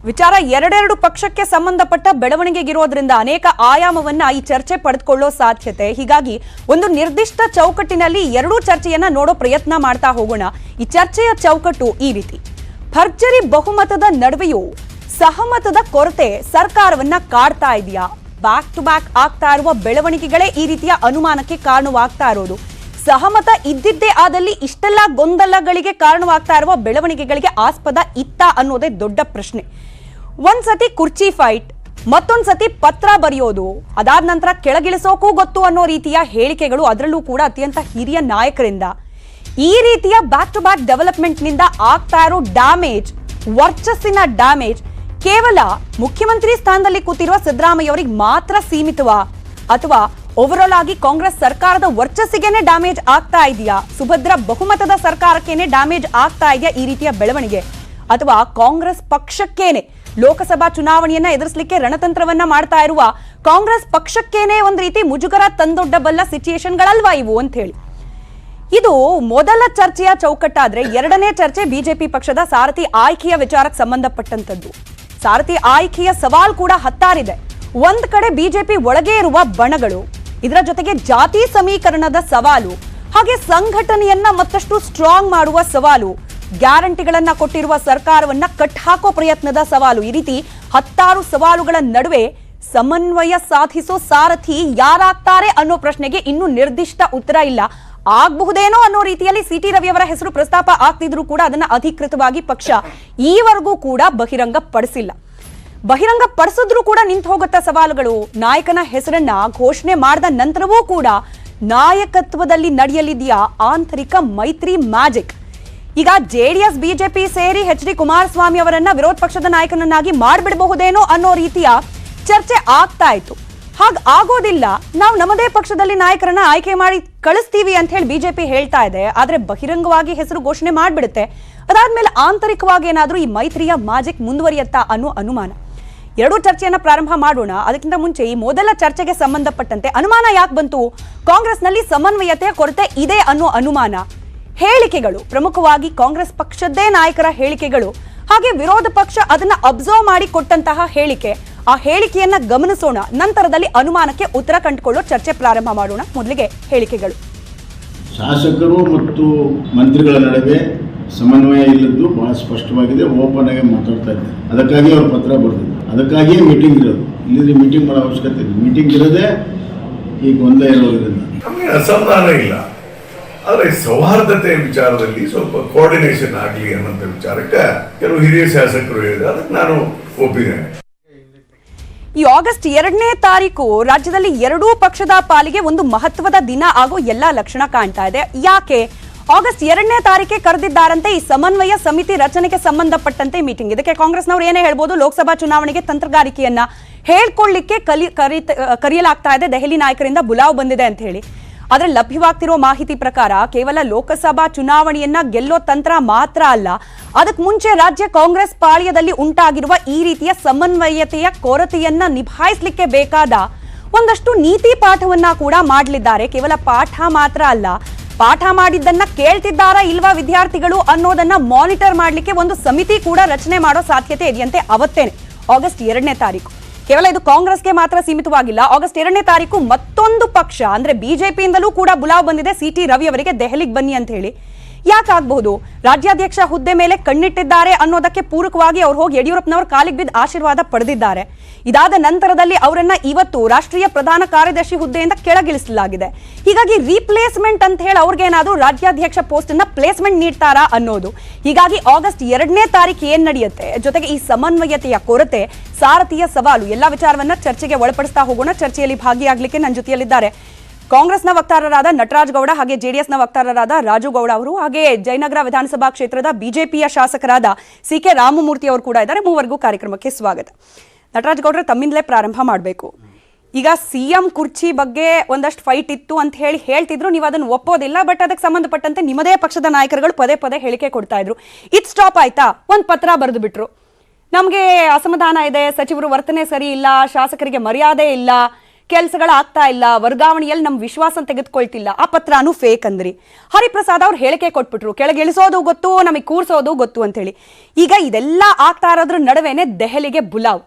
ವಿಚಾರ ಎರಡೆರಡು ಪಕ್ಷಕ್ಕೆ ಸಂಬಂಧಪಟ್ಟ ಬೆಳವಣಿಗೆಗಿರೋದ್ರಿಂದ ಅನೇಕ ಆಯಾಮವನ್ನ ಈ ಚರ್ಚೆ ಪಡೆದುಕೊಳ್ಳೋ ಸಾಧ್ಯತೆ. ಹೀಗಾಗಿ ಒಂದು ನಿರ್ದಿಷ್ಟ ಚೌಕಟ್ಟಿನಲ್ಲಿ ಎರಡೂ ಚರ್ಚೆಯನ್ನ ನೋಡೋ ಪ್ರಯತ್ನ ಮಾಡ್ತಾ ಹೋಗೋಣ. ಈ ಚರ್ಚೆಯ ಚೌಕಟ್ಟು ಈ ರೀತಿ: ಭರ್ಜರಿ ಬಹುಮತದ ನಡುವೆಯೂ ಸಹಮತದ ಕೊರತೆ ಸರ್ಕಾರವನ್ನ ಕಾಡ್ತಾ ಇದೆಯಾ? ಬ್ಯಾಕ್ ಟು ಬ್ಯಾಕ್ ಆಗ್ತಾ ಇರುವ ಬೆಳವಣಿಗೆಗಳೇ ಈ ರೀತಿಯ ಅನುಮಾನಕ್ಕೆ ಕಾರಣವಾಗ್ತಾ ಇರೋದು. ಸಹಮತ ಇದ್ದಿದ್ದೇ ಆದಲ್ಲಿ ಇಷ್ಟೆಲ್ಲ ಗೊಂದಲಗಳಿಗೆ ಕಾರಣವಾಗ್ತಾ ಇರುವ ಬೆಳವಣಿಗೆಗಳಿಗೆ ಆಸ್ಪದ ಇತ್ತ ಅನ್ನೋದೇ ದೊಡ್ಡ ಪ್ರಶ್ನೆ. ಒಂದ್ಸತಿ ಕುರ್ಚಿ ಫೈಟ್, ಮತ್ತೊಂದ್ಸತಿ ಪತ್ರ ಬರೆಯೋದು, ಅದಾದ ನಂತರ ಕೆಳಗಿಳಿಸೋಕೂ ಗೊತ್ತು ಅನ್ನೋ ರೀತಿಯ ಹೇಳಿಕೆಗಳು, ಅದರಲ್ಲೂ ಕೂಡ ಅತ್ಯಂತ ಹಿರಿಯ ನಾಯಕರಿಂದ. ಈ ರೀತಿಯ ಬ್ಯಾಕ್ ಟು ಬ್ಯಾಕ್ ಡೆವಲಪ್ಮೆಂಟ್ನಿಂದ ಆಗ್ತಾ ಇರೋ ಡ್ಯಾಮೇಜ್, ವರ್ಚಸ್ಸಿನ ಡ್ಯಾಮೇಜ್ ಕೇವಲ ಮುಖ್ಯಮಂತ್ರಿ ಸ್ಥಾನದಲ್ಲಿ ಕೂತಿರುವ ಸಿದ್ದರಾಮಯ್ಯ ಅವರಿಗೆ ಮಾತ್ರ ಸೀಮಿತವಾ, ಅಥವಾ ಓವರಾಲ್ ಆಗಿ ಕಾಂಗ್ರೆಸ್ ಸರ್ಕಾರದ ವರ್ಚಸ್ಸಿಗೆನೆ ಡ್ಯಾಮೇಜ್ ಆಗ್ತಾ ಇದೆಯಾ? ಸುಭದ್ರ ಬಹುಮತದ ಸರ್ಕಾರಕ್ಕೇನೆ ಡ್ಯಾಮೇಜ್ ಆಗ್ತಾ ಇದೆಯಾ ಈ ರೀತಿಯ ಬೆಳವಣಿಗೆ? ಅಥವಾ ಕಾಂಗ್ರೆಸ್ ಪಕ್ಷಕ್ಕೇನೆ ಲೋಕಸಭಾ ಚುನಾವಣೆಯನ್ನ ಎದುರಿಸಲಿಕ್ಕೆ ರಣತಂತ್ರವನ್ನ ಮಾಡ್ತಾ ಇರುವ ಕಾಂಗ್ರೆಸ್ ಪಕ್ಷಕ್ಕೇನೆ ಒಂದು ರೀತಿ ಮುಜುಗರ ತಂದೊಡ್ಡಬಲ್ಲ ಸಿಚುಯೇಷನ್ಗಳಲ್ವಾ ಇವು ಅಂತ ಹೇಳಿ. ಇದು ಮೊದಲ ಚರ್ಚೆಯ ಚೌಕಟ್ಟಾದ್ರೆ, ಎರಡನೇ ಚರ್ಚೆ ಬಿಜೆಪಿ ಪಕ್ಷದ ಸಾರಥಿ ಆಯ್ಕೆಯ ವಿಚಾರಕ್ಕೆ ಸಂಬಂಧಪಟ್ಟಂತದ್ದು. ಸಾರಥಿ ಆಯ್ಕೆಯ ಸವಾಲ್ ಕೂಡ ಹತ್ತಾರಿದೆ. ಒಂದ್ ಕಡೆ ಬಿಜೆಪಿ ಒಳಗೆ ಇರುವ ಬಣಗಳು, ಇದರ ಜೊತೆಗೆ ಜಾತಿ ಸಮೀಕರಣದ ಸವಾಲು, ಹಾಗೆ ಸಂಘಟನೆಯನ್ನ ಮತ್ತಷ್ಟು ಸ್ಟ್ರಾಂಗ್ ಮಾಡುವ ಸವಾಲು, ಗ್ಯಾರಂಟಿಗಳನ್ನ ಕೊಟ್ಟಿರುವ ಸರ್ಕಾರವನ್ನ ಕಟ್ ಹಾಕೋ ಪ್ರಯತ್ನದ ಸವಾಲು, ಈ ರೀತಿ 10 ಸವಾಲುಗಳ ನಡುವೆ ಸಮನ್ವಯ ಸಾಧಿಸೋ ಸಾರಥಿ ಯಾರಾಗ್ತಾರೆ ಅನ್ನೋ ಪ್ರಶ್ನೆಗೆ ಇನ್ನೂ ನಿರ್ದಿಷ್ಟ ಉತ್ತರ ಇಲ್ಲ. ಆಗಬಹುದೇನೋ ಅನ್ನೋ ರೀತಿಯಲ್ಲಿ ಸಿಟಿ ರವಿ ಅವರ ಹೆಸರು ಪ್ರಸ್ತಾಪ ಆಗ್ತಿದ್ರು ಕೂಡ ಅದನ್ನ ಅಧಿಕೃತವಾಗಿ ಪಕ್ಷ ಈವರೆಗೂ ಕೂಡ ಬಹಿರಂಗ ಪಡಿಸಿಲ್ಲ. ಬಹಿರಂಗ ಪಡಿಸಿದ್ರು ಕೂಡ ನಿಂತು ಹೋಗುತ್ತಾ ಸವಾಲುಗಳು. ನಾಯಕನ ಹೆಸರನ್ನ ಘೋಷಣೆ ಮಾಡಿದ ನಂತರವೂ ಕೂಡ ನಾಯಕತ್ವದಲ್ಲಿ ನಡೆಯಲಿದೆಯಾ ಆಂತರಿಕ ಮೈತ್ರಿ ಮ್ಯಾಜಿಕ್? ಈಗ ಜೆಡಿಎಸ್ ಬಿಜೆಪಿ ಸೇರಿ ಎಚ್ ಡಿ ಕುಮಾರಸ್ವಾಮಿ ಅವರನ್ನ ವಿರೋಧ ಪಕ್ಷದ ನಾಯಕನನ್ನಾಗಿ ಮಾಡಿಬಿಡಬಹುದೇನೋ ಅನ್ನೋ ರೀತಿಯ ಚರ್ಚೆ ಆಗ್ತಾ ಇತ್ತು. ಹಾಗ ಆಗೋದಿಲ್ಲ, ನಾವು ನಮ್ಮದೇ ಪಕ್ಷದಲ್ಲಿ ನಾಯಕರನ್ನ ಆಯ್ಕೆ ಮಾಡಿ ಕಳಿಸ್ತೀವಿ ಅಂತ ಹೇಳಿ ಬಿಜೆಪಿ ಹೇಳ್ತಾ ಇದೆ. ಆದ್ರೆ ಬಹಿರಂಗವಾಗಿ ಹೆಸರು ಘೋಷಣೆ ಮಾಡ್ಬಿಡುತ್ತೆ. ಅದಾದ್ಮೇಲೆ ಆಂತರಿಕವಾಗಿ ಏನಾದ್ರೂ ಈ ಮೈತ್ರಿಯ ಮ್ಯಾಜಿಕ್ ಮುಂದುವರಿಯತ್ತಾ ಅನ್ನೋ ಅನುಮಾನ. ಎರಡೂ ಚರ್ಚೆಯನ್ನ ಪ್ರಾರಂಭ ಮಾಡೋಣ. ಅದಕ್ಕಿಂತ ಮುಂಚೆ ಈ ಮೊದಲ ಚರ್ಚೆಗೆ ಸಂಬಂಧಪಟ್ಟಂತೆ ಅನುಮಾನ ಯಾಕೆ ಬಂತು? ಕಾಂಗ್ರೆಸ್ನಲ್ಲಿ ಸಮನ್ವಯತೆಯ ಕೊರತೆ ಇದೆ ಅನ್ನೋ ಅನುಮಾನ. ಹೇಳಿಕೆಗಳು, ಪ್ರಮುಖವಾಗಿ ಕಾಂಗ್ರೆಸ್ ಪಕ್ಷದ್ದೇ ನಾಯಕರ ಹೇಳಿಕೆಗಳು, ಹಾಗೆ ವಿರೋಧ ಪಕ್ಷ ಅದನ್ನ ಅಬ್ಸರ್ವ್ ಮಾಡಿ ಕೊಟ್ಟಂತಹ ಹೇಳಿಕೆ, ಆ ಹೇಳಿಕೆಯನ್ನ ಗಮನಿಸೋಣ. ನಂತರದಲ್ಲಿ ಅನುಮಾನಕ್ಕೆ ಉತ್ತರ ಕಂಡುಕೊಳ್ಳೋ ಚರ್ಚೆ ಪ್ರಾರಂಭ ಮಾಡೋಣ. ಮೊದಲಿಗೆ ಹೇಳಿಕೆಗಳು. ಶಾಸಕರು ಮತ್ತು ಮಂತ್ರಿಗಳ ನಡುವೆ ಸಮನ್ವಯ ಇಲ್ಲದ್ದು ಬಹಳ ಸ್ಪಷ್ಟವಾಗಿದೆ. ಓಪನ್ ಆಗಿ ಮಾತಾಡ್ತಾ ಇದ್ದಾರೆ. ಅದಕ್ಕಾಗಿ ಅವರು ಪತ್ರ ಬರೆದಿದ್ದಾರೆ. ಅದಕ್ಕಾಗಿಯೇ ಮೀಟಿಂಗ್ ಇರೋದು. ಇಲ್ಲಿ ಮೀಟಿಂಗ್ ಮಾಡೋ ಅವಶ್ಯಕತೆ ಇಲ್ಲ. ಮೀಟಿಂಗ್ ಇರೋದೇ ಈ ಗೊಂದಲ ಇರೋದ್ರಿಂದ ನಮಗೆ ಅಸಮಾಧಾನ ಇಲ್ಲ. ಆದರೆ ಸೌಹಾರ್ದತೆ ವಿಚಾರದಲ್ಲಿ ಸ್ವಲ್ಪ ಕೋಆರ್ಡಿನೇಷನ್ ಆಗಲಿ ಅನ್ನೋಂಥ ವಿಚಾರಕ್ಕೆ ಕೆಲವು ಹಿರಿಯ ಶಾಸಕರು ಹೇಳಿದ್ದಾರೆ. ಅದಕ್ಕೆ ನಾನು ಒಪ್ಪಿದ್ದೇನೆ. ಈ ಆಗಸ್ಟ್ 2ನೇ ತಾರೀಕು ರಾಜ್ಯದಲ್ಲಿ ಎರಡೂ ಪಕ್ಷದ ಪಾಲಿಗೆ ಒಂದು ಮಹತ್ವದ ದಿನ ಆಗೋ ಎಲ್ಲಾ ಲಕ್ಷಣ ಕಾಣ್ತಾ ಇದೆ. ಯಾಕೆ ಆಗಸ್ಟ್ 2ನೇ ತಾರೀಕೆ ಕರೆದಿದ್ದಾರಂತೆ ಈ ಸಮನ್ವಯ ಸಮಿತಿ ರಚನೆಗೆ ಸಂಬಂಧಪಟ್ಟಂತೆ ಮೀಟಿಂಗ್? ಇದಕ್ಕೆ ಕಾಂಗ್ರೆಸ್ನವರು ಏನೇ ಹೇಳ್ಬೋದು, ಲೋಕಸಭಾ ಚುನಾವಣೆಗೆ ತಂತ್ರಗಾರಿಕೆಯನ್ನ ಹೇಳ್ಕೊಳ್ಳಿಕ್ಕೆ ಕರೆಯಲಾಗ್ತಾ ಇದೆ, ದೆಹಲಿ ನಾಯಕರಿಂದ ಬುಲಾವ್ ಬಂದಿದೆ ಅಂತ ಹೇಳಿ. ಆದ್ರೆ ಲಭ್ಯವಾಗ್ತಿರೋ ಮಾಹಿತಿ ಪ್ರಕಾರ ಕೇವಲ ಲೋಕಸಭಾ ಚುನಾವಣೆಯನ್ನ ಗೆಲ್ಲೋ ತಂತ್ರ ಮಾತ್ರ ಅಲ್ಲ, ಅದಕ್ಕೆ ಮುಂಚೆ ರಾಜ್ಯ ಕಾಂಗ್ರೆಸ್ ಪಾಳ್ಯದಲ್ಲಿ ಉಂಟಾಗಿರುವ ಈ ರೀತಿಯ ಸಮನ್ವಯತೆಯ ಕೊರತೆಯನ್ನ ನಿಭಾಯಿಸಲಿಕ್ಕೆ ಬೇಕಾದ ಒಂದಷ್ಟು ನೀತಿ ಪಾಠವನ್ನ ಕೂಡ ಮಾಡಲಿದ್ದಾರೆ. ಕೇವಲ ಪಾಠ ಮಾತ್ರ ಅಲ್ಲ, ಪಾಠ ಮಾಡಿದ್ದನ್ನ ಕೇಳ್ತಿದ್ದಾರಾ ಇಲ್ವಾ ವಿದ್ಯಾರ್ಥಿಗಳು ಅನ್ನೋದನ್ನ ಮಾನಿಟರ್ ಮಾಡಲಿಕ್ಕೆ ಒಂದು ಸಮಿತಿ ಕೂಡ ರಚನೆ ಮಾಡೋ ಸಾಧ್ಯತೆ ಇದೆಯಂತೆ ಅವತ್ತೇನೆ, ಆಗಸ್ಟ್ 2ನೇ ತಾರೀಕು. ಕೇವಲ ಇದು ಕಾಂಗ್ರೆಸ್ಗೆ ಮಾತ್ರ ಸೀಮಿತವಾಗಿಲ್ಲ. ಆಗಸ್ಟ್ 2ನೇ ತಾರೀಕು ಮತ್ತೊಂದು ಪಕ್ಷ ಅಂದ್ರೆ ಬಿಜೆಪಿಯಿಂದಲೂ ಕೂಡ ಬುಲಾವ್ ಬಂದಿದೆ, ಸಿಟಿ ರವಿ ಅವರಿಗೆ ದೆಹಲಿಗೆ ಬನ್ನಿ ಅಂತ ಹೇಳಿ. ಯಾಕಾಗಬಹುದು? ರಾಜ್ಯಾಧ್ಯಕ್ಷ ಹುದ್ದೆ ಮೇಲೆ ಕಣ್ಣಿಟ್ಟಿದ್ದಾರೆ ಅನ್ನೋದಕ್ಕೆ ಪೂರಕವಾಗಿ ಅವ್ರು ಹೋಗಿ ಯಡಿಯೂರಪ್ಪನವರ ಕಾಲಿಗೆ ಬಿದ್ದು ಆಶೀರ್ವಾದ ಪಡೆದಿದ್ದಾರೆ. ಇದಾದ ನಂತರದಲ್ಲಿ ಅವರನ್ನ ಇವತ್ತು ರಾಷ್ಟ್ರೀಯ ಪ್ರಧಾನ ಕಾರ್ಯದರ್ಶಿ ಹುದ್ದೆಯಿಂದ ಕೆಳಗಿಳಿಸಲಾಗಿದೆ. ಹೀಗಾಗಿ ರೀಪ್ಲೇಸ್ಮೆಂಟ್ ಅಂತ ಹೇಳಿ ಅವ್ರಿಗೇನಾದ್ರೂ ರಾಜ್ಯಾಧ್ಯಕ್ಷ ಪೋಸ್ಟ್ ಅನ್ನ ಪ್ಲೇಸ್ಮೆಂಟ್ ನೀಡ್ತಾರಾ ಅನ್ನೋದು. ಹೀಗಾಗಿ ಆಗಸ್ಟ್ 2ನೇ ತಾರೀಕು ಏನ್ ನಡೆಯುತ್ತೆ, ಜೊತೆಗೆ ಈ ಸಮನ್ವಯತೆಯ ಕೊರತೆ, ಸಾರಥಿಯ ಸವಾಲು, ಎಲ್ಲಾ ವಿಚಾರವನ್ನ ಚರ್ಚೆಗೆ ಒಳಪಡಿಸ್ತಾ ಹೋಗೋಣ. ಚರ್ಚೆಯಲ್ಲಿ ಭಾಗಿಯಾಗಲಿಕ್ಕೆ ನನ್ನ ಜೊತೆಯಲ್ಲಿದ್ದಾರೆ ಕಾಂಗ್ರೆಸ್ನ ವಕ್ತಾರರಾದ ನಟರಾಜ್ ಗೌಡ, ಹಾಗೆ ಜೆಡಿಎಸ್ನ ವಕ್ತಾರರಾದ ರಾಜು ಗೌಡ ಅವರು, ಹಾಗೆ ಜಯನಗರ ವಿಧಾನಸಭಾ ಕ್ಷೇತ್ರದ ಬಿಜೆಪಿಯ ಶಾಸಕರಾದ ಸಿ.ಕೆ. ರಾಮಮೂರ್ತಿ ಅವರು ಕೂಡ ಇದ್ದಾರೆ. ಮೂವರೆಗೂ ಕಾರ್ಯಕ್ರಮಕ್ಕೆ ಸ್ವಾಗತ. ನಟರಾಜ್ ಗೌಡ್ರೆ, ತಮ್ಮಿಂದಲೇ ಪ್ರಾರಂಭ ಮಾಡಬೇಕು. ಈಗ ಸಿಎಂ ಕುರ್ಚಿ ಬಗ್ಗೆ ಒಂದಷ್ಟು ಫೈಟ್ ಇತ್ತು ಅಂತ ಹೇಳ್ತಿದ್ರು, ನೀವು ಅದನ್ನು ಒಪ್ಪೋದಿಲ್ಲ. ಬಟ್ ಅದಕ್ಕೆ ಸಂಬಂಧಪಟ್ಟಂತೆ ನಿಮ್ಮದೇ ಪಕ್ಷದ ನಾಯಕರುಗಳು ಪದೇ ಪದೇ ಹೇಳಿಕೆ ಕೊಡ್ತಾ ಇದ್ರು. ಇದು ಸ್ಟಾಪ್ ಆಯ್ತಾ? ಒಂದು ಪತ್ರ ಬರೆದು ಬಿಟ್ರು, ನಮಗೆ ಅಸಮಾಧಾನ ಇದೆ, ಸಚಿವರು ವರ್ತನೆ ಸರಿ ಇಲ್ಲ, ಶಾಸಕರಿಗೆ ಮರ್ಯಾದೆ ಇಲ್ಲ, ಕೆಲಸಗಳಾಗ್ತಾ ಇಲ್ಲ, ವರ್ಗಾವಣೆಯಲ್ಲಿ ನಮ್ ವಿಶ್ವಾಸ ತೆಗೆದುಕೊಳ್ತಿಲ್ಲ, ಆ ಪತ್ರನೂ ಫೇಕ್ ಅಂದ್ರಿ. ಹರಿಪ್ರಸಾದ್ ಅವ್ರು ಹೇಳಿಕೆ ಕೊಟ್ಬಿಟ್ರು, ಕೆಳಗಿಳಿಸೋದು ಗೊತ್ತು, ನಮಗೆ ಕೂರ್ಸೋದು ಗೊತ್ತು ಅಂತ ಹೇಳಿ. ಈಗ ಇದೆಲ್ಲ ಆಗ್ತಾ ಇರೋದ್ರ ನಡುವೆನೆ ದೆಹಲಿಗೆ ಬುಲಾವ್.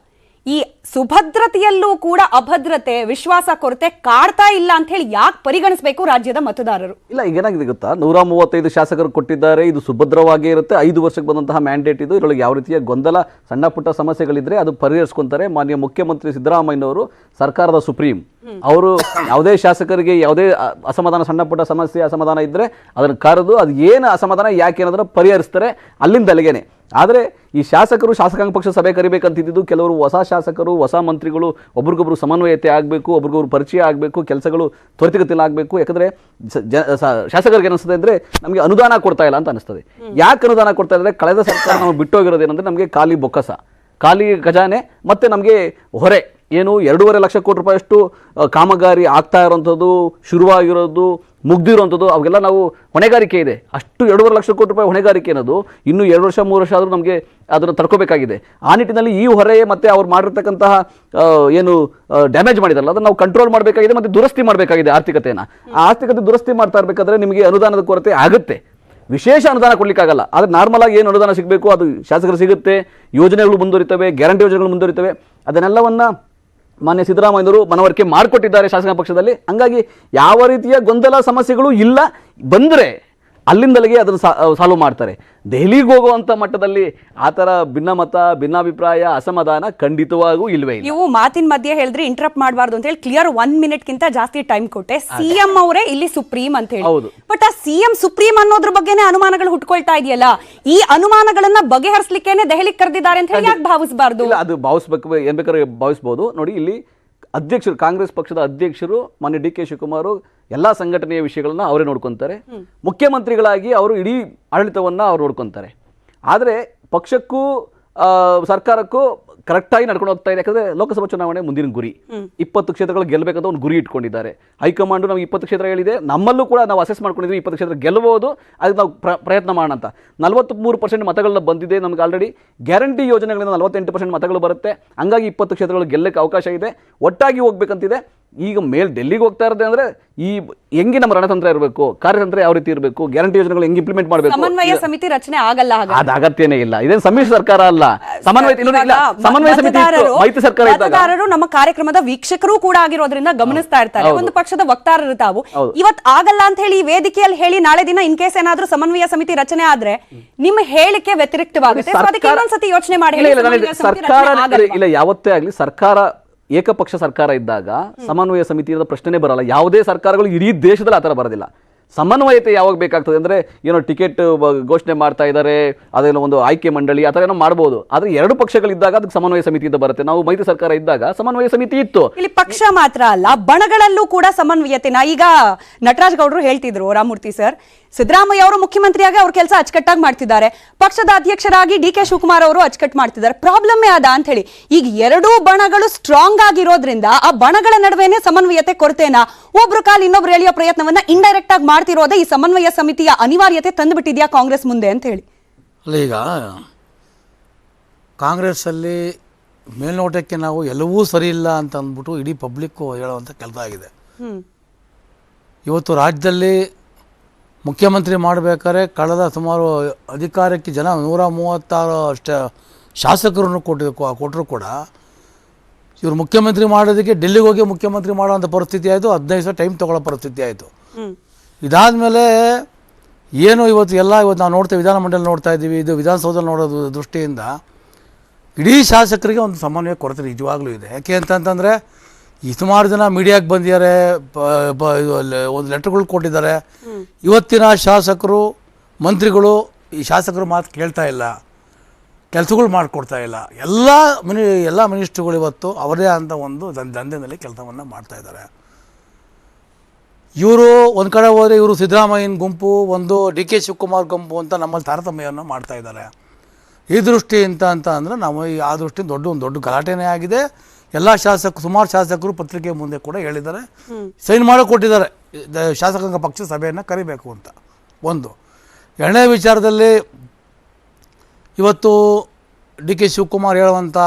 ಈ ಸುಭದ್ರತೆಯಲ್ಲೂ ಕೂಡ ಅಭದ್ರತೆ, ವಿಶ್ವಾಸ ಕೊರತೆ ಕಾಡ್ತಾ ಇಲ್ಲ ಅಂತ ಹೇಳಿ ಯಾಕೆ ಪರಿಗಣಿಸಬೇಕು ರಾಜ್ಯದ ಮತದಾರರು? ಇಲ್ಲ, ಈಗ ಏನಾಗಿದೆ ಗೊತ್ತಾ, 135 ಶಾಸಕರು ಕೊಟ್ಟಿದ್ದಾರೆ, ಇದು ಸುಭದ್ರವಾಗಿ ಇರುತ್ತೆ, 5 ವರ್ಷಕ್ಕೆ ಬಂದಂತಹ ಮ್ಯಾಂಡೇಟ್ ಇದು. ಇದರೊಳಗೆ ಯಾವ ರೀತಿಯ ಗೊಂದಲ, ಸಣ್ಣ ಪುಟ್ಟ ಸಮಸ್ಯೆಗಳಿದ್ರೆ ಅದು ಪರಿಹರಿಸ್ಕೊಂತಾರೆ. ಮಾನ್ಯ ಮುಖ್ಯಮಂತ್ರಿ ಸಿದ್ದರಾಮಯ್ಯನವರು ಸರ್ಕಾರದ ಸುಪ್ರೀಂ, ಅವರು ಯಾವುದೇ ಶಾಸಕರಿಗೆ ಯಾವುದೇ ಅಸಮಾಧಾನ, ಸಣ್ಣ ಪುಟ್ಟ ಸಮಸ್ಯೆ ಅಸಮಾಧಾನ ಇದ್ದರೆ ಅದನ್ನು ಕರೆದು ಅದು ಏನು ಅಸಮಾಧಾನ ಯಾಕೆ ಅನ್ನೋದನ್ನು ಪರಿಹರಿಸ್ತಾರೆ ಅಲ್ಲಿಂದ ಅಲ್ಲಿಗೇನೆ. ಆದರೆ ಈ ಶಾಸಕರು ಶಾಸಕಾಂಗ ಪಕ್ಷ ಸಭೆ ಕರಿಬೇಕಂತಿದ್ದು, ಕೆಲವರು ಹೊಸ ಶಾಸಕರು ಹೊಸ ಮಂತ್ರಿಗಳು ಒಬ್ರಿಗೊಬ್ರು ಸಮನ್ವಯತೆ ಆಗಬೇಕು, ಒಬ್ರಿಗೊಬ್ರು ಪರಿಚಯ ಆಗಬೇಕು, ಕೆಲಸಗಳು ತ್ವರಿತಗತಿಯಲ್ಲಿ ಆಗಬೇಕು. ಯಾಕಂದರೆ ಶಾಸಕರಿಗೆ ಅನಿಸ್ತದೆ ಅಂದರೆ ನಮಗೆ ಅನುದಾನ ಕೊಡ್ತಾ ಇಲ್ಲ ಅಂತ ಅನಿಸ್ತದೆ. ಯಾಕೆ ಅನುದಾನ ಕೊಡ್ತಾ ಇದ್ದಾರೆ? ಕಳೆದ ಸರ್ಕಾರ ನಾವು ಬಿಟ್ಟೋಗಿರೋದು ಏನಂದರೆ ನಮಗೆ ಖಾಲಿ ಬೊಕ್ಕಸ, ಖಾಲಿ ಖಜಾನೆ, ಮತ್ತು ನಮಗೆ ಹೊರೆ ಏನು 2.5 ಲಕ್ಷ ಕೋಟಿ ರೂಪಾಯಿಯಷ್ಟು ಕಾಮಗಾರಿ ಆಗ್ತಾ ಇರೋಂಥದ್ದು, ಶುರುವಾಗಿರೋದು, ಮುಗ್ದಿರೋಂಥದ್ದು, ಅವೆಲ್ಲ ನಾವು ಹೊಣೆಗಾರಿಕೆ ಇದೆ. ಅಷ್ಟು 2.5 ಲಕ್ಷ ಕೋಟಿ ರೂಪಾಯಿ ಹೊಣೆಗಾರಿಕೆ ಅನ್ನೋದು ಇನ್ನೂ 2 ವರ್ಷ 3 ವರ್ಷ ಆದರೂ ನಮಗೆ ಅದನ್ನು ತಡ್ಕೋಬೇಕಾಗಿದೆ. ಆ ನಿಟ್ಟಿನಲ್ಲಿ ಈ ಹೊರೆ ಮತ್ತು ಅವ್ರು ಮಾಡಿರ್ತಕ್ಕಂತಹ ಏನು ಡ್ಯಾಮೇಜ್ ಮಾಡಿದಾರಲ್ಲ ಅದನ್ನು ನಾವು ಕಂಟ್ರೋಲ್ ಮಾಡಬೇಕಾಗಿದೆ ಮತ್ತು ದುರಸ್ತಿ ಮಾಡಬೇಕಾಗಿದೆ ಆರ್ಥಿಕತೆಯನ್ನು. ಆ ಆರ್ಥಿಕತೆ ದುರಸ್ತಿ ಮಾಡ್ತಾ ಇರಬೇಕಾದ್ರೆ ನಿಮಗೆ ಅನುದಾನದ ಕೊರತೆ ಆಗುತ್ತೆ. ವಿಶೇಷ ಅನುದಾನ ಕೊಡಲಿಕ್ಕಾಗಲ್ಲ, ಆದರೆ ನಾರ್ಮಲ್ ಆಗಿ ಏನು ಅನುದಾನ ಸಿಗಬೇಕು ಅದು ಶಾಸಕರು ಸಿಗುತ್ತೆ. ಯೋಜನೆಗಳು ಮುಂದುವರಿತವೆ, ಗ್ಯಾರಂಟಿ ಯೋಜನೆಗಳು ಮುಂದುವರಿತವೆ. ಅದನ್ನೆಲ್ಲವನ್ನು ಮಾನ್ಯ ಸಿದ್ದರಾಮಯ್ಯನವರು ಮನವರಿಕೆ ಮಾಡಿಕೊಟ್ಟಿದ್ದಾರೆ ಶಾಸಕ ಪಕ್ಷದಲ್ಲಿ. ಹಂಗಾಗಿ ಯಾವ ರೀತಿಯ ಗೊಂದಲ ಸಮಸ್ಯೆಗಳು ಇಲ್ಲ. ಬಂದರೆ ಅಲ್ಲಿಂದಲೇ ಅದನ್ನು ಸಾಲ್ವ್ ಮಾಡ್ತಾರೆ. ದೆಹಲಿಗೆ ಹೋಗುವಂಥ ಮಟ್ಟದಲ್ಲಿ ಆ ಥರ ಭಿನ್ನಮತ, ಭಿನ್ನಾಭಿಪ್ರಾಯ, ಅಸಮಾಧಾನ ಖಂಡಿತವಾಗೂ ಇಲ್ವೇ ಇಲ್ಲ. ನೀವು ಮಾತಿನ ಮಧ್ಯೆ ಹೇಳಿದ್ರೆ ಇಂಟರಪ್ಟ್ ಮಾಡಬಾರ್ದು ಅಂತ ಹೇಳಿ ಕ್ಲಿಯರ್ 1 ಮಿನಿಟ್ಗಿಂತ ಜಾಸ್ತಿ ಟೈಮ್ ಕೊಟ್ಟೆ. ಸಿಎಂ ಅವರೇ ಇಲ್ಲಿ ಸುಪ್ರೀಂ ಅಂತ ಹೇಳಿ. ಹೌದು. ಬಟ್ ಆ ಸಿಎಂ ಸುಪ್ರೀಂ ಅನ್ನೋದ್ರ ಬಗ್ಗೆನೇ ಅನುಮಾನಗಳು ಹುಟ್ಕೊಳ್ತಾ ಇದೆಯಲ್ಲ, ಈ ಅನುಮಾನಗಳನ್ನ ಬಗೆಹರಿಸಲಿಕ್ಕೇನೆ ದೆಹಲಿಗೆ ಕರೆದಿದ್ದಾರೆ ಅಂತ ಹೇಳಿ ಯಾಕೆ ಭಾವಿಸಬಾರ್ದು? ಇಲ್ಲ, ಅದು ಭಾವಿಸ್ಬೇಕು, ಏನ್ ಬೇಕಾದ್ರೆ ಭಾವಿಸ್ಬೋದು. ನೋಡಿ, ಇಲ್ಲಿ ಅಧ್ಯಕ್ಷರು, ಕಾಂಗ್ರೆಸ್ ಪಕ್ಷದ ಅಧ್ಯಕ್ಷರು ಮಾನ್ಯ ಡಿ ಕೆ ಶಿವಕುಮಾರ್ ಎಲ್ಲ ಸಂಘಟನೆಯ ವಿಷಯಗಳನ್ನ ಅವರೇ ನೋಡ್ಕೊತಾರೆ. ಮುಖ್ಯಮಂತ್ರಿಗಳಾಗಿ ಅವರು ಇಡೀ ಆಡಳಿತವನ್ನು ಅವ್ರು ನೋಡ್ಕೊತಾರೆ. ಆದರೆ ಪಕ್ಷಕ್ಕೂ ಸರ್ಕಾರಕ್ಕೂ ಕರೆಕ್ಟಾಗಿ ನಡ್ಕೊಂಡು ಹೋಗ್ತಾ ಇದೆ. ಯಾಕಂದರೆ ಲೋಕಸಭಾ ಚುನಾವಣೆ ಮುಂದಿನ ಗುರಿ, 20 ಕ್ಷೇತ್ರಗಳು ಗೆಲ್ಲಬೇಕಂತ ಒಂದು ಗುರಿ ಇಟ್ಕೊಂಡಿದ್ದಾರೆ. ಹೈಕಮಾಂಡು ನಾವು 20 ಕ್ಷೇತ್ರ ಹೇಳಿದೆ, ನಮ್ಮಲ್ಲೂ ಕೂಡ ನಾವು ಅಸೆಸ್ ಮಾಡ್ಕೊಂಡಿದ್ವಿ 20 ಕ್ಷೇತ್ರ ಗೆಲ್ಲಬಹುದು, ಅದಕ್ಕೆ ನಾವು ಪ್ರಯತ್ನ ಮಾಡೋಣ ಅಂತ. 43% ಮತಗಳನ್ನ ಬಂದಿದೆ ನಮ್ಗೆ ಆಲ್ರೆಡಿ. ಗ್ಯಾರಂಟಿ ಯೋಜನೆಗಳಿಂದ 48% ಮತಗಳು ಬರುತ್ತೆ. ಹಂಗಾಗಿ 20 ಕ್ಷೇತ್ರಗಳು ಗೆಲ್ಲಕ್ಕೆ ಅವಕಾಶ ಇದೆ. ಒಟ್ಟಾಗಿ ಹೋಗ್ಬೇಕಂತಿದೆ. ಈಗ ಡೆಲ್ಲಿಗೆ ಹೋಗ್ತಾ ಇರೋದೇ ಅಂದರೆ ಈ ಹೆಂಗೆ ನಮ್ಮ ರಣತಂತ್ರ ಇರಬೇಕು, ಕಾರ್ಯತಂತ್ರ ಯಾವ ರೀತಿ ಇರಬೇಕು, ಗ್ಯಾರಂಟಿ ಯೋಜನೆಗಳು ಹೆಂಗೆ ಇಂಪ್ಲಿಮೆಂಟ್ ಮಾಡಬೇಕು. ಸಮನ್ವಯ ಸಮಿತಿ ರಚನೆ ಆಗಲ್ಲ, ಅದು ಅಗತ್ಯನೇ ಇಲ್ಲ. ಇದೇನು ಸಮ್ಮಿಶ್ರ ಸರ್ಕಾರ ಅಲ್ಲ, ಸಮನ್ವಯ ಸಮಿತಿ ಮೈತ್ರಿ ಸರ್ಕಾರ ಇದ್ದಾಗ. ಮತದಾರರು ನಮ್ಮ ಕಾರ್ಯಕ್ರಮದ ವೀಕ್ಷಕರು ಕೂಡ ಆಗಿರೋದ್ರಿಂದ ಗಮನಿಸ್ತಾ ಇರ್ತಾರೆ. ಒಂದು ಪಕ್ಷದ ವಕ್ತಾರರು ತಾವು ಇವತ್ತು ಆಗಲ್ಲ ಅಂತ ಹೇಳಿ ವೇದಿಕೆಯಲ್ಲಿ ಹೇಳಿ, ನಾಳೆ ದಿನ ಇನ್ ಕೇಸ್ ಏನಾದ್ರೂ ಸಮನ್ವಯ ಸಮಿತಿ ರಚನೆ ಆದ್ರೆ ನಿಮ್ಮ ಹೇಳಿಕೆ ವ್ಯತಿರಿಕ್ತವಾಗುತ್ತೆ. ಅದಕ್ಕೆ ಇನ್ನೊಂದ್ಸತಿ ಯೋಚನೆ ಮಾಡಿ. ಸರ್ಕಾರ ಇಲ್ಲ, ಯಾವತ್ತೇ ಆಗಲಿ ಸರ್ಕಾರ ಏಕಪಕ್ಷ ಸರ್ಕಾರ ಇದ್ದಾಗ ಸಮನ್ವಯ ಸಮಿತಿಯ ಪ್ರಶ್ನೆ ಬರಲ್ಲ. ಯಾವುದೇ ಸರ್ಕಾರಗಳು ಇಡೀ ದೇಶದಲ್ಲಿ ಆ ಥರ ಬರೋದಿಲ್ಲ. ಸಮನ್ವಯತೆ ಯಾವಾಗ ಬೇಕಾಗ್ತದೆ ಅಂದರೆ ಏನೋ ಟಿಕೆಟ್ ಘೋಷಣೆ ಮಾಡ್ತಾ ಇದ್ದಾರೆ, ಅದೇನೋ ಒಂದು ಆಯ್ಕೆ ಮಂಡಳಿ ಆ ಥರ ಏನೋ ಮಾಡ್ಬೋದು. ಆದರೆ 2 ಪಕ್ಷಗಳಿದ್ದಾಗ ಅದಕ್ಕೆ ಸಮನ್ವಯ ಸಮಿತಿಯಿಂದ ಬರುತ್ತೆ. ನಾವು ಮೈತ್ರಿ ಸರ್ಕಾರ ಇದ್ದಾಗ ಸಮನ್ವಯ ಸಮಿತಿ ಇತ್ತು. ಇಲ್ಲಿ ಪಕ್ಷ ಮಾತ್ರ ಅಲ್ಲ, ಬಣಗಳಲ್ಲೂ ಕೂಡ ಸಮನ್ವಯತೆನ ಈಗ ನಟರಾಜ್ ಗೌಡರು ಹೇಳ್ತಿದ್ರು, ರಾಮಮೂರ್ತಿ ಸರ್, ಸಿದ್ದರಾಮಯ್ಯ ಅವರು ಮುಖ್ಯಮಂತ್ರಿಯಾಗಿ ಅವ್ರ ಕೆಲಸ ಅಚ್ಚುಕಟ್ಟಾಗಿ ಮಾಡ್ತಿದ್ದಾರೆ, ಪಕ್ಷದ ಅಧ್ಯಕ್ಷರಾಗಿ ಡಿ ಕೆ ಶಿವಕುಮಾರ್ ಅವರು ಅಚ್ಚುಕಟ್ಟು ಮಾಡ್ತಿದ್ದಾರೆ. ಪ್ರಾಬ್ಲಮ್ಮೇ ಅದ ಅಂತ ಹೇಳಿ ಈಗ 2 ಬಣಗಳು ಸ್ಟ್ರಾಂಗ್ ಆಗಿರೋದ್ರಿಂದ ಆ ಬಣಗಳ ನಡುವೆನೆ ಸಮನ್ವಯತೆ ಕೊರತೆನ ಒಬ್ರು ಕಾಲ ಇನ್ನೊಬ್ರು ಎಳೆಯೋ ಪ್ರಯತ್ನವನ್ನ ಇಂಡೈರೆಕ್ಟ್ ಆಗಿ ಮಾಡ್ತಿರೋದೇ ಈ ಸಮನ್ವಯ ಸಮಿತಿಯ ಅನಿವಾರ್ಯತೆ ತಂದುಬಿಟ್ಟಿದ್ಯಾ ಕಾಂಗ್ರೆಸ್ ಮುಂದೆ ಅಂತ ಹೇಳಿ. ಅಲ್ಲ, ಈಗ ಕಾಂಗ್ರೆಸ್ ಅಲ್ಲಿ ಮೇಲ್ನೋಟಕ್ಕೆ ನಾವು ಎಲ್ಲವೂ ಸರಿ ಇಲ್ಲ ಅಂತ ಅಂದ್ಬಿಟ್ಟು ಇಡೀ ಪಬ್ಲಿಕ್ ಹೇಳುವಂಥ ಕೆಲಸ ಆಗಿದೆ. ಇವತ್ತು ರಾಜ್ಯದಲ್ಲಿ ಮುಖ್ಯಮಂತ್ರಿ ಮಾಡಬೇಕಾದ್ರೆ ಕಳೆದ ಸುಮಾರು ಅಧಿಕಾರಕ್ಕೆ ಜನ 136 ಶಾಸಕರನ್ನು ಕೊಟ್ಟರು ಕೂಡ ಇವರು ಮುಖ್ಯಮಂತ್ರಿ ಮಾಡೋದಕ್ಕೆ ಡೆಲ್ಲಿಗೆ ಹೋಗಿ ಮುಖ್ಯಮಂತ್ರಿ ಮಾಡೋವಂಥ ಪರಿಸ್ಥಿತಿ ಆಯಿತು. 15 ದಿವಸ ಟೈಮ್ ತೊಗೊಳ್ಳೋ ಪರಿಸ್ಥಿತಿ ಆಯಿತು. ಇದಾದಮೇಲೆ ಏನು ಇವತ್ತು ನಾವು ನೋಡ್ತೇವೆ, ವಿಧಾನಮಂಡಲ ನೋಡ್ತಾ ಇದ್ದೀವಿ, ಇದು ವಿಧಾನಸೌಧದಲ್ಲಿ ನೋಡೋದು ದೃಷ್ಟಿಯಿಂದ ಇಡೀ ಶಾಸಕರಿಗೆ ಒಂದು ಸಮನ್ವಯ ಕೊರತೆ ನಿಜವಾಗ್ಲೂ ಇದೆ. ಯಾಕೆ ಅಂತಂತಂದರೆ ಈ ಸುಮಾರು ಜನ ಮೀಡಿಯಾಗೆ ಬಂದಿದ್ದಾರೆ, ಒಂದು ಲೆಟರ್ಗಳು ಕೊಟ್ಟಿದ್ದಾರೆ. ಇವತ್ತಿನ ಶಾಸಕರು ಮಂತ್ರಿಗಳು ಈ ಶಾಸಕರು ಮಾತು ಕೇಳ್ತಾ ಇಲ್ಲ, ಕೆಲಸಗಳು ಮಾಡಿಕೊಡ್ತಾ ಇಲ್ಲ. ಎಲ್ಲ ಮಿನಿಸ್ಟ್ರುಗಳು ಇವತ್ತು ಅವರದೇ ಅಂತ ಒಂದು ದಂಧೆಯಲ್ಲಿ ಕೆಲಸವನ್ನು ಮಾಡ್ತಾಯಿದ್ದಾರೆ. ಇವರು ಒಂದು ಕಡೆ ಹೋದರೆ ಇವರು ಸಿದ್ದರಾಮಯ್ಯನ ಗುಂಪು, ಒಂದು ಡಿ ಕೆ ಶಿವಕುಮಾರ್ ಗುಂಪು ಅಂತ ನಮ್ಮಲ್ಲಿ ತಾರತಮ್ಯವನ್ನು ಮಾಡ್ತಾಯಿದ್ದಾರೆ. ಈ ದೃಷ್ಟಿಯಿಂದ ಅಂದರೆ ನಾವು ಆ ದೃಷ್ಟಿಯಿಂದ ದೊಡ್ಡ ಗಲಾಟೆನೇ ಆಗಿದೆ. ಎಲ್ಲ ಸುಮಾರು ಶಾಸಕರು ಪತ್ರಿಕೆ ಮುಂದೆ ಕೂಡ ಹೇಳಿದ್ದಾರೆ, ಸೈನ್ ಮಾಡಿ ಕೊಟ್ಟಿದ್ದಾರೆ ಶಾಸಕಾಂಗ ಪಕ್ಷ ಸಭೆಯನ್ನು ಕರಿಬೇಕು ಅಂತ. ಒಂದು ಎರಡನೇ ವಿಚಾರದಲ್ಲಿ ಇವತ್ತು ಡಿ ಕೆ ಶಿವಕುಮಾರ್ ಹೇಳುವಂಥ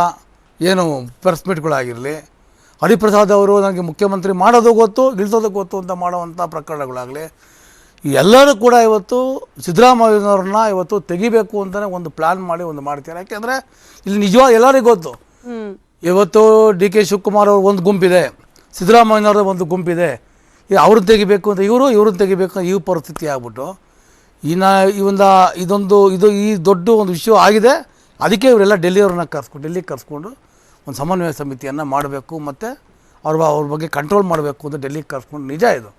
ಏನು ಪ್ರೆಸ್ ಮೀಟ್ಗಳಾಗಿರಲಿ, ಹರಿಪ್ರಸಾದ್ ಅವರು ನನಗೆ ಮುಖ್ಯಮಂತ್ರಿ ಮಾಡೋದು ಗೊತ್ತು, ಇಳಿಸೋದು ಗೊತ್ತು ಅಂತ ಮಾಡುವಂಥ ಪ್ರಕರಣಗಳಾಗಲಿ, ಎಲ್ಲರೂ ಕೂಡ ಇವತ್ತು ಸಿದ್ದರಾಮಯ್ಯನವ್ರನ್ನ ಇವತ್ತು ತೆಗಿಬೇಕು ಅಂತಲೇ ಒಂದು ಪ್ಲ್ಯಾನ್ ಮಾಡಿ ಒಂದು ಮಾಡ್ತಾರೆ. ಯಾಕೆಂದರೆ ಇಲ್ಲಿ ನಿಜವಾಗಿ ಎಲ್ಲರಿಗೂ ಗೊತ್ತು, ಇವತ್ತು ಡಿ ಕೆ ಶಿವಕುಮಾರ್ ಅವ್ರ ಒಂದು ಗುಂಪಿದೆ, ಸಿದ್ದರಾಮಯ್ಯನವ್ರ ಒಂದು ಗುಂಪಿದೆ, ಅವ್ರನ್ನ ತೆಗಿಬೇಕು ಅಂತ ಇವ್ರನ್ನ ತೆಗಿಬೇಕು ಅಂತ ಈ ಪರಿಸ್ಥಿತಿ ಆಗ್ಬಿಟ್ಟು ಈ ದೊಡ್ಡ ಒಂದು ವಿಷಯ ಆಗಿದೆ. ಅದಕ್ಕೆ ಇವರೆಲ್ಲ ಡೆಲ್ಲಿಗೆ ಕರ್ಸ್ಕೊಂಡು ಒಂದು ಸಮನ್ವಯ ಸಮಿತಿಯನ್ನು ಮಾಡಬೇಕು, ಮತ್ತು ಅವ್ರ ಬಗ್ಗೆ ಕಂಟ್ರೋಲ್ ಮಾಡಬೇಕು ಅಂತ ಡೆಲ್ಲಿಗೆ ಕರ್ಸ್ಕೊಂಡು. ನಿಜ ಇದು.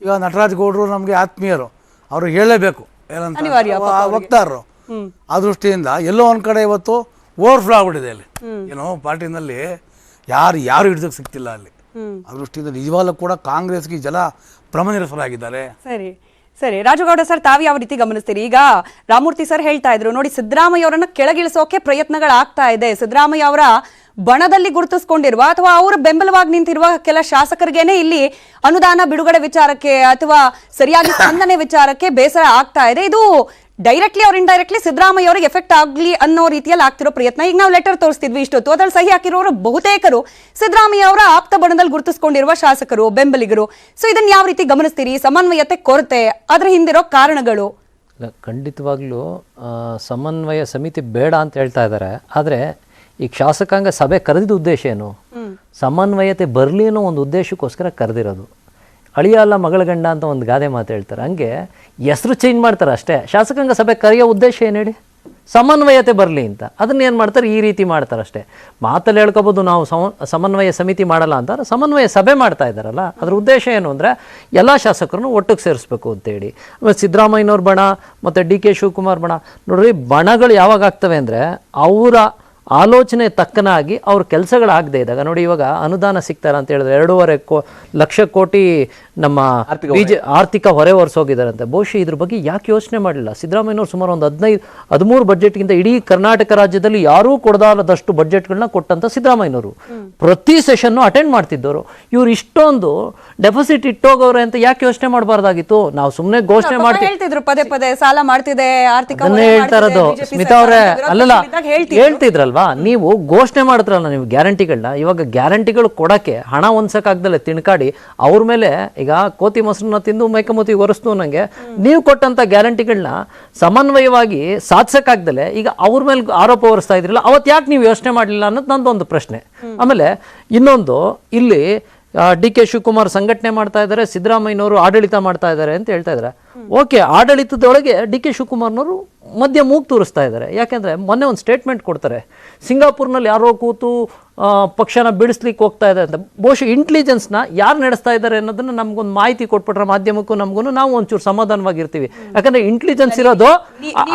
ಈಗ ನಟರಾಜ್ ಗೌಡರು ನಮಗೆ ಆತ್ಮೀಯರು, ಅವರು ಹೇಳಲೇಬೇಕು, ಏನಂತ ವಕ್ತಾರರು. ಆ ದೃಷ್ಟಿಯಿಂದ ಎಲ್ಲೋ ಒಂದು ಕಡೆ ಇವತ್ತು ಓವರ್ಫ್ಲೋ ಆಗ್ಬಿಟ್ಟಿದೆ ಅಲ್ಲಿ, ಏನೋ ಪಾರ್ಟಿನಲ್ಲಿ ಯಾರು ಹಿಡಿದಕ್ಕೆ ಸಿಗ್ತಿಲ್ಲ ಅಲ್ಲಿ. ಆ ದೃಷ್ಟಿಯಿಂದ ನಿಜವಾಗ್ಲೂ ಕೂಡ ಕಾಂಗ್ರೆಸ್ಗೆ ಜನ ಭ್ರಮನಿರಸರಾಗಿದ್ದಾರೆ. ಸರಿ ರಾಜುಗೌಡ ಸರ್, ತಾವು ಯಾವ ರೀತಿ ಗಮನಿಸ್ತೀರಿ? ಈಗ ರಾಮಮೂರ್ತಿ ಸರ್ ಹೇಳ್ತಾ ಇದ್ರು ನೋಡಿ, ಸಿದ್ದರಾಮಯ್ಯ ಅವರನ್ನ ಕೆಳಗಿಳಿಸೋಕೆ ಪ್ರಯತ್ನಗಳಾಗ್ತಾ ಇದೆ. ಸಿದ್ದರಾಮಯ್ಯ ಅವರ ಬಣದಲ್ಲಿ ಗುರುತಿಸ್ಕೊಂಡಿರುವ ಅಥವಾ ಅವರು ಬೆಂಬಲವಾಗಿ ನಿಂತಿರುವ ಕೆಲ ಶಾಸಕರಿಗೇನೆ ಇಲ್ಲಿ ಅನುದಾನ ಬಿಡುಗಡೆ ವಿಚಾರಕ್ಕೆ ಅಥವಾ ಸರಿಯಾಗಿ ಸ್ಪಂದನೆ ವಿಚಾರಕ್ಕೆ ಬೇಸರ ಆಗ್ತಾ ಇದೆ. ಇದು ಡೈರೆಕ್ಟ್ಲಿ ಅವ್ರ ಇಂಡೈರೆಕ್ಟ್ಲಿ ಸಿದ್ದರಾಮಯ್ಯ ಅವರಿಗೆ ಎಫೆಕ್ಟ್ ಆಗ್ಲಿ ಅನ್ನೋ ರೀತಿಯಲ್ಲಿ ಆಗ್ತಿರೋ ಪ್ರಯತ್ನ. ಈಗ ನಾವು ಲೆಟರ್ ತೋರಿಸ್ತಿದ್ವಿ ಇಷ್ಟೊತ್ತು, ಅದ್ರಲ್ಲಿ ಸಹಿ ಹಾಕಿರೋರು ಬಹುತೇಕರು ಸಿದ್ದರಾಮಯ್ಯ ಅವರ ಆಪ್ತ ಬಣದಲ್ಲಿ ಗುರುತಿಸ್ಕೊಂಡಿರುವ ಶಾಸಕರು, ಬೆಂಬಲಿಗರು. ಸೊ ಇದನ್ನ ಯಾವ ರೀತಿ ಗಮನಿಸ್ತೀರಿ? ಸಮನ್ವಯತೆ ಕೊರತೆ, ಅದ್ರ ಹಿಂದಿರೋ ಕಾರಣಗಳು? ಖಂಡಿತವಾಗ್ಲೂ ಸಮನ್ವಯ ಸಮಿತಿ ಬೇಡ ಅಂತ ಹೇಳ್ತಾ ಇದ್ದಾರೆ. ಆದರೆ ಈಗ ಶಾಸಕಾಂಗ ಸಭೆ ಕರೆದಿದ್ದ ಉದ್ದೇಶ ಏನು? ಸಮನ್ವಯತೆ ಬರಲಿ ಅನ್ನೋ ಒಂದು ಉದ್ದೇಶಕ್ಕೋಸ್ಕರ ಕರೆದಿರೋದು. ಅಳಿಯ ಅಲ್ಲ ಮಗಳ ಗಂಡ ಅಂತ ಒಂದು ಗಾದೆ ಮಾತು ಹೇಳ್ತಾರೆ, ಹಂಗೆ ಹೆಸರು ಚೇಂಜ್ ಮಾಡ್ತಾರೆ ಅಷ್ಟೇ. ಶಾಸಕಾಂಗ ಸಭೆ ಕರೆಯೋ ಉದ್ದೇಶ ಏನು ಹೇಳಿ? ಸಮನ್ವಯತೆ ಬರಲಿ ಅಂತ. ಅದನ್ನೇನು ಮಾಡ್ತಾರೆ? ಈ ರೀತಿ ಮಾಡ್ತಾರೆ ಅಷ್ಟೇ. ಮಾತಲ್ಲಿ ಹೇಳ್ಕೊಬೋದು ನಾವು ಸಮನ್ವಯ ಸಮಿತಿ ಮಾಡಲ್ಲ ಅಂತ, ಸಮನ್ವಯ ಸಭೆ ಮಾಡ್ತಾ ಇದ್ದಾರಲ್ಲ, ಅದ್ರ ಉದ್ದೇಶ ಏನು ಅಂದರೆ ಎಲ್ಲ ಶಾಸಕರನ್ನು ಒಟ್ಟಿಗೆ ಸೇರಿಸ್ಬೇಕು ಅಂತೇಳಿ. ಆಮೇಲೆ ಸಿದ್ದರಾಮಯ್ಯನವ್ರ ಬಣ ಮತ್ತು ಡಿ ಕೆ ಶಿವಕುಮಾರ್ ಬಣ ನೋಡ್ರಿ, ಬಣಗಳು ಯಾವಾಗ ಆಗ್ತವೆ ಅಂದರೆ ಅವರ ಆಲೋಚನೆ ತಕ್ಕನಾಗಿ ಅವ್ರ ಕೆಲಸಗಳಾಗದೇ ಇದ್ದಾಗ. ನೋಡಿ, ಇವಾಗ ಅನುದಾನ ಸಿಗ್ತಾರ ಅಂತ ಹೇಳಿದ್ರೆ 2.5 ಲಕ್ಷ ಕೋಟಿ ನಮ್ಮ ಆರ್ಥಿಕ ಹೊರೆ ಹೊರಿಸೋಗಿದ್ದಾರಂತೆ. ಬಹುಶಃ ಇದ್ರ ಬಗ್ಗೆ ಯಾಕೆ ಯೋಚನೆ ಮಾಡಲಿಲ್ಲ ಸಿದ್ದರಾಮಯ್ಯನವ್ರು? ಸುಮಾರು ಒಂದು 15-13 ಬಜೆಟ್ಗಿಂತ ಇಡೀ ಕರ್ನಾಟಕ ರಾಜ್ಯದಲ್ಲಿ ಯಾರೂ ಕೊಡದಾರದಷ್ಟು ಬಜೆಟ್ಗಳನ್ನ ಕೊಟ್ಟಂತ ಸಿದ್ದರಾಮಯ್ಯನವರು ಪ್ರತಿ ಸೆಷನ್ನು ಅಟೆಂಡ್ ಮಾಡ್ತಿದ್ದವರು. ಇವ್ರು ಇಷ್ಟೊಂದು ಡೆಫಿಸಿಟ್ ಇಟ್ಟೋಗವ್ರೆ ಅಂತ ಯಾಕೆ ಯೋಚನೆ ಮಾಡಬಾರ್ದಾಗಿತ್ತು? ನಾವು ಸುಮ್ಮನೆ ಘೋಷಣೆ ಮಾಡ್ತಿದ್ರು, ಪದೇ ಪದೇ ಸಾಲ ಮಾಡ್ತಿದೆ, ಆರ್ಥಿಕ ಹೇಳ್ತಾ ಇರೋದು. ಸ್ಮಿತಾ ಅವರೇ, ಅಲ್ಲಲ್ಲ ಹೇಳ್ತಿದ್ರಲ್ವಾ, ನೀವು ಘೋಷಣೆ ಮಾಡಿದ್ರಲ್ಲ ನೀವು ಗ್ಯಾರಂಟಿಗಳನ್ನ. ಇವಾಗ ಗ್ಯಾರಂಟಿಗಳು ಕೊಡಕ್ಕೆ ಹಣ ಹೊಂದ್ಸಕ್ಕಾಗ್ದಲೆ ತಿಣ್ಕಾಡಿ ಅವ್ರ ಮೇಲೆ ಈಗ ಕೋತಿ ಮೊಸರನ್ನ ತಿಂದು ಮೈಕಮೋತಿ ಒರೆಸ್ತು ನಂಗೆ ನೀವು ಕೊಟ್ಟಂತ ಗ್ಯಾರಂಟಿಗಳನ್ನ ಸಮನ್ವಯವಾಗಿ ಸಾಧಿಸಕ್ಕಾಗ್ದಲೆ ಈಗ ಅವ್ರ ಮೇಲೆ ಆರೋಪ ಹೊರಿಸ್ತಾ ಇದ್ರಲ್ಲ, ಅವತ್ತು ಯಾಕೆ ನೀವು ಯೋಚನೆ ಮಾಡಲಿಲ್ಲ ಅನ್ನೋದು ನಂದೊಂದು ಪ್ರಶ್ನೆ. ಆಮೇಲೆ ಇನ್ನೊಂದು, ಇಲ್ಲಿ ಡಿ ಕೆ ಶಿವಕುಮಾರ್ ಸಂಘಟನೆ ಮಾಡ್ತಾ ಇದ್ದಾರೆ, ಸಿದ್ದರಾಮಯ್ಯನವರು ಆಡಳಿತ ಮಾಡ್ತಾ ಇದ್ದಾರೆ ಅಂತ ಹೇಳ್ತಾ ಇದ್ದಾರೆ. ಓಕೆ, ಆಡಳಿತದೊಳಗೆ ಡಿ ಕೆ ಶಿವಕುಮಾರ್ನವರು ಮಧ್ಯ ಮೂಗು ತೋರಿಸ್ತಾ ಇದ್ದಾರೆ. ಯಾಕೆಂದರೆ ಮೊನ್ನೆ ಒಂದು ಸ್ಟೇಟ್ಮೆಂಟ್ ಕೊಡ್ತಾರೆ, ಸಿಂಗಾಪುರ್ನಲ್ಲಿ ಯಾರೋ ಕೂತು ಪಕ್ಷನ ಬಿಡಿಸ್ಲಿಕ್ಕೆ ಹೋಗ್ತಾ ಇದೆ ಅಂತ. ಬಹುಶಃ ಇಂಟೆಲಿಜೆನ್ಸ್ನ ಯಾರು ನಡೆಸ್ತಾ ಇದ್ದಾರೆ ಅನ್ನೋದನ್ನ ನಮ್ಗೊಂದು ಮಾಹಿತಿ ಕೊಟ್ಬಿಟ್ರೆ ಮಾಧ್ಯಮಕ್ಕೂ ನಮಗೂ ನಾವು ಒಂಚೂರು ಸಮಾಧಾನವಾಗಿರ್ತೀವಿ. ಯಾಕಂದ್ರೆ ಇಂಟೆಲಿಜೆನ್ಸ್ ಇರೋದು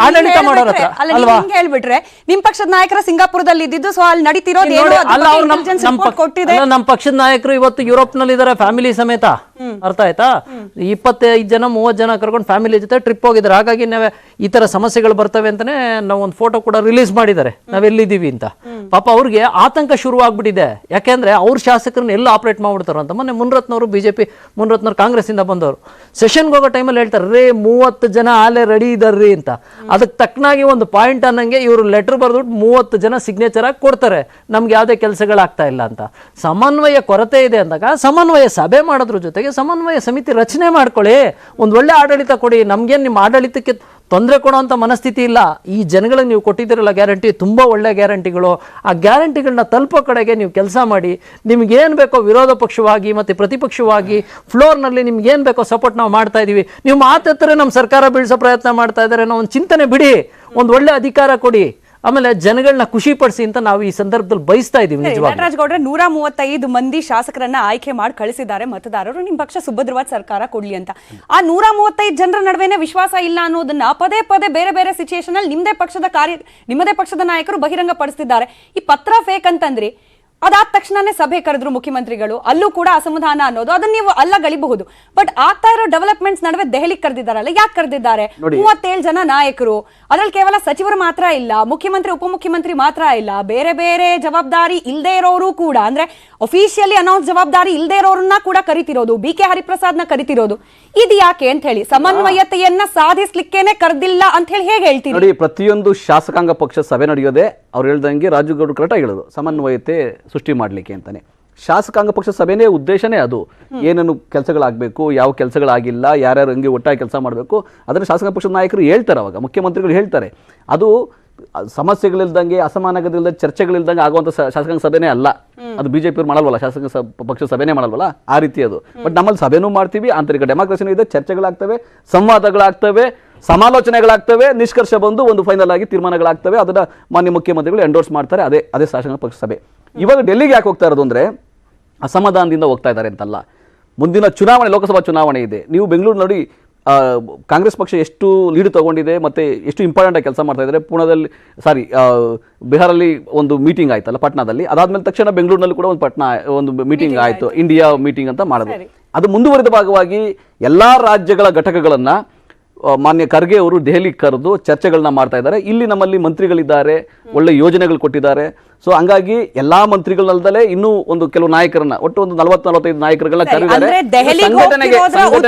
ಆಡಳಿತ ಮಾಡೋರ ಹತ್ರ ಅಲ್ವಾ? ಹೇಳ್ಬಿಟ್ರೆ ನಿಮ್ ಪಕ್ಷದ ನಾಯಕರ ಸಿಂಗಾಪುರದಲ್ಲಿ ಇದ್ದಿದ್ದು, ಸೊ ಅಲ್ಲಿ ನಡೀತಿರೋದು ನಮ್ಮ ಪಕ್ಷದ ನಾಯಕರು ಇವತ್ತು ಯುರೋಪ್ ನಲ್ಲಿ ಇದಾರೆ ಫ್ಯಾಮಿಲಿ ಸಮೇತ. ಅರ್ಥ ಆಯ್ತಾ? 25 ಜನ 30 ಜನ ಕರ್ಕೊಂಡು ಫ್ಯಾಮಿಲಿ ಜೊತೆ ಟ್ರಿಪ್ ಹೋಗಿದ್ದಾರೆ. ಹಾಗಾಗಿ ನಾವೇ ಈ ತರ ಸಮಸ್ಯೆಗಳು ಬರ್ತವೆ ಅಂತಾನೆ ನಾವು ಒಂದು ಫೋಟೋ ಕೂಡ ರಿಲೀಸ್ ಮಾಡಿದ್ದಾರೆ, ನಾವೆಲ್ಲಿದ್ದೀವಿ ಅಂತ. ಪಾಪ ಅವ್ರಿಗೆ ಆತಂಕ ಶುರುವಾಗ್ಬಿಟ್ಟಿದೆ. ಯಾಕೆಂದ್ರೆ ಅವ್ರ ಶಾಸಕರನ್ನ ಎಲ್ಲ ಆಪರೇಟ್ ಮಾಡ್ಬಿಡ್ತಾರ ಅಂತ. ಮೊನ್ನೆ ಮುನ್ರತ್ನವರು ಬಿಜೆಪಿ ಮುನ್ರತ್ನವ್ರು ಕಾಂಗ್ರೆಸ್ ಇಂದ ಬಂದವರು ಸೆಷನ್ಗೆ ಹೋಗೋ ಟೈಮಲ್ಲಿ ಹೇಳ್ತಾರೆ, ರೇ 30 ಜನ ಆಲೆ ರೆಡಿ ಇದಾರ್ರಿ ಅಂತ. ಅದಕ್ಕೆ ತಕ್ಕನಾಗಿ ಒಂದು ಪಾಯಿಂಟ್ ಅನ್ನಂಗೆ ಇವರು ಲೆಟರ್ ಬರೆದ್ಬಿಟ್ಟು 30 ಜನ ಸಿಗ್ನೇಚರ್ ಆಗಿ ಕೊಡ್ತಾರೆ, ನಮ್ಗೆ ಯಾವುದೇ ಕೆಲಸಗಳಾಗ್ತಾ ಇಲ್ಲ ಅಂತ. ಸಮನ್ವಯ ಕೊರತೆ ಇದೆ ಅಂದಾಗ ಸಮನ್ವಯ ಸಭೆ ಮಾಡೋದ್ರ ಜೊತೆಗೆ ಸಮನ್ವಯ ಸಮಿತಿ ರಚನೆ ಮಾಡ್ಕೊಳ್ಳಿ, ಒಂದು ಒಳ್ಳೆ ಆಡಳಿತ ಕೊಡಿ. ನಮ್ಗೇನು ನಿಮ್ಮ ಆಡಳಿತಕ್ಕೆ ತೊಂದರೆ ಕೊಡೋಂಥ ಮನಸ್ಥಿತಿ ಇಲ್ಲ. ಈ ಜನಗಳಿಗೆ ನೀವು ಕೊಟ್ಟಿದ್ದೀರಲ್ಲ ಗ್ಯಾರಂಟಿ, ತುಂಬ ಒಳ್ಳೆ ಗ್ಯಾರಂಟಿಗಳು. ಆ ಗ್ಯಾರಂಟಿಗಳನ್ನ ತಲುಪೋ ಕಡೆಗೆ ನೀವು ಕೆಲಸ ಮಾಡಿ. ನಿಮ್ಗೇನು ಬೇಕೋ ವಿರೋಧ ಪಕ್ಷವಾಗಿ ಮತ್ತು ಪ್ರತಿಪಕ್ಷವಾಗಿ ಫ್ಲೋರ್ನಲ್ಲಿ ನಿಮ್ಗೇನು ಬೇಕೋ ಸಪೋರ್ಟ್ ನಾವು ಮಾಡ್ತಾ ಇದ್ದೀವಿ. ನೀವು ಮಾತಾಡ್ತಾರೆ ನಮ್ಮ ಸರ್ಕಾರ ಬೀಳಿಸೋ ಪ್ರಯತ್ನ ಮಾಡ್ತಾ ಇದ್ದಾರೆ ಅನ್ನೋ ಒಂದು ಚಿಂತನೆ ಬಿಡಿ, ಒಂದು ಒಳ್ಳೆ ಅಧಿಕಾರ ಕೊಡಿ, ಆಮೇಲೆ ಜನಗಳನ್ನ ಖುಷಿ ಪಡಿಸಿ ಅಂತ ನಾವು ಈ ಸಂದರ್ಭದಲ್ಲಿ ಬಯಸ್ತಾ ಇದೀವಿ. ನಟರಾಜ್ ಗೌಡ್ರೆ, 135 ಮಂದಿ ಶಾಸಕರನ್ನ ಆಯ್ಕೆ ಮಾಡಿ ಕಳಿಸಿದ್ದಾರೆ ಮತದಾರರು, ನಿಮ್ ಪಕ್ಷ ಸುಭದ್ರವಾದ ಸರ್ಕಾರ ಕೊಡ್ಲಿ ಅಂತ. ಆ 135 ಜನರ ನಡುವೆನೆ ವಿಶ್ವಾಸ ಇಲ್ಲ ಅನ್ನೋದನ್ನ ಪದೇ ಪದೇ ಬೇರೆ ಬೇರೆ ಸಿಚುಯೇಷನ್ ಅಲ್ಲಿ ನಿಮ್ಮದೇ ಪಕ್ಷದ ನಾಯಕರು ಬಹಿರಂಗ ಪಡಿಸ್ತಿದ್ದಾರೆ. ಈ ಪತ್ರ ಫೇಕ್ ಅಂತಂದ್ರಿ, ಅದಾದ ತಕ್ಷಣನೇ ಸಭೆ ಕರೆದ್ರು ಮುಖ್ಯಮಂತ್ರಿಗಳು, ಅಲ್ಲೂ ಕೂಡ ಅಸಮಾಧಾನ ಅನ್ನೋದು ಅದನ್ನ ನೀವು ಅಲ್ಲ ಗಳಿಬಹುದು. ಬಟ್ ಆಗ್ತಾ ಇರೋ ಡೆವಲಪ್ಮೆಂಟ್ಸ್ ನಡುವೆ ದೆಹಲಿಗೆ ಕರೆದಿದ್ದಾರಲ್ಲ, ಯಾಕೆ ಕರೆದಿದ್ದಾರೆ? 37 ಜನ ನಾಯಕರು, ಅದ್ರಲ್ಲಿ ಕೇವಲ ಸಚಿವರು ಮಾತ್ರ ಇಲ್ಲ, ಮುಖ್ಯಮಂತ್ರಿ ಉಪಮುಖ್ಯಮಂತ್ರಿ ಮಾತ್ರ ಇಲ್ಲ, ಬೇರೆ ಬೇರೆ ಜವಾಬ್ದಾರಿ ಇಲ್ಲದೆ ಇರೋರು ಕೂಡ, ಅಂದ್ರೆ ಅಫಿಷಿಯಲಿ ಅನೌನ್ಸ್ ಜವಾಬ್ದಾರಿ ಇಲ್ಲದೆ ಇರೋರನ್ನ ಕೂಡ ಕರಿತಿರೋದು, BK ಹರಿಪ್ರಸಾದ್ನ ಕರಿತಿರೋದು. ಇದು ಯಾಕೆ ಅಂತ ಹೇಳಿ, ಸಮನ್ವಯತೆಯನ್ನ ಸಾಧಿಸ್ಲಿಕ್ಕೇನೆ ಕರೆದಿಲ್ಲ ಅಂತ ಹೇಳಿ ಹೇಗೆ ಹೇಳ್ತೀರಿ? ನೋಡಿ, ಪ್ರತಿಯೊಂದು ಶಾಸಕಾಂಗ ಪಕ್ಷ ಸಭೆ ನಡೆಯೋದೇ ಅವ್ರು ಹೇಳ್ದಂಗೆ ರಾಜುಗೌಡರು ಕರೆಕ್ಟಾಗಿ ಹೇಳೋದು, ಸಮನ್ವಯತೆ ಸೃಷ್ಟಿ ಮಾಡಲಿಕ್ಕೆ ಅಂತಾನೆ. ಶಾಸಕಾಂಗ ಪಕ್ಷ ಸಭೆನೇ ಉದ್ದೇಶನೇ ಅದು. ಏನೇನು ಕೆಲಸಗಳಾಗಬೇಕು, ಯಾವ ಕೆಲಸಗಳಾಗಿಲ್ಲ, ಯಾರ್ಯಾರು ಹಂಗೆ ಒಟ್ಟಾಗಿ ಕೆಲಸ ಮಾಡಬೇಕು ಅದನ್ನು ಶಾಸಕಾಂಗ ಪಕ್ಷದ ನಾಯಕರು ಹೇಳ್ತಾರೆ. ಅವಾಗ ಮುಖ್ಯಮಂತ್ರಿಗಳು ಹೇಳ್ತಾರೆ. ಅದು ಸಮಸ್ಯೆಗಳಿಲ್ದಂಗೆ, ಅಸಮಾನಗದಿಲ್ಲದ ಚರ್ಚೆಗಳಿಲ್ದಂಗೆ ಆಗುವಂಥ ಶಾಸಕಾಂಗ ಸಭೆನೇ ಅಲ್ಲ ಅದು. ಬಿಜೆಪಿ ಅವ್ರು ಮಾಡಲ್ವಲ್ಲ, ಶಾಸಕಾಂಗ ಪಕ್ಷ ಸಭೆನೇ ಮಾಡಲ್ವಲ್ಲ ಆ ರೀತಿ ಅದು. ಬಟ್ ನಮ್ಮಲ್ಲಿ ಸಭೆನೂ ಮಾಡ್ತೀವಿ, ಆಂತರಿಕ ಡೆಮಾಕ್ರಸಿನೂ ಇದೆ, ಚರ್ಚೆಗಳಾಗ್ತವೆ, ಸಂವಾದಗಳಾಗ್ತವೆ, ಸಮಾಲೋಚನೆಗಳಾಗ್ತವೆ, ನಿಷ್ಕರ್ಷ ಬಂದು ಒಂದು ಫೈನಲ್ ಆಗಿ ತೀರ್ಮಾನಗಳಾಗ್ತವೆ. ಅದನ್ನ ಮಾನ್ಯ ಮುಖ್ಯಮಂತ್ರಿಗಳು ಎಂಡೋರ್ಸ್ ಮಾಡ್ತಾರೆ. ಅದೇ ಶಾಸಕಾಂಗ ಪಕ್ಷ ಸಭೆ. ಇವಾಗ ಡೆಲ್ಲಿಗೆ ಯಾಕೆ ಹೋಗ್ತಾ ಇರೋದು ಅಂದರೆ ಅಸಮಾಧಾನದಿಂದ ಹೋಗ್ತಾ ಇದ್ದಾರೆ ಅಂತಲ್ಲ. ಮುಂದಿನ ಚುನಾವಣೆ, ಲೋಕಸಭಾ ಚುನಾವಣೆ ಇದೆ. ನೀವು ಬೆಂಗಳೂರು ನೋಡಿ, ಕಾಂಗ್ರೆಸ್ ಪಕ್ಷ ಎಷ್ಟು ಲೀಡ್ ತಗೊಂಡಿದೆ ಮತ್ತು ಎಷ್ಟು ಇಂಪಾರ್ಟೆಂಟಾಗಿ ಕೆಲಸ ಮಾಡ್ತಾ ಇದ್ದಾರೆ. ಬಿಹಾರಲ್ಲಿ ಒಂದು ಮೀಟಿಂಗ್ ಆಯ್ತಲ್ಲ ಪಾಟ್ನಾದಲ್ಲಿ, ಅದಾದ್ಮೇಲೆ ತಕ್ಷಣ ಬೆಂಗಳೂರಿನಲ್ಲಿ ಕೂಡ ಒಂದು ಮೀಟಿಂಗ್ ಆಯಿತು, ಇಂಡಿಯಾ ಮೀಟಿಂಗ್ ಅಂತ ಮಾಡಿದ್ರು. ಅದು ಮುಂದುವರಿದ ಭಾಗವಾಗಿ ಎಲ್ಲ ರಾಜ್ಯಗಳ ಘಟಕಗಳನ್ನು ಮಾನ್ಯ ಖರ್ಗೆ ಅವರು ದೆಹಲಿಗೆ ಕರೆದು ಚರ್ಚೆಗಳನ್ನ ಮಾಡ್ತಾ ಇದ್ದಾರೆ. ಇಲ್ಲಿ ನಮ್ಮಲ್ಲಿ ಮಂತ್ರಿಗಳಿದ್ದಾರೆ, ಒಳ್ಳೆ ಯೋಜನೆಗಳು ಕೊಟ್ಟಿದ್ದಾರೆ. ಸೊ ಹಂಗಾಗಿ ಎಲ್ಲಾ ಮಂತ್ರಿಗಳಲ್ಲದೆ ಇನ್ನೂ ಒಂದು ಕೆಲವು ನಾಯಕರನ್ನ, ಒಟ್ಟು ಒಂದು 40-45 ನಾಯಕರುಗಳನ್ನ ಕರೆದಿದ್ದಾರೆ.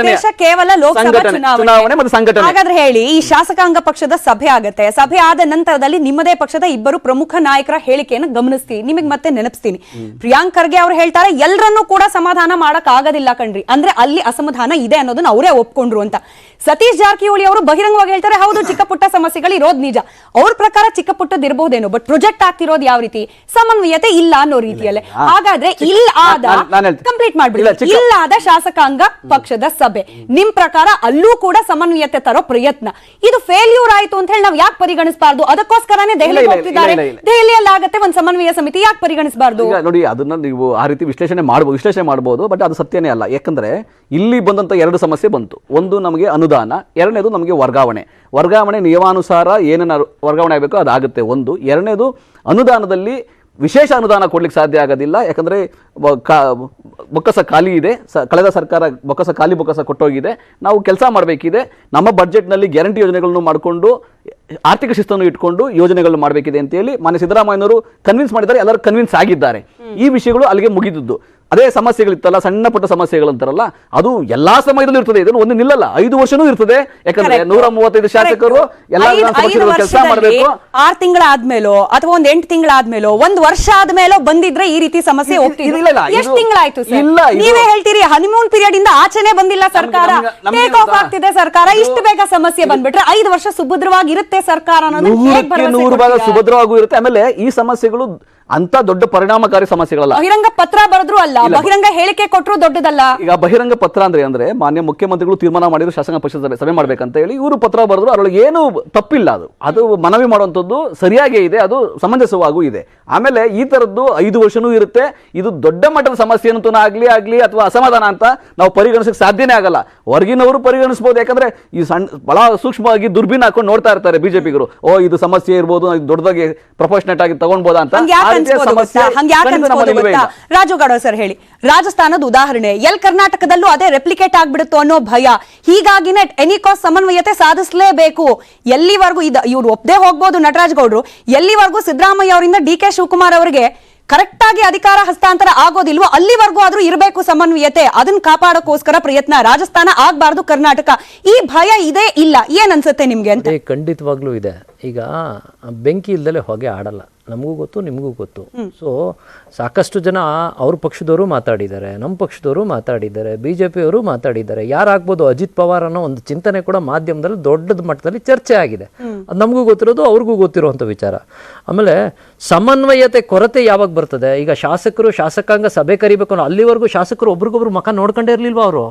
ಚುನಾವಣೆ ಮತ್ತು ಸಂಘಟನೆ. ಹಾಗಾದ್ರೆ ಹೇಳಿ, ಈ ಶಾಸಕಾಂಗ ಪಕ್ಷದ ಸಭೆ ಆಗತ್ತೆ, ಸಭೆ ಆದ ನಂತರದಲ್ಲಿ ನಿಮ್ಮದೇ ಪಕ್ಷದ ಇಬ್ಬರು ಪ್ರಮುಖ ನಾಯಕರ ಹೇಳಿಕೆಯನ್ನು ಗಮನಿಸ್ತೀನಿ, ನಿಮಗೆ ಮತ್ತೆ ನೆನಪಿಸ್ತೀನಿ. ಪ್ರಿಯಾಂಕ್ ಖರ್ಗೆ ಅವರು ಹೇಳ್ತಾರೆ ಎಲ್ಲರನ್ನೂ ಕೂಡ ಸಮಾಧಾನ ಮಾಡಕ್ ಆಗೋದಿಲ್ಲ ಕಣ್ರಿ, ಅಂದ್ರೆ ಅಲ್ಲಿ ಅಸಮಾಧಾನ ಇದೆ ಅನ್ನೋದನ್ನ ಅವರೇ ಒಪ್ಕೊಂಡ್ರು ಅಂತ. ಸತೀಶ್ ಜಾರಕಿಹೊಳಿ ಅವರು ಬಹಿರಂಗವಾಗಿ ಹೇಳ್ತಾರೆ ಹೌದು ಚಿಕ್ಕ ಪುಟ್ಟ ಸಮಸ್ಯೆಗಳು ಇರೋದು ನಿಜ, ಅವ್ರ ಪ್ರಕಾರ ಚಿಕ್ಕ ಪುಟ್ಟದಿರಬಹುದೇನೋ, ಬಟ್ ಪ್ರೊಜೆಕ್ಟ್ ಆಗ್ತಿರೋದು ಯಾವ ರೀತಿ, ಸಮನ್ವಯತೆ ಇಲ್ಲ ಅನ್ನೋ ರೀತಿಯಲ್ಲೇ. ಹಾಗಾದ್ರೆ ಕಂಪ್ಲೀಟ್ ಮಾಡ್ಬಿಡಿ, ಇಲ್ಲಾದ ಶಾಸಕಾಂಗ ಪಕ್ಷದ ಸಭೆ ನಿಮ್ ಪ್ರಕಾರ ಅಲ್ಲೂ ಕೂಡ ಸಮನ್ವಯತೆ ತರೋ ಪ್ರಯತ್ನ ಇದು ಫೇಲ್ಯೂರ್ ಆಯ್ತು ಅಂತ ಹೇಳಿ ನಾವ್ ಯಾಕೆ ಪರಿಗಣಿಸಬಾರ್ದು? ಅದಕ್ಕೋಸ್ಕರನೇ ದೆಹಲಿಗೆ ಹೋಗ್ತಿದ್ದಾರೆ, ದೆಹಲಿಯಲ್ಲಿ ಆಗತ್ತೆ ಒಂದು ಸಮನ್ವಯ ಸಮಿತಿ, ಯಾಕೆ ಪರಿಗಣಿಸಬಾರ್ದು? ನೋಡಿ, ಅದನ್ನ ನೀವು ಆ ರೀತಿ ವಿಶ್ಲೇಷಣೆ ಮಾಡಬಹುದು, ಬಟ್ ಅದು ಸತ್ಯನೇ ಅಲ್ಲ. ಯಾಕಂದ್ರೆ ಇಲ್ಲಿ ಬಂದಂತ 2 ಸಮಸ್ಯೆ ಬಂತು. ಒಂದು ನಮಗೆ ಅನುದಾನ, ಎರಡನೇದು ನಮಗೆ ವರ್ಗಾವಣೆ ನಿಯಮಾನುಸಾರ ಏನೇನು ವರ್ಗಾವಣೆ ಆಗಬೇಕು ಅದಾಗುತ್ತೆ ಒಂದು. ಎರಡನೇದು ಅನುದಾನದಲ್ಲಿ ವಿಶೇಷ ಅನುದಾನ ಕೊಡ್ಲಿಕ್ಕೆ ಸಾಧ್ಯ ಆಗೋದಿಲ್ಲ. ಯಾಕಂದರೆ ಬೊಕ್ಕಸ ಖಾಲಿ ಇದೆ, ಕಳೆದ ಸರ್ಕಾರ ಖಾಲಿ ಬೊಕ್ಕಸ ಕೊಟ್ಟೋಗಿದೆ. ನಾವು ಕೆಲಸ ಮಾಡಬೇಕಿದೆ, ನಮ್ಮ ಬಡ್ಜೆಟ್ನಲ್ಲಿ ಗ್ಯಾರಂಟಿ ಯೋಜನೆಗಳನ್ನು ಮಾಡಿಕೊಂಡು ಆರ್ಥಿಕ ಶಿಸ್ತನ್ನು ಇಟ್ಕೊಂಡು ಯೋಜನೆಗಳನ್ನು ಮಾಡಬೇಕಿದೆ ಅಂತೇಳಿ ಮಾನ್ಯ ಸಿದ್ದರಾಮಯ್ಯನವರು ಕನ್ವಿನ್ಸ್ ಮಾಡಿದ್ದಾರೆ. ಎಲ್ಲರೂ ಕನ್ವಿನ್ಸ್ ಆಗಿದ್ದಾರೆ. ಈ ವಿಷಯಗಳು ಅಲ್ಲಿಗೆ ಮುಗಿದಿದ್ದು. ಅದೇ ಸಮಸ್ಯೆಗಳಿತ್ತಲ್ಲ, ಸಣ್ಣ ಪುಟ್ಟ ಸಮಸ್ಯೆಗಳಂತಾರಲ್ಲ, ಅದು ಎಲ್ಲಾ ಸಮಯದಲ್ಲೂ ಇರ್ತದೆ. ಇದನ್ನು ಒಂದು ನಿಲ್ಲಲ್ಲ, 5 ವರ್ಷನೂ ಇರ್ತದೆ. ಯಾಕಂದ್ರೆ 135 ಶಾಸಕರು ಎಲ್ಲ ಕೆಲಸ ಮಾಡಬೇಕು. 6 ತಿಂಗಳಾದ್ಮೇಲೋ ಅಥವಾ 8 ತಿಂಗಳಾದ್ಮೇಲೋ 1 ವರ್ಷ ಆದ್ಮೇಲೋ ಬಂದಿದ್ರೆ ಈ ರೀತಿ ಸಮಸ್ಯೆ ಎಷ್ಟು ತಿಂಗಳಾಯ್ತು ಸರ್? ನೀವೇ ಹೇಳ್ತೀರಿ ಹನಿಮೂನ್ ಪೀರಿಯಡ್ ಇಂದ ಆಚೆನೆ ಬಂದಿಲ್ಲ ಸರ್ಕಾರ, ಟೇಕ್ ಆಫ್ ಆಗ್ತಿದೆ ಸರ್ಕಾರ, ಇಷ್ಟು ಬೇಗ ಸಮಸ್ಯೆ ಬಂದ್ಬಿಟ್ರೆ 5 ವರ್ಷ ಸುಭದ್ರವಾಗಿ ಇರುತ್ತೆ ಸರ್ಕಾರ ಅನ್ನೋದು 100 ಭಾಗ ಸುಭದ್ರವಾಗೂ ಇರುತ್ತೆ. ಆಮೇಲೆ ಈ ಸಮಸ್ಯೆಗಳು ಅಂತ ದೊಡ್ಡ ಪರಿಣಾಮಕಾರಿ ಸಮಸ್ಯೆಗಳಲ್ಲ. ಬಹಿರಂಗ ಪತ್ರ ಬರೆದ್ರು ಅಲ್ಲ, ಬಹಿರಂಗ ಹೇಳಿಕೆ ಕೊಟ್ಟರು ದೊಡ್ಡದಲ್ಲ. ಈಗ ಬಹಿರಂಗ ಪತ್ರ ಅಂದ್ರೆ ಮಾನ್ಯ ಮುಖ್ಯಮಂತ್ರಿಗಳು ತೀರ್ಮಾನ ಮಾಡಿದ್ರು ಶಾಸಕಾಂಗ ಪಕ್ಷದ ಸಭೆ ಮಾಡ್ಬೇಕಂತ ಹೇಳಿ, ಇವರು ಪತ್ರ ಬರೆದ್ರು, ಅದರೊಳಗೆ ಏನು ತಪ್ಪಿಲ್ಲ. ಅದು ಮನವಿ ಮಾಡುವಂಥದ್ದು ಸರಿಯಾಗೇ ಇದೆ, ಅದು ಸಮಂಜಸವಾಗೂ ಇದೆ. ಆಮೇಲೆ ಈ ತರದ್ದು 5 ವರ್ಷನೂ ಇರುತ್ತೆ. ಇದು ದೊಡ್ಡ ಮಟ್ಟದ ಸಮಸ್ಯೆ ಅಂತೂ ಆಗ್ಲಿ ಅಥವಾ ಅಸಮಾಧಾನ ಅಂತ ನಾವು ಪರಿಗಣಿಸಕ್ಕೆ ಸಾಧ್ಯನೇ ಆಗಲ್ಲ. ಹೊರಗಿನವರು ಪರಿಗಣಿಸಬಹುದು, ಯಾಕಂದ್ರೆ ಈ ಬಹಳ ಸೂಕ್ಷ್ಮವಾಗಿ ದುರ್ಬೀನ್ ಹಾಕೊಂಡು ನೋಡ್ತಾ ಇರ್ತಾರೆ ಬಿಜೆಪಿಗರು. ಇದು ಸಮಸ್ಯೆ ಇರ್ಬೋದು, ದೊಡ್ಡದಾಗಿ ಪ್ರೊಫೆಷನೇಟ್ ಆಗಿ ತಗೊಂಡ್ಬೋದಾ ಅಂತ. ರಾಜುಗೌಡ ಸರ್ ಹೇಳಿ, ರಾಜಸ್ಥಾನದ ಉದಾಹರಣೆ, ಕರ್ನಾಟಕದಲ್ಲೂ ಅದೇ ರೆಪ್ಲಿಕೇಟ್ ಆಗ್ಬಿಡುತ್ತೋ ಅನ್ನೋ ಭಯ. ಹೀಗಾಗಿನೇ ಎನಿ ಕಾಸ್ಟ್ ಸಮನ್ವಯತೆ ಸಾಧಿಸಲೇಬೇಕು. ಎಲ್ಲಿವರೆಗೂ ಇವ್ರು ಒಪ್ಪದೆ ಹೋಗ್ಬೋದು ನಟರಾಜ್ ಗೌಡ್ರು, ಎಲ್ಲಿವರೆಗೂ ಸಿದ್ದರಾಮಯ್ಯ ಅವರಿಂದ ಡಿ.ಕೆ. ಶಿವಕುಮಾರ್ ಅವರಿಗೆ ಕರೆಕ್ಟ್ ಆಗಿ ಅಧಿಕಾರ ಹಸ್ತಾಂತರ ಆಗೋದಿಲ್ವೋ ಅಲ್ಲಿವರೆಗೂ ಆದ್ರೂ ಇರಬೇಕು ಸಮನ್ವಯತೆ. ಅದನ್ನ ಕಾಪಾಡೋಕೋಸ್ಕರ ಪ್ರಯತ್ನ. ರಾಜಸ್ಥಾನ ಆಗ್ಬಾರ್ದು, ಕರ್ನಾಟಕ. ಈ ಭಯ ಇದೆ ಇಲ್ಲ, ಏನ್ ಅನ್ಸುತ್ತೆ ನಿಮ್ಗೆ ಅಂತ? ಖಂಡಿತವಾಗ್ಲೂ ಇದೆ. ಈಗ ಬೆಂಕಿ ಇಲ್ದಲೆ ಹೊಗೆ ಆಡಲ್ಲ, ನಮಗೂ ಗೊತ್ತು ನಿಮಗೂ ಗೊತ್ತು. ಸೊ ಸಾಕಷ್ಟು ಜನ ಅವ್ರ ಪಕ್ಷದವರು ಮಾತಾಡಿದ್ದಾರೆ, ನಮ್ಮ ಪಕ್ಷದವರು ಮಾತಾಡಿದ್ದಾರೆ, ಬಿಜೆಪಿಯವರು ಮಾತಾಡಿದ್ದಾರೆ. ಯಾರಾಗ್ಬೋದು ಅಜಿತ್ ಪವಾರ್ ಅನ್ನೋ ಒಂದು ಚಿಂತನೆ ಕೂಡ ಮಾಧ್ಯಮದಲ್ಲಿ ದೊಡ್ಡ ಮಟ್ಟದಲ್ಲಿ ಚರ್ಚೆ ಆಗಿದೆ. ಅದು ನಮಗೂ ಗೊತ್ತಿರೋದು, ಅವ್ರಿಗೂ ಗೊತ್ತಿರುವಂಥ ವಿಚಾರ. ಆಮೇಲೆ ಸಮನ್ವಯತೆ ಕೊರತೆ ಯಾವಾಗ ಬರ್ತದೆ? ಈಗ ಶಾಸಕಾಂಗ ಸಭೆ ಕರಿಬೇಕು ಅನ್ನೋ ಅಲ್ಲಿವರೆಗೂ ಶಾಸಕರು ಒಬ್ರಿಗೊಬ್ರು ಮಕ ನೋಡ್ಕೊಂಡೇ ಇರಲಿಲ್ವಾ ಅವರು?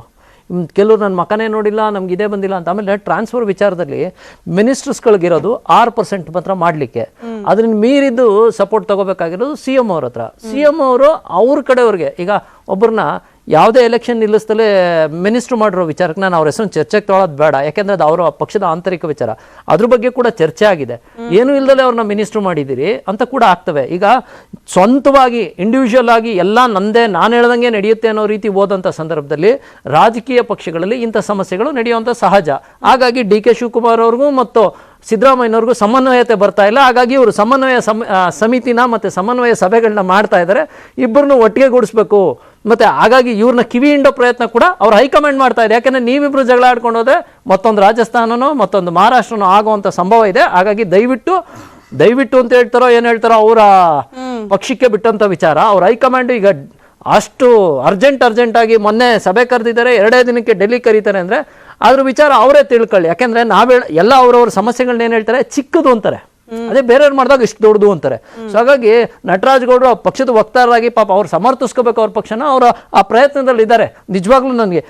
ಕೆಲವರು ನನ್ನ ಮಕನೇ ನೋಡಿಲ್ಲ, ನಮ್ಗೆ ಇದೇ ಬಂದಿಲ್ಲ ಅಂತ. ಆಮೇಲೆ ಟ್ರಾನ್ಸ್ಫರ್ ವಿಚಾರದಲ್ಲಿ ಮಿನಿಸ್ಟರ್ಸ್ಗಳಿಗಿರೋದು 6% ಮಾತ್ರ ಮಾಡಲಿಕ್ಕೆ, ಅದನ್ನ ಮೀರಿದ್ದು ಸಪೋರ್ಟ್ ತಗೋಬೇಕಾಗಿರೋದು CM ಅವ್ರ ಹತ್ರ. CM ಅವರು ಅವ್ರ ಕಡೆಯವ್ರಿಗೆ, ಈಗ ಒಬ್ಬರನ್ನ ಯಾವುದೇ ಎಲೆಕ್ಷನ್ ನಿಲ್ಲಿಸ್ತಲೇ ಮಿನಿಸ್ಟ್ರು ಮಾಡಿರೋ ವಿಚಾರಕ್ಕೆ ನಾನು ಅವ್ರ ಹೆಸರು ಚರ್ಚೆಗೆ ತೊಗೊಳೋದು ಬೇಡ, ಯಾಕೆಂದರೆ ಅದು ಅವರ ಪಕ್ಷದ ಆಂತರಿಕ ವಿಚಾರ. ಅದ್ರ ಬಗ್ಗೆ ಕೂಡ ಚರ್ಚೆ ಆಗಿದೆ. ಏನೂ ಇಲ್ಲದಲೇ ಅವ್ರನ್ನ ಮಿನಿಸ್ಟ್ರು ಮಾಡಿದ್ದೀರಿ ಅಂತ ಕೂಡ ಆಗ್ತವೆ. ಈಗ ಸ್ವಂತವಾಗಿ ಇಂಡಿವಿಜುವಲ್ ಆಗಿ ಎಲ್ಲ ನಂದೇ, ನಾನು ಹೇಳ್ದಂಗೆ ನಡೆಯುತ್ತೆ ಅನ್ನೋ ರೀತಿ ಹೋದಂಥ ಸಂದರ್ಭದಲ್ಲಿ ರಾಜಕೀಯ ಪಕ್ಷಗಳಲ್ಲಿ ಇಂಥ ಸಮಸ್ಯೆಗಳು ನಡೆಯುವಂಥ ಸಹಜ. ಹಾಗಾಗಿ ಡಿ.ಕೆ. ಶಿವಕುಮಾರ್ ಅವ್ರಿಗೂ ಮತ್ತು ಸಿದ್ದರಾಮಯ್ಯನವ್ರಿಗೂ ಸಮನ್ವಯತೆ ಬರ್ತಾ ಇಲ್ಲ. ಹಾಗಾಗಿ ಇವರು ಸಮನ್ವಯ ಸಮಿತಿನ ಮತ್ತು ಸಮನ್ವಯ ಸಭೆಗಳನ್ನ ಮಾಡ್ತಾ ಇದ್ದಾರೆ, ಇಬ್ಬರನ್ನು ಒಟ್ಟಿಗೆ ಗೂಡಿಸ್ಬೇಕು. ಮತ್ತು ಹಾಗಾಗಿ ಇವ್ರನ್ನ ಕಿವಿ ಹಿಂಡೋ ಪ್ರಯತ್ನ ಕೂಡ ಅವ್ರು ಹೈಕಮಾಂಡ್ ಮಾಡ್ತಾ ಇದೆ. ಯಾಕೆಂದರೆ ನೀವಿಬ್ರು ಜಗಳ ಆಡ್ಕೊಂಡು ಹೋದ್ರೆ ಮತ್ತೊಂದು ರಾಜಸ್ಥಾನನೋ ಮತ್ತೊಂದು ಮಹಾರಾಷ್ಟ್ರನೋ ಆಗುವಂಥ ಸಂಭವ ಇದೆ. ಹಾಗಾಗಿ ದಯವಿಟ್ಟು ಅಂತ ಹೇಳ್ತಾರೋ ಏನು ಹೇಳ್ತಾರೋ ಅವರ ಪಕ್ಷಕ್ಕೆ ಬಿಟ್ಟಂಥ ವಿಚಾರ. ಅವ್ರ ಹೈಕಮಾಂಡ್ ಈಗ ಅಷ್ಟು ಅರ್ಜೆಂಟಾಗಿ ಮೊನ್ನೆ ಸಭೆ ಕರೆದಿದ್ದಾರೆ, 2 ದಿನಕ್ಕೆ ಡೆಲ್ಲಿ ಕರೀತಾರೆ ಅಂದರೆ ಅದ್ರ ವಿಚಾರ ಅವರೇ ತಿಳ್ಕೊಳ್ಳಿ. ಯಾಕೆಂದರೆ ಎಲ್ಲ ಅವ್ರವ್ರ ಸಮಸ್ಯೆಗಳನ್ನ ಏನು ಹೇಳ್ತಾರೆ, ಚಿಕ್ಕದು ಅಂತಾರೆ, ಅದೇ ಬೇರೆಯವ್ರು ಮಾಡಿದಾಗ ಇಷ್ಟು ದೊಡ್ಡದು ಅಂತಾರೆ. ಸೊ ಹಾಗಾಗಿ ನಟರಾಜ್ ಗೌಡರು ಪಕ್ಷದ ವಕ್ತಾರರಾಗಿ ಪಾಪ ಅವ್ರು ಸಮರ್ಥಿಸ್ಕೋಬೇಕು ಅವ್ರ ಪಕ್ಷನ, ಅವರು ಆ ಪ್ರಯತ್ನದಲ್ಲಿ ಇದ್ದಾರೆ. ನಿಜವಾಗ್ಲೂ ನನಗೆ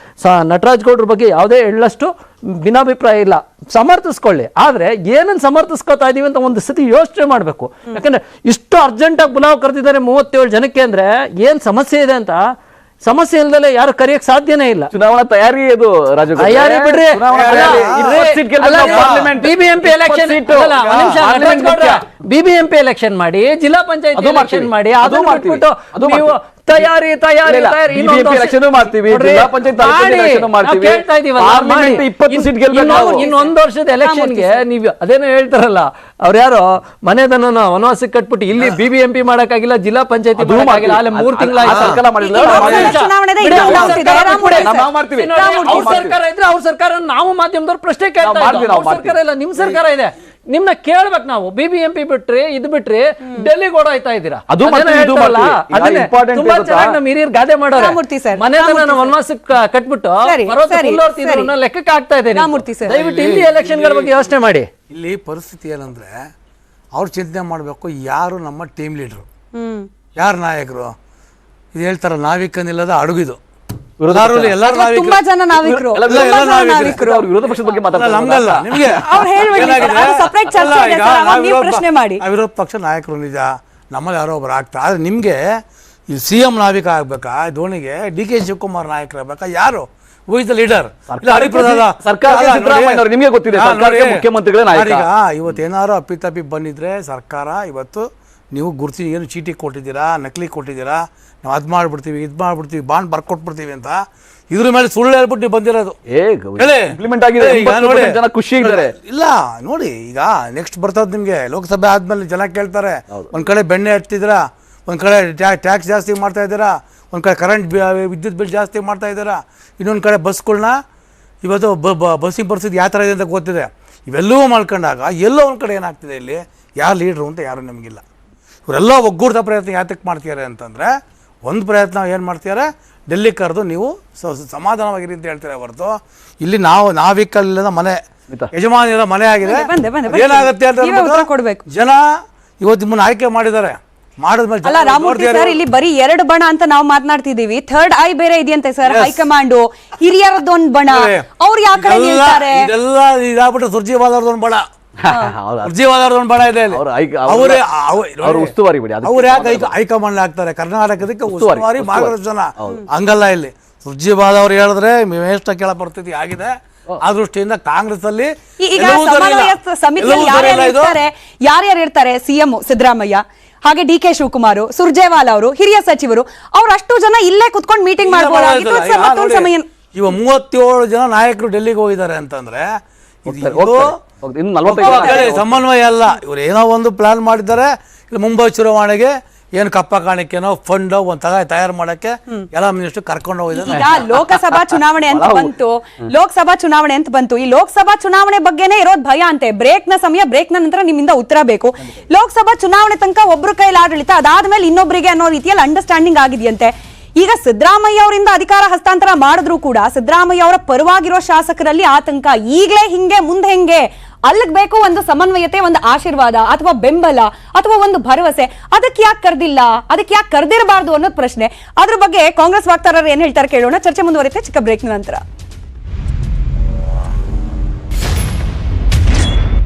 ನಟರಾಜ್ ಗೌಡ್ರ ಬಗ್ಗೆ ಯಾವುದೇ ಎಳ್ಳಷ್ಟು ಭಿನ್ನಾಭಿಪ್ರಾಯ ಇಲ್ಲ, ಸಮರ್ಥಿಸ್ಕೊಳ್ಳಿ. ಆದರೆ ಏನನ್ನು ಸಮರ್ಥಿಸ್ಕೊತಾ ಇದೀವಿ ಅಂತ ಒಂದು ಸತಿ ಯೋಚನೆ ಮಾಡಬೇಕು. ಯಾಕಂದ್ರೆ ಇಷ್ಟು ಅರ್ಜೆಂಟಾಗಿ ಬುಲಾವ್ ಕರೆದಿದ್ದಾರೆ 37 ಜನಕ್ಕೆ ಅಂದರೆ ಏನು ಸಮಸ್ಯೆ ಇದೆ ಅಂತ. ಸಮಸ್ಯೆ ಇಲ್ದಲೆ ಯಾರು ಕರೆಯಕ್ ಸಾಧ್ಯನೇ ಇಲ್ಲ. ಚುನಾವಣಾ ತಯಾರಿ ಇದು ರಾಜು ಗೌಡ್ರೆ. ತಯಾರಿ ಬಿಡ್ರಿ. BBMP ಎಲೆಕ್ಷನ್ BBMP ಎಲೆಕ್ಷನ್ ಮಾಡಿ, ಜಿಲ್ಲಾ ಪಂಚಾಯತ್ ಎಲೆಕ್ಷನ್ ಮಾಡಿ, ಅದನ್ನು ಮಾಡ್ಬಿಟ್ಟು ನೀವು ತಯಾರಿ ಎಲೆಕ್ಷನ್ ಮಾಡ್ತೀವಿ, ಜಿಲ್ಲಾ ಪಂಚಾಯತ್ ಎಲೆಕ್ಷನ್ ಮಾಡ್ತೀವಿ, ಪಾರ್ಲಿಮೆಂಟ್ 20 ಸೀಟ್ ಗೆಲ್ಬೇಕು. ಇನ್ನೊಂದು ವರ್ಷದ ಎಲೆಕ್ಷನ್ಗೆ ನೀವು ಅದೇನೋ ಹೇಳ್ತಾರಲ್ಲ, ಅವ್ರು ಯಾರೋ ಮನೆದನ್ನ ವನವಾಸಕ್ಕೆ ಕಟ್ಬಿಟ್ಟು ಇಲ್ಲಿ BBMP ಮಾಡಕ್ಕಾಗಿಲ್ಲ, ಜಿಲ್ಲಾ ಪಂಚಾಯತಿ ಮಾಡಕ್ಕಾಗಿಲ್ಲ, ಅಲ್ಲಿ 3 ತಿಂಗಳಾಗಿ ಸರ್ಕಾರ ಮಾಡಿಲ್ಲ. ಸರ್ಕಾರ ಇದ್ರೆ ಅವ್ರ ಸರ್ಕಾರ ನಾವು ಮಾಧ್ಯಮದವ್ರು ಪ್ರಶ್ನೆ ಕೇಳ್ತಾ ಇದ್ದೀವಿ. ಸರ್ಕಾರ ಇಲ್ಲ, ನಿಮ್ ಸರ್ಕಾರ ಇದೆ, ನಿಮ್ನ ಕೇಳ್ಬೇಕು ನಾವು. BBMP ಬಿಟ್ರಿ ಇದು ಬಿಟ್ರಿ ಡೆಲ್ಲಿಗೆ ಓಡಾಯ್ತಾ ಇದ್ದೀರಾ. ತುಂಬಾ ಚೆನ್ನಾಗಿ ನಮ್ಮ ಹಿರಿಯರು ಗಾದೆ ಮಾಡೋರು, ಮನೆತನ ವನವಾಸಕ್ಕೆ ಕಟ್ಬಿಟ್ಟು ಲೆಕ್ಕಕ್ಕೆ ಆಗ್ತಾ ಇದೆ. ದಯವಿಟ್ಟು ಇಲ್ಲಿ ಎಲೆಕ್ಷನ್ಗಳ ಬಗ್ಗೆ ಯೋಚನೆ ಮಾಡಿ. ಇಲ್ಲಿ ಪರಿಸ್ಥಿತಿ ಏನಂದ್ರೆ ಅವ್ರು ಚಿಂತನೆ ಮಾಡಬೇಕು, ಯಾರು ನಮ್ಮ ಟೀಮ್ ಲೀಡರು, ಯಾರು ನಾಯಕರು. ಇದು ಹೇಳ್ತಾರ ನಾವಿಕನಿಲ್ಲದ ಅಡುಗಿದು. ತುಂಬಾ ಜನ ನಾವಿಕರು ವಿರೋಧ ಪಕ್ಷದ ಬಗ್ಗೆ ನಮ್ಗಲ್ಲ, ನಿಮ್ಗೆ ವಿರೋಧ ಪಕ್ಷ ನಾಯಕರು ನಿಜ, ನಮ್ಮಲ್ಲಿ ಯಾರೋ ಒಬ್ರು ಆಗ್ತಾ. ಆದ್ರೆ ನಿಮ್ಗೆ ಈ CM ನಾವಿಕ ಆಗ್ಬೇಕಾ, ಧೋನಿಗೆ DK ಶಿವಕುಮಾರ್ ನಾಯಕರು ಆಗ್ಬೇಕಾ, ಯಾರು ಹೂ ಇಸ್ ದ ಲೀಡರ್? ನಿಮಗೆ ಗೊತ್ತಿದೆ, ಮುಖ್ಯಮಂತ್ರಿಗಳೇ ನಾಯಕ. ಇವತ್ತೇನಾರು ಅಪ್ಪಿತಪ್ಪಿ ಬಂದಿದ್ರೆ ಸರ್ಕಾರ ಇವತ್ತು ನೀವು ಗುರುತಿ ಏನು ಚೀಟಿ ಕೊಟ್ಟಿದ್ದೀರಾ, ನಕಲಿ ಕೊಟ್ಟಿದ್ದೀರಾ, ನಾವು ಅದು ಮಾಡ್ಬಿಡ್ತೀವಿ, ಇದು ಮಾಡ್ಬಿಡ್ತೀವಿ, ಬಾಂಡ್ ಬರ್ಕೊಟ್ಬಿಡ್ತೀವಿ ಅಂತ ಇದ್ರ ಮೇಲೆ ಸುಳ್ಳು ಹೇಳ್ಬಿಟ್ಟು ನೀವು ಬಂದಿರೋದು. ಇಂಪ್ಲಿಮೆಂಟ್ ಆಗಿದೆ, ಜನ ಖುಷಿ ಇದ್ದಾರೆ. ಇಲ್ಲ ನೋಡಿ, ಈಗ ನೆಕ್ಸ್ಟ್ ಬರ್ತದ್ ನಿಮ್ಗೆ ಲೋಕಸಭೆ ಆದ್ಮೇಲೆ ಜನ ಕೇಳ್ತಾರೆ, ಒಂದ್ ಕಡೆ ಬೆಣ್ಣೆ ಹಚ್ತಿದ್ದೀರಾ, ಒಂದ್ ಕಡೆ ಟ್ಯಾಕ್ಸ್ ಜಾಸ್ತಿ ಮಾಡ್ತಾ ಇದ್ದೀರಾ, ಒಂದ್ ಕಡೆ ಕರೆಂಟ್ ವಿದ್ಯುತ್ ಬಿಲ್ ಜಾಸ್ತಿ ಮಾಡ್ತಾ ಇದ್ದೀರಾ, ಇನ್ನೊಂದು ಕಡೆ ಬಸ್ಗಳನ್ನ ಇವತ್ತು ಬಸ್ಸಿನ ಪರಿಸ್ಥಿತಿ ಯಾವ ಥರ ಇದೆ ಅಂತ ಗೊತ್ತಿದೆ. ಇವೆಲ್ಲವೂ ಮಾಡ್ಕೊಂಡಾಗ ಎಲ್ಲೋ ಒಂದು ಕಡೆ ಏನಾಗ್ತಿದೆ, ಇಲ್ಲಿ ಯಾರು ಲೀಡ್ರು ಅಂತ ಯಾರು ನಮಗಿಲ್ಲ. ಇವರೆಲ್ಲ ಒಗ್ಗೂಡ್ದ ಪ್ರಯತ್ನ ಯಾತಕ್ಕೆ ಮಾಡ್ತಿದ್ದಾರೆ ಅಂತಂದರೆ, ಒಂದು ಪ್ರಯತ್ನ ಏನು ಮಾಡ್ತಿದ್ದಾರೆ, ಡೆಲ್ಲಿ ಕರೆದು ನೀವು ಸಮಾಧಾನವಾಗಿರಿ ಅಂತ ಹೇಳ್ತಾರೆ ಹೊರತು, ಇಲ್ಲಿ ನಾವಿಕಲ್ಲಿಲ್ಲದ ಮನೆ, ಯಜಮಾನಿರ ಮನೆ ಆಗಿದೆ. ಏನಾಗುತ್ತೆ ಅಂತ ಜನ ಇವತ್ತು ನಿಮ್ಮನ್ನು ಆಯ್ಕೆ ಮಾಡಿದ್ದಾರೆ. ಅಲ್ಲ ರಾಮಮೂರ್ತಿ ಸರ್, ಇಲ್ಲಿ ಬರೀ 2 ಬಣ ಅಂತ ನಾವು ಮಾತನಾಡ್ತಿದೀವಿ, ಥರ್ಡ್ ಐ ಬೇರೆ ಇದೆಯಂತೆ ಸರ್, ಹೈಕಮಾಂಡ್ ಹಿರಿಯರದೊಂದು ಬಣ, ಅವ್ರು ಯಾವ ಕಡೆ ನಿಲ್ತಾರೆ? ಇದೆಲ್ಲ ಇದಾಗ್ಬಿಟ್ಟು ಸುರ್ಜಿವಾದವ್ರದೊಂದು ಬಣ, ಸುರ್ಜಿವಾದವ್ರದೊಂದು ಬಣ ಇದೆ. ಉಸ್ತುವಾರಿ ಬಿಡಿ, ಅವ್ರು ಯಾಕೆ ಹೈಕಮಾಂಡ್ ಆಗ್ತಾರೆ? ಕರ್ನಾಟಕದಕ್ಕೆ ಉಸ್ತುವಾರಿ ಮಾರ್ಗದರ್ಶನ ಹಂಗಲ್ಲ. ಇಲ್ಲಿ ಸುರ್ಜಿವಾದವ್ರು ಹೇಳಿದ್ರೆ ಮೇಷ್ಟ ಕೆಳ ಪರಿಸ್ಥಿತಿ ಆಗಿದೆ. ಆ ದೃಷ್ಟಿಯಿಂದ ಕಾಂಗ್ರೆಸ್ ಅಲ್ಲಿ ಯಾರ್ಯಾರು ಇರ್ತಾರೆ? CM ಸಿದ್ದರಾಮಯ್ಯ, ಹಾಗೆ DK ಶಿವಕುಮಾರ್, ಸುರ್ಜೇವಾಲಾ ಅವರು, ಹಿರಿಯ ಸಚಿವರು, ಅವ್ರು ಅಷ್ಟು ಜನ ಇಲ್ಲೇ ಕುತ್ಕೊಂಡು ಮೀಟಿಂಗ್ ಮಾಡಬಹುದಾಗಿತ್ತು. ಇವ 37 ಜನ ನಾಯಕರು ಡೆಲ್ಲಿಗೆ ಹೋಗಿದ್ದಾರೆ ಅಂತಂದ್ರೆ ಸಮನ್ವಯ ಅಲ್ಲ. ಇವ್ರು ಏನೋ ಒಂದು ಪ್ಲಾನ್ ಮಾಡಿದ್ದಾರೆ. ಇಲ್ಲಿ ಮುಂಬೈ ಚುನಾವಣೆಗೆ ಏನು ಕಪ್ಪ ಕಾಣಿಕೆನೋ ಫಂಡ್ ಒಂದು ತಯಾರು ಮಾಡಕ್ಕೆ ಎಲ್ಲ ಮಿನಿಸ್ಟರ್ ಕರ್ಕೊಂಡು ಹೋಗಿದ್ದಾರೆ. ಈಗ ಲೋಕಸಭಾ ಚುನಾವಣೆ ಅಂತ ಬಂತು. ಈ ಲೋಕಸಭಾ ಚುನಾವಣೆ ಬಗ್ಗೆನೇ ಇರೋದು ಭಯ ಅಂತೆ. ಬ್ರೇಕ್ ನ ಸಮಯ, ಬ್ರೇಕ್ ನ ನಂತರ ನಿಮ್ಮಿಂದ ಉತ್ತರ ಬೇಕು. ಲೋಕಸಭಾ ಚುನಾವಣೆ ತನಕ ಒಬ್ರು ಕೈಲಿ ಆಡಳಿತ, ಅದಾದ್ಮೇಲೆ ಇನ್ನೊಬ್ಬರಿಗೆ ಅನ್ನೋ ರೀತಿಯಲ್ಲಿ ಅಂಡರ್ಸ್ಟ್ಯಾಂಡಿಂಗ್ ಆಗಿದೆಯಂತೆ. ಈಗ ಸಿದ್ದರಾಮಯ್ಯ ಅವರಿಂದ ಅಧಿಕಾರ ಹಸ್ತಾಂತರ ಮಾಡಿದ್ರು ಕೂಡ ಸಿದ್ದರಾಮಯ್ಯ ಅವರ ಪರವಾಗಿರೋ ಶಾಸಕರಲ್ಲಿ ಆತಂಕ. ಈಗಲೇ ಹಿಂಗೆ ಮುಂದೆ ಹೆಂಗೆ? ಅಲ್ಲಿಗೆ ಬೇಕು ಒಂದು ಸಮನ್ವಯತೆ, ಒಂದು ಆಶೀರ್ವಾದ ಅಥವಾ ಬೆಂಬಲ ಅಥವಾ ಒಂದು ಭರವಸೆ. ಅದಕ್ಕೆ ಯಾಕೆ ಕರೆದಿಲ್ಲ, ಅದಕ್ಕೆ ಯಾಕೆ ಕರೆದಿರಬಾರ್ದು ಅನ್ನೋದು ಪ್ರಶ್ನೆ. ಅದ್ರ ಬಗ್ಗೆ ಕಾಂಗ್ರೆಸ್ ವಕ್ತಾರರು ಏನ್ ಹೇಳ್ತಾರೆ ಕೇಳೋಣ. ಚರ್ಚೆ ಮುಂದುವರಿಯುತ್ತೆ ಚಿಕ್ಕ ಬ್ರೇಕ್ ನಂತರ.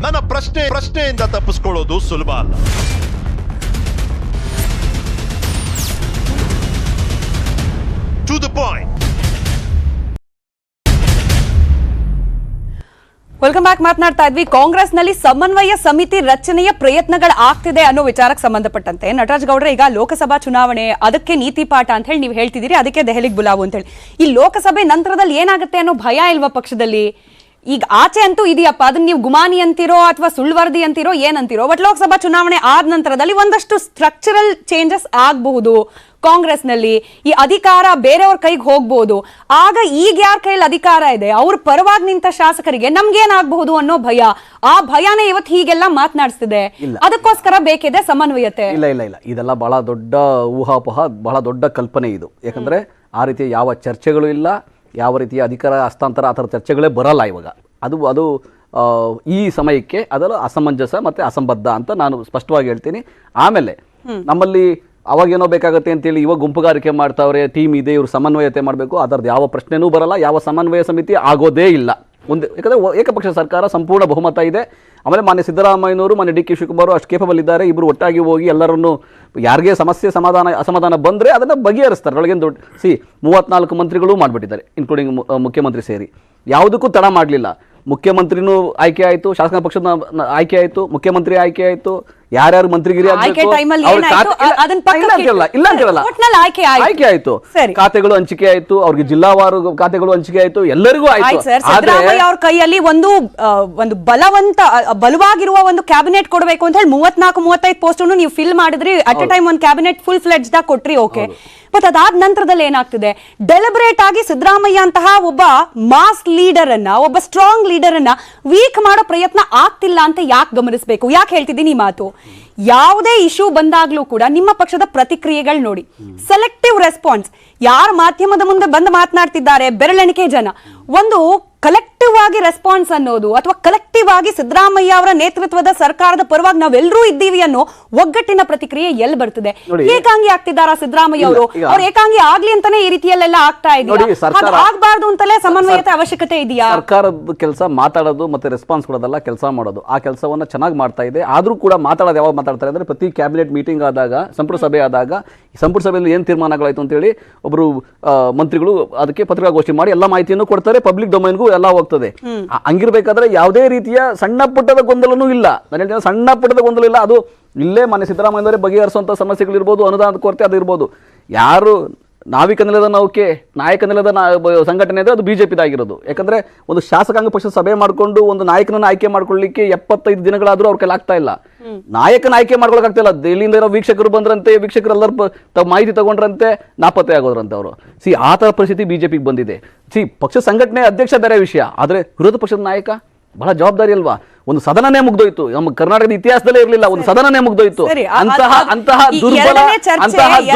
ನನ್ನ ಪ್ರಶ್ನೆಯಿಂದ ತಪ್ಪಿಸ್ಕೊಳ್ಳೋದು ಸುಲಭ ಅಲ್ಲ. To the point. Welcome back. ಮಾತನಾಡ್ತಾ ಇದ್ವಿ ಕಾಂಗ್ರೆಸ್ನಲ್ಲಿ ಸಮನ್ವಯ ಸಮಿತಿ ರಚನೆಯ ಪ್ರಯತ್ನಗಳು ಆಗ್ತಿದೆ ಅನ್ನೋ ವಿಚಾರಕ್ಕೆ ಸಂಬಂಧಪಟ್ಟಂತೆ. ನಟರಾಜ್ ಗೌಡ್ರೆ, ಈಗ ಲೋಕಸಭಾ ಚುನಾವಣೆ ಅದಕ್ಕೆ ನೀತಿ ಪಾಠ ಅಂತ ಹೇಳಿ ನೀವು ಹೇಳ್ತಿದ್ದೀರಿ, ಅದಕ್ಕೆ ದೆಹಲಿಗೆ ಬುಲಾವು ಅಂತ ಹೇಳಿ. ಈ ಲೋಕಸಭೆ ನಂತರದಲ್ಲಿ ಏನಾಗುತ್ತೆ ಅನ್ನೋ ಭಯ ಇಲ್ವಾ ಪಕ್ಷದಲ್ಲಿ? ಈಗ ಆಚೆ ಅಂತೂ ಇದೆಯಪ್ಪ, ಅದನ್ನ ನೀವು ಗುಮಾನಿ ಅಂತಿರೋ ಅಥವಾ ಸುಳ್ವರ್ದಿ ಅಂತಿರೋ ಏನಂತಿರೋ, ಬಟ್ ಲೋಕಸಭಾ ಚುನಾವಣೆ ಆದ ನಂತರದಲ್ಲಿ ಒಂದಷ್ಟು ಸ್ಟ್ರಕ್ಚರಲ್ ಚೇಂಜಸ್ ಆಗಬಹುದು ಕಾಂಗ್ರೆಸ್ನಲ್ಲಿ, ಈ ಅಧಿಕಾರ ಬೇರೆಯವ್ರ ಕೈಗೆ ಹೋಗ್ಬಹುದು. ಆಗ ಈಗ ಯಾರ ಕೈಲಿ ಅಧಿಕಾರ ಇದೆ ಅವ್ರ ಪರವಾಗಿ ನಿಂತ ಶಾಸಕರಿಗೆ ನಮ್ಗೇನಾಗಬಹುದು ಅನ್ನೋ ಭಯ, ಆ ಭಯನೇ ಇವತ್ತು ಹೀಗೆಲ್ಲ ಮಾತನಾಡಿಸ್ತಿದೆ. ಅದಕ್ಕೋಸ್ಕರ ಬೇಕಿದೆ ಸಮನ್ವಯತೆ. ಇಲ್ಲ ಇಲ್ಲ ಇಲ್ಲ, ಇದೆಲ್ಲ ಬಹಳ ದೊಡ್ಡ ಊಹಾಪೋಹ, ಬಹಳ ದೊಡ್ಡ ಕಲ್ಪನೆ ಇದು. ಯಾಕಂದ್ರೆ ಆ ರೀತಿಯ ಯಾವ ಚರ್ಚೆಗಳು ಇಲ್ಲ, ಯಾವ ರೀತಿಯ ಅಧಿಕಾರ ಹಸ್ತಾಂತರ ಆ ಥರ ಚರ್ಚೆಗಳೇ ಬರಲ್ಲ ಇವಾಗ. ಅದು ಈ ಸಮಯಕ್ಕೆ ಅದೆಲ್ಲ ಅಸಮಂಜಸ ಮತ್ತೆ ಅಸಂಬದ್ಧ ಅಂತ ನಾನು ಸ್ಪಷ್ಟವಾಗಿ ಹೇಳ್ತೀನಿ. ಆಮೇಲೆ ನಮ್ಮಲ್ಲಿ ಅವಾಗೇನೋ ಬೇಕಾಗುತ್ತೆ ಅಂತೇಳಿ ಇವಾಗ ಗುಂಪುಗಾರಿಕೆ ಮಾಡ್ತಾವ್ರೆ, ಟೀಮ್ ಇದೆ, ಇವರು ಸಮನ್ವಯತೆ ಮಾಡಬೇಕು, ಅದರದ್ದು ಯಾವ ಪ್ರಶ್ನೆನೂ ಬರಲ್ಲ, ಯಾವ ಸಮನ್ವಯ ಸಮಿತಿ ಆಗೋದೇ ಇಲ್ಲ. ಒಂದು ಯಾಕಂದರೆ ಏಕಪಕ್ಷ ಸರ್ಕಾರ, ಸಂಪೂರ್ಣ ಬಹುಮತ ಇದೆ. ಆಮೇಲೆ ಮಾನ್ಯ ಸಿದ್ದರಾಮಯ್ಯನವರು, ಮಾನ್ಯ ಡಿ ಕೆ ಶಿವಕುಮಾರ್ ಅಷ್ಟು ಕೇಪಬಲ್ ಇದ್ದಾರೆ. ಇಬ್ಬರು ಒಟ್ಟಾಗಿ ಹೋಗಿ ಎಲ್ಲರನ್ನು ಯಾರಿಗೆ ಸಮಸ್ಯೆ ಅಸಮಾಧಾನ ಬಂದರೆ ಅದನ್ನು ಬಗೆಹರಿಸ್ತಾರೆ. ಒಳಗಿನ ದೊಡ್ಡ 34 ಮಂತ್ರಿಗಳು ಮಾಡಿಬಿಟ್ಟಿದ್ದಾರೆ, ಇನ್ಕ್ಲೂಡಿಂಗ್ ಮುಖ್ಯಮಂತ್ರಿ ಸೇರಿ. ಯಾವುದಕ್ಕೂ ತಡ ಮಾಡಲಿಲ್ಲ. ಮುಖ್ಯಮಂತ್ರಿನೂ ಆಯ್ಕೆ ಆಯಿತು, ಶಾಸಕ ಪಕ್ಷದ ಆಯ್ಕೆ ಆಯಿತು, ಮುಖ್ಯಮಂತ್ರಿ ಆಯ್ಕೆ ಆಯಿತು, ಯಾರ್ಯಾರು ಮಂತ್ರಿಗಿರಿ ಆಯ್ಕೆ ಆಯ್ತು, ಖಾತೆಗಳು ಹಂಚಿಕೆ ಆಯ್ತು, ಅವ್ರಿಗೆ ಜಿಲ್ಲಾವಾರು ಖಾತೆಗಳು ಹಂಚಿಕೆ ಆಯ್ತು, ಎಲ್ಲರಿಗೂ ಆಯ್ತು. ಸಿದ್ದರಾಮಯ್ಯ ಅವ್ರ ಕೈಯಲ್ಲಿ ಒಂದು ಬಲವಾಗಿರುವ ಒಂದು ಕ್ಯಾಬಿನೆಟ್ ಕೊಡಬೇಕು ಅಂತ ಹೇಳಿ 34-35 ಪೋಸ್ಟ್ ನೀವು ಫಿಲ್ ಮಾಡಿದ್ರಿ. ಅಟ್ ಎ ಟೈಮ್ ಒಂದು ಕ್ಯಾಬಿನೆಟ್ ಫುಲ್ ಫ್ಲೆಡ್ಜ್ ಆಗಿ ಕೊಟ್ರಿ, ಓಕೆ. ಬಟ್ ಅದಾದ ನಂತರದಲ್ಲಿ ಏನಾಗ್ತಿದೆ, ಡೆಲಿಬರೇಟ್ ಆಗಿ ಸಿದ್ದರಾಮಯ್ಯ ಅಂತಹ ಒಬ್ಬ ಮಾಸ್ ಲೀಡರ್ ಅನ್ನ, ಒಬ್ಬ ಸ್ಟ್ರಾಂಗ್ ಲೀಡರ್ ಅನ್ನ ವೀಕ್ ಮಾಡೋ ಪ್ರಯತ್ನ ಆಗ್ತಿಲ್ಲ ಅಂತ ಯಾಕೆ ಗಮನಿಸಬೇಕು? ಯಾಕೆ ಹೇಳ್ತಿದ್ದೀನಿ ಈ ಮಾತು? ಯಾವುದೇ ಇಶ್ಯೂ ಬಂದಾಗ್ಲೂ ಕೂಡ ನಿಮ್ಮ ಪಕ್ಷದ ಪ್ರತಿಕ್ರಿಯೆಗಳು ನೋಡಿ, ಸೆಲೆಕ್ಟಿವ್ ರೆಸ್ಪಾನ್ಸ್. ಯಾರು ಮಾಧ್ಯಮದ ಮುಂದೆ ಬಂದು ಮಾತನಾಡ್ತಿದ್ದಾರೆ ಬೆರಳೆಣಿಕೆ ಜನ, ಒಂದು ಕಲೆಕ್ಟಿವ್ ಆಗಿ ರೆಸ್ಪಾನ್ಸ್ ಅನ್ನೋದು ಅಥವಾ ಕಲೆಕ್ಟಿವ್ ಆಗಿ ಸಿದ್ದರಾಮಯ್ಯ ಅವರ ನೇತೃತ್ವದ ಸರ್ಕಾರದ ಪರವಾಗಿ ನಾವೆಲ್ಲರೂ ಇದ್ದೀವಿ ಅನ್ನೋ ಒಗ್ಗಟ್ಟಿನ ಪ್ರತಿಕ್ರಿಯೆ ಎಲ್ಲಿ ಬರ್ತದೆ? ಏಕಾಂಗಿ ಆಗ್ತಿದ್ದಾರಾ ಸಿದ್ದರಾಮಯ್ಯ ಅವರು? ಅವ್ರು ಏಕಾಂಗಿ ಆಗ್ಲಿ ಅಂತಾನೆ ಈ ರೀತಿಯಲ್ಲೆಲ್ಲ ಆಗ್ತಾ ಇದೆಯಾ? ಆಗ್ಬಾರ್ದು ಅಂತಲೇ ಸಮನ್ವಯತೆ ಅವಶ್ಯಕತೆ ಇದೆಯಾ? ಸರ್ಕಾರದ ಕೆಲಸ ಮಾತಾಡೋದು ಮತ್ತೆ ರೆಸ್ಪಾನ್ಸ್ ಕೊಡೋದಲ್ಲ, ಕೆಲಸ ಮಾಡೋದು. ಆ ಕೆಲಸವನ್ನ ಚೆನ್ನಾಗಿ ಮಾಡ್ತಾ ಇದೆ. ಆದ್ರೂ ಕೂಡ ಮಾತಾಡೋದು ಯಾವಾಗ ಮಾತಾಡ್ತಾರೆ ಅಂದ್ರೆ, ಪ್ರತಿ ಕ್ಯಾಬಿನೆಟ್ ಮೀಟಿಂಗ್ ಆದಾಗ, ಸಂಪುಟ ಸಭೆ ಆದಾಗ, ಸಂಪುಟ ಸಭೆಯಲ್ಲಿ ಏನು ತೀರ್ಮಾನಗಳಾಯ್ತು ಅಂತೇಳಿ ಒಬ್ಬರು ಮಂತ್ರಿಗಳು ಅದಕ್ಕೆ ಪತ್ರಿಕಾಗೋಷ್ಠಿ ಮಾಡಿ ಎಲ್ಲ ಮಾಹಿತಿಯನ್ನು ಕೊಡ್ತಾರೆ, ಪಬ್ಲಿಕ್ ಡೊಮೈನ್ಗೂ ಎಲ್ಲ ಹೋಗ್ತದೆ. ಹಂಗಿರ್ಬೇಕಾದ್ರೆ ಯಾವುದೇ ರೀತಿಯ ಸಣ್ಣ ಪುಟ್ಟದ ಗೊಂದಲನೂ ಇಲ್ಲ. ನಾನು ಹೇಳ್ತೀನಿ, ಸಣ್ಣ ಪುಟ್ಟದ ಗೊಂದಲ ಇಲ್ಲ. ಅದು ಇಲ್ಲೇ ಮಾನ್ಯ ಸಿದ್ದರಾಮಯ್ಯನವರೇ ಬಗೆಹರಿಸುವಂಥ ಸಮಸ್ಯೆಗಳಿರ್ಬೋದು, ಅನುದಾನದ ಕೊರತೆ ಅದು ಇರ್ಬೋದು. ಯಾರು ನಾವಿಕ ನೆಲದ ನೌಕೆ, ನಾಯಕ ನೆಲದ ಸಂಘಟನೆ ಅಂದರೆ ಅದು ಬಿಜೆಪಿದಾಗಿರೋದು. ಯಾಕಂದ್ರೆ ಒಂದು ಶಾಸಕಾಂಗ ಪಕ್ಷದ ಸಭೆ ಮಾಡಿಕೊಂಡು ಒಂದು ನಾಯಕನನ್ನು ಆಯ್ಕೆ ಮಾಡ್ಕೊಳ್ಳಿಕ್ಕೆ 75 ದಿನಗಳಾದ್ರೂ ಅವ್ರ ಕೈಲಿ ಆಗ್ತಾ ಇಲ್ಲ. ನಾಯಕನ ಆಯ್ಕೆ ಮಾಡ್ಕೊಳಕ್ ಆಗ್ತಾ ಇಲ್ಲ. ದೆಹಲಿಯಿಂದ ಇರೋ ವೀಕ್ಷಕರು ಬಂದ್ರಂತೆ, ವೀಕ್ಷಕರೆಲ್ಲರೂ ಮೈತಿ ತಗೊಂಡ್ರಂತೆ, ನಾಪತ್ತೆ ಆಗೋದ್ರಂತೆ ಅವರು. ಆ ಥರ ಪರಿಸ್ಥಿತಿ ಬಿಜೆಪಿಗೆ ಬಂದಿದೆ. ಪಕ್ಷ ಸಂಘಟನೆ ಅಧ್ಯಕ್ಷ ಬೇರೆ ವಿಷಯ, ಆದರೆ ವಿರೋಧ ಪಕ್ಷದ ನಾಯಕ ಬಹಳ ಜವಾಬ್ದಾರಿ ಅಲ್ವಾ? ಒಂದು ಸದನನೇ ಮುಗ್ದೋಯ್ತು. ನಮ್ಮ ಕರ್ನಾಟಕದ ಇತಿಹಾಸದಲ್ಲೇ ಇರಲಿಲ್ಲ, ಒಂದು ಸದನನೇ ಮುಗ್ದೋಯ್ತು. ಅಂತಹ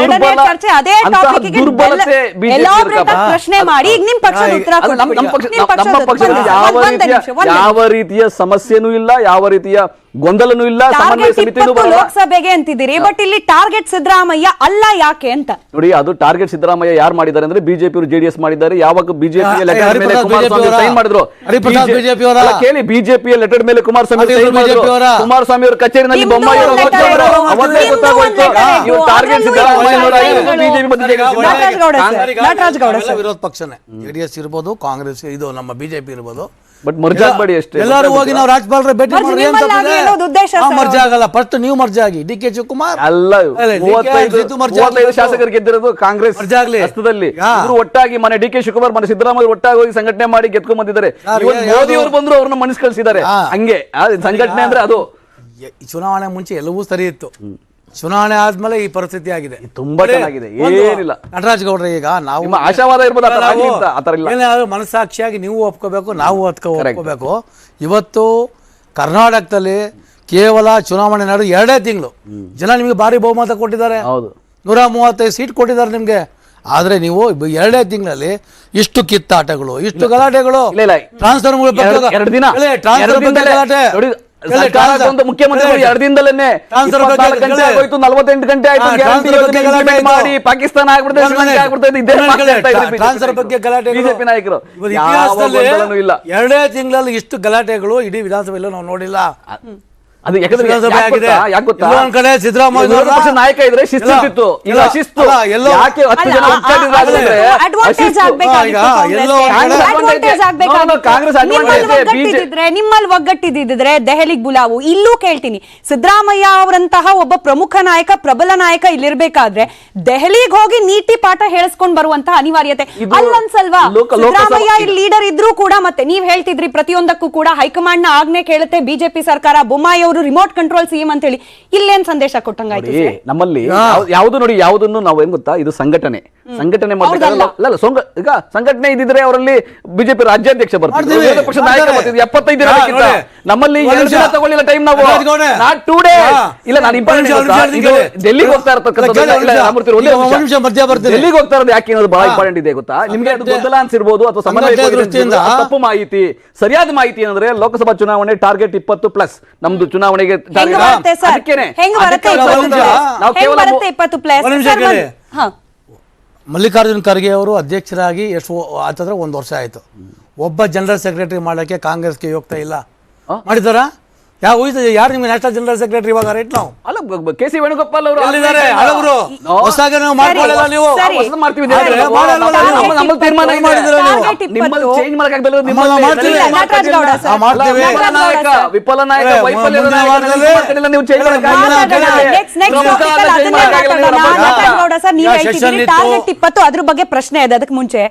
ದುರ್ಬಲತೆ ಯಾವ ರೀತಿಯ ಸಮಸ್ಯೆನೂ ಇಲ್ಲ, ಯಾವ ರೀತಿಯ ಗೊಂದಲನೂ ಇಲ್ಲ. ಸಮನ್ವಯ ಸಮಿತಿನೂ ಲೋಕಸಭೆಗೆ ಅಂತಿದ್ದೀರಿ, ಬಟ್ ಇಲ್ಲಿ ಟಾರ್ಗೆಟ್ ಸಿದ್ದರಾಮಯ್ಯ ಅಲ್ಲ, ಯಾಕೆ ಅಂತ ನೋಡಿ. ಅದು ಟಾರ್ಗೆಟ್ ಸಿದ್ದರಾಮಯ್ಯ ಯಾರು ಮಾಡಿದ್ದಾರೆ ಅಂದ್ರೆ ಬಿಜೆಪಿ ಜೆಡಿಎಸ್ ಮಾಡಿದ್ದಾರೆ. ಯಾವಾಗ ಬಿಜೆಪಿ ಸೈನ್ ಮಾಡಿದ್ರು ಕೇಳಿ, ಬಿಜೆಪಿಯ ಲೆಟರ್ ಮೇಲೆ ಕುಮಾರಸ್ವಾಮಿ ಅವರು ಕಚೇರಿನಲ್ಲಿ ಬೊಮ್ಮಾಯಿ ಅವತ್ತೇ ಗೊತ್ತಾಗೋಯ್ತು ಟಾರ್ಗೆಟ್ ವಿರೋಧ ಪಕ್ಷನೇ, ಜೆಡಿಎಸ್ ಇರ್ಬೋದು, ಕಾಂಗ್ರೆಸ್ ಇದು ನಮ್ಮ ಬಿಜೆಪಿ ಇರ್ಬೋದು, ಬಟ್ ಮರ್ಜ್ ಆಗ್ಬೇಡಿ ಅಷ್ಟೇ. ಎಲ್ಲರೂ ಹೋಗಿ ನಾವು ರಾಜ್ಯಪಾಲರ ಭೇಟಿ ಮರ್ಜ್ ಆಗಲ್ಲ. ಫಸ್ಟ್ ನೀವು ಮರ್ಜ್ ಆಗಿ. ಡಿ ಕೆ ಶಿವಕುಮಾರ್ ಅಲ್ಲ, 35 ಶಾಸಕರು ಗೆದ್ದಿರೋದು ಕಾಂಗ್ರೆಸ್ ಹಸ್ತದಲ್ಲಿ. ಇವರು ಒಟ್ಟಾಗಿ ಮನೆ ಡಿ ಕೆ ಶಿವಕುಮಾರ್ ಮನೆ ಸಿದ್ದರಾಮಯ್ಯ ಒಟ್ಟಾಗಿ ಹೋಗಿ ಸಂಘಟನೆ ಮಾಡಿ ಗೆದ್ಕೊಂಡ್ ಬಂದಿದ್ದಾರೆ. ಮೋದಿ ಅವರು ಬಂದ್ರು ಅವ್ರನ್ನ ಮನಸ್ಸು ಕಳಿಸಿದ್ದಾರೆ. ಹಂಗೆ ಸಂಘಟನೆ ಅಂದ್ರೆ ಅದು. ಚುನಾವಣೆ ಮುಂಚೆ ಎಲ್ಲವೂ ಸರಿ ಇತ್ತು, ಚುನಾವಣೆ ಆದ್ಮೇಲೆ ಈ ಪರಿಸ್ಥಿತಿ ಆಗಿದೆ. ತುಂಬಾ ಚೆನ್ನಾಗಿದೆ, ಏನಿಲ್ಲ. ನಟರಾಜ್ ಗೌಡ್ರೆ, ಈಗ ನಾವು ಆಶಾವಾದ ಇರ್ಬೋದು, ಏನಾದ್ರು ಮನಸ್ಸಾಕ್ಷಿಯಾಗಿ ನೀವು ಒಪ್ಕೋಬೇಕು, ನಾವು ಒಪ್ಕೋಬೇಕು. ಇವತ್ತು ಕರ್ನಾಟಕದಲ್ಲಿ ಕೇವಲ ಚುನಾವಣೆ ನಡೆದು 2 ತಿಂಗಳು ಜನ ನಿಮಗೆ ಭಾರಿ ಬಹುಮತ ಕೊಟ್ಟಿದ್ದಾರೆ. 135 ಸೀಟ್ ಕೊಟ್ಟಿದ್ದಾರೆ ನಿಮ್ಗೆ. ಆದ್ರೆ ನೀವು 2 ತಿಂಗಳಲ್ಲಿ ಇಷ್ಟು ಕಿತ್ತಾಟಗಳು, ಇಷ್ಟು ಗಲಾಟೆಗಳು, ಟ್ರಾನ್ಸ್ಫರ್ ಮುಖ್ಯಮಂತ್ರಿ 2 ದಿನದಲ್ಲೇ 48 ಗಂಟೆ ಆಯ್ತು ಮಾಡಿ ಪಾಕಿಸ್ತಾನ ಟ್ರಾನ್ಸ್ಫರ್ ಬಗ್ಗೆ ಗಲಾಟೆ. ಬಿಜೆಪಿ ನಾಯಕರು ಇತಿಹಾಸದಲ್ಲಿ 2 ತಿಂಗಳಲ್ಲಿ ಇಷ್ಟು ಗಲಾಟೆಗಳು ಇಡೀ ವಿಧಾನಸಭೆಯಲ್ಲೂ ನಾವು ನೋಡಿಲ್ಲ. ಅದು ಯಾಕಂದ್ರೆ ವಿಧಾನಸಭೆ ಯಾಕ್ ಆಗಿದೆ. ಗೊತ್ತಾ? ಯಾಕ್ ಗೊತ್ತಾ? ಎಲ್ಲೋ ಒಂದ್ ಕಡೆ ಸಿದ್ದರಾಮಯ್ಯ ವಿರೋಧ ಪಕ್ಷದ ನಾಯಕ ಇದ್ರೆ ಶಿಸ್ತಿತ್ತು, ಈಗ ಶಿಸ್ತು ಯಾಕೆ 10 ಜನ ಒಗ್ಗಟ್ಟಿಲ್ಲ ಅಂತಂದ್ರೆ ಅಡ್ವಾಂಟೇಜ್ ಅಶಿಸ್ತು. ಆಗ್ಬೇಕಾಗಿತ್ತು ಎಲ್ಲೋ ಕಾಂಗ್ರೆಸ್ಗೆ. ಕಾಂಗ್ರೆಸ್ ಅಡ್ವಾಂಟೇಜ್ ಆಗ್ಬೇಕಾಗಿತ್ತು. ಕಾಂಗ್ರೆಸ್ ನಿಮ್ಮಲ್ಲಿ ಅಡ್ವಾಂಟೇಜ್ ಒಗ್ಗಟ್ಟಿದ್ರೆ ನಿಮ್ಮಲ್ಲಿ ಒಗ್ಗಟ್ಟಿದ್ರೆ ದೆಹಲಿಗೆ ಬುಲಾವು. ಇಲ್ಲೂ ಕೇಳ್ತೀನಿ, ಸಿದ್ದರಾಮಯ್ಯ ಅವರಂತಹ ಒಬ್ಬ ಪ್ರಮುಖ ನಾಯಕ, ಪ್ರಬಲ ನಾಯಕ ಇಲ್ಲಿರ್ಬೇಕಾದ್ರೆ ದೆಹಲಿಗೆ ಹೋಗಿ ನೀತಿ ಪಾಠ ಹೇಳಿಸ್ಕೊಂಡ್ ಬರುವಂತಹ ಅನಿವಾರ್ಯತೆ ಇದು ಅಲ್ಲನ್ಸಲ್ವಾ? ಲೋಕಸಭಾ ಸಿದ್ದರಾಮಯ್ಯ ಇಲ್ಲಿ ಲೀಡರ್ ಇದ್ರೂ ಕೂಡ, ಮತ್ತೆ ನೀವ್ ಹೇಳ್ತಿದ್ರಿ ಪ್ರತಿಯೊಂದಕ್ಕೂ ಕೂಡ ಹೈಕಮಾಂಡ್ ನ ಆಜ್ಞೆ ಕೇಳುತ್ತೆ ಬಿಜೆಪಿ ಸರ್ಕಾರ, ಬೊಮ್ಮಾಯಿ ಅವರು ರಿಮೋಟ್ ಕಂಟ್ರೋಲ್ ಸಿಎಂ ಅಂತ ಹೇಳಿ ಇಲ್ಲೇನ್ ಸಂದೇಶ ಕೊಟ್ಟಂಗಾಯ್ತು ನೋಡಿ, ಸರ್? ನಮ್ಮಲ್ಲಿ ಯಾವುದು ನೋಡಿ, ಯಾವುದನ್ನು ನಾವು ಏನ್ ಗೊತ್ತಾ, ಇದು ಸಂಘಟನೆ ಈಗ ಸಂಘಟನೆ ಇದ್ದಿದ್ರೆ ಅವರಲ್ಲಿ ಬಿಜೆಪಿ ರಾಜ್ಯಾಧ್ಯಕ್ಷ ಬರ್ತಾರೆ, ವಿರೋಧ ಪಕ್ಷದ ನಾಯಕ ಬರ್ತಿದ್ರು 75 ದಿನ ಬೇಕಿತ್ತ. ನಮ್ಮಲ್ಲಿ 2 ದಿನ ತಗೊಳ್ಳಿಲ್ಲ ಟೈಮ್ ನಾವು, ನಾಟ್ 2 ಡೇ. ಇಲ್ಲ, ನಾನು ಡೆಲ್ಲಿಗೆ ಹೋಗ್ತಾ ಇರ್ತಕ್ಕಂಥದ್ದು, ಡೆಲ್ಲಿಗೆ ಹೋಗ್ತಾ ಇರೋದು ಯಾಕೆ ಅನ್ನೋದು ಬಹಳ ಇಂಪಾರ್ಟೆಂಟ್ ಇದೆ ಗೊತ್ತಾ ನಿಮ್ಗೆ? ಅದು ಗೊಂದಲ ಅನ್ಸಿರ್ಬೋದು ಅಥವಾ ಸಮನ್ವಯ ದೃಷ್ಟಿಯಿಂದ ತಪ್ಪು ಮಾಹಿತಿ. ಸರಿಯಾದ ಮಾಹಿತಿ ಏನಂದ್ರೆ ಲೋಕಸಭಾ ಚುನಾವಣೆ ಟಾರ್ಗೆಟ್ 20+, ನಮ್ದು ಚುನಾವಣೆಗೆ ಮಲ್ಲಿಕಾರ್ಜುನ್ ಖರ್ಗೆ ಅವರು ಅಧ್ಯಕ್ಷರಾಗಿ ಎಷ್ಟು ಆತಂದ್ರೆ 1 ವರ್ಷ ಆಯ್ತು. ಒಬ್ಬ ಜನರಲ್ ಸೆಕ್ರೆಟರಿ ಮಾಡಕ್ಕೆ ಕಾಂಗ್ರೆಸ್ಗೆ ಹೋಗ್ತಾ ಇಲ್ಲ. ಮಾಡಿದಾರ? ಯಾರು ನಿಮ್ಗೆ ನ್ಯಾಷನಲ್ ಜನರಲ್ ಸೆಕ್ರೆಟರಿ ಇವಾಗ ರೈಟ್ ನಾವು? ಅಲ್ಲ, ಕೆ.ಸಿ. ವೇಣುಗೋಪಾಲ್ ಅವರು ಎಲ್ಲಿದ್ದಾರೆ? ಹಳಬರು ಹೊಸದಾಗಿ ನಾವು ಮಾಡ್ಕೊಳ್ಳಲ್ಲ. ನೀವು ಮಾಡ್ತೀವಿ, ತೀರ್ಮಾನ ವಿಫಲ ನಾಯಕ ವೈಫಲ್ಯದ ನೀವು ಚೇಂಜ್ ಟಾರ್ಗೆಟ್ 20 ಅದ್ರ ಬಗ್ಗೆ ಪ್ರಶ್ನೆ ಇದೆ. ಅದಕ್ಕೆ ಮುಂಚೆ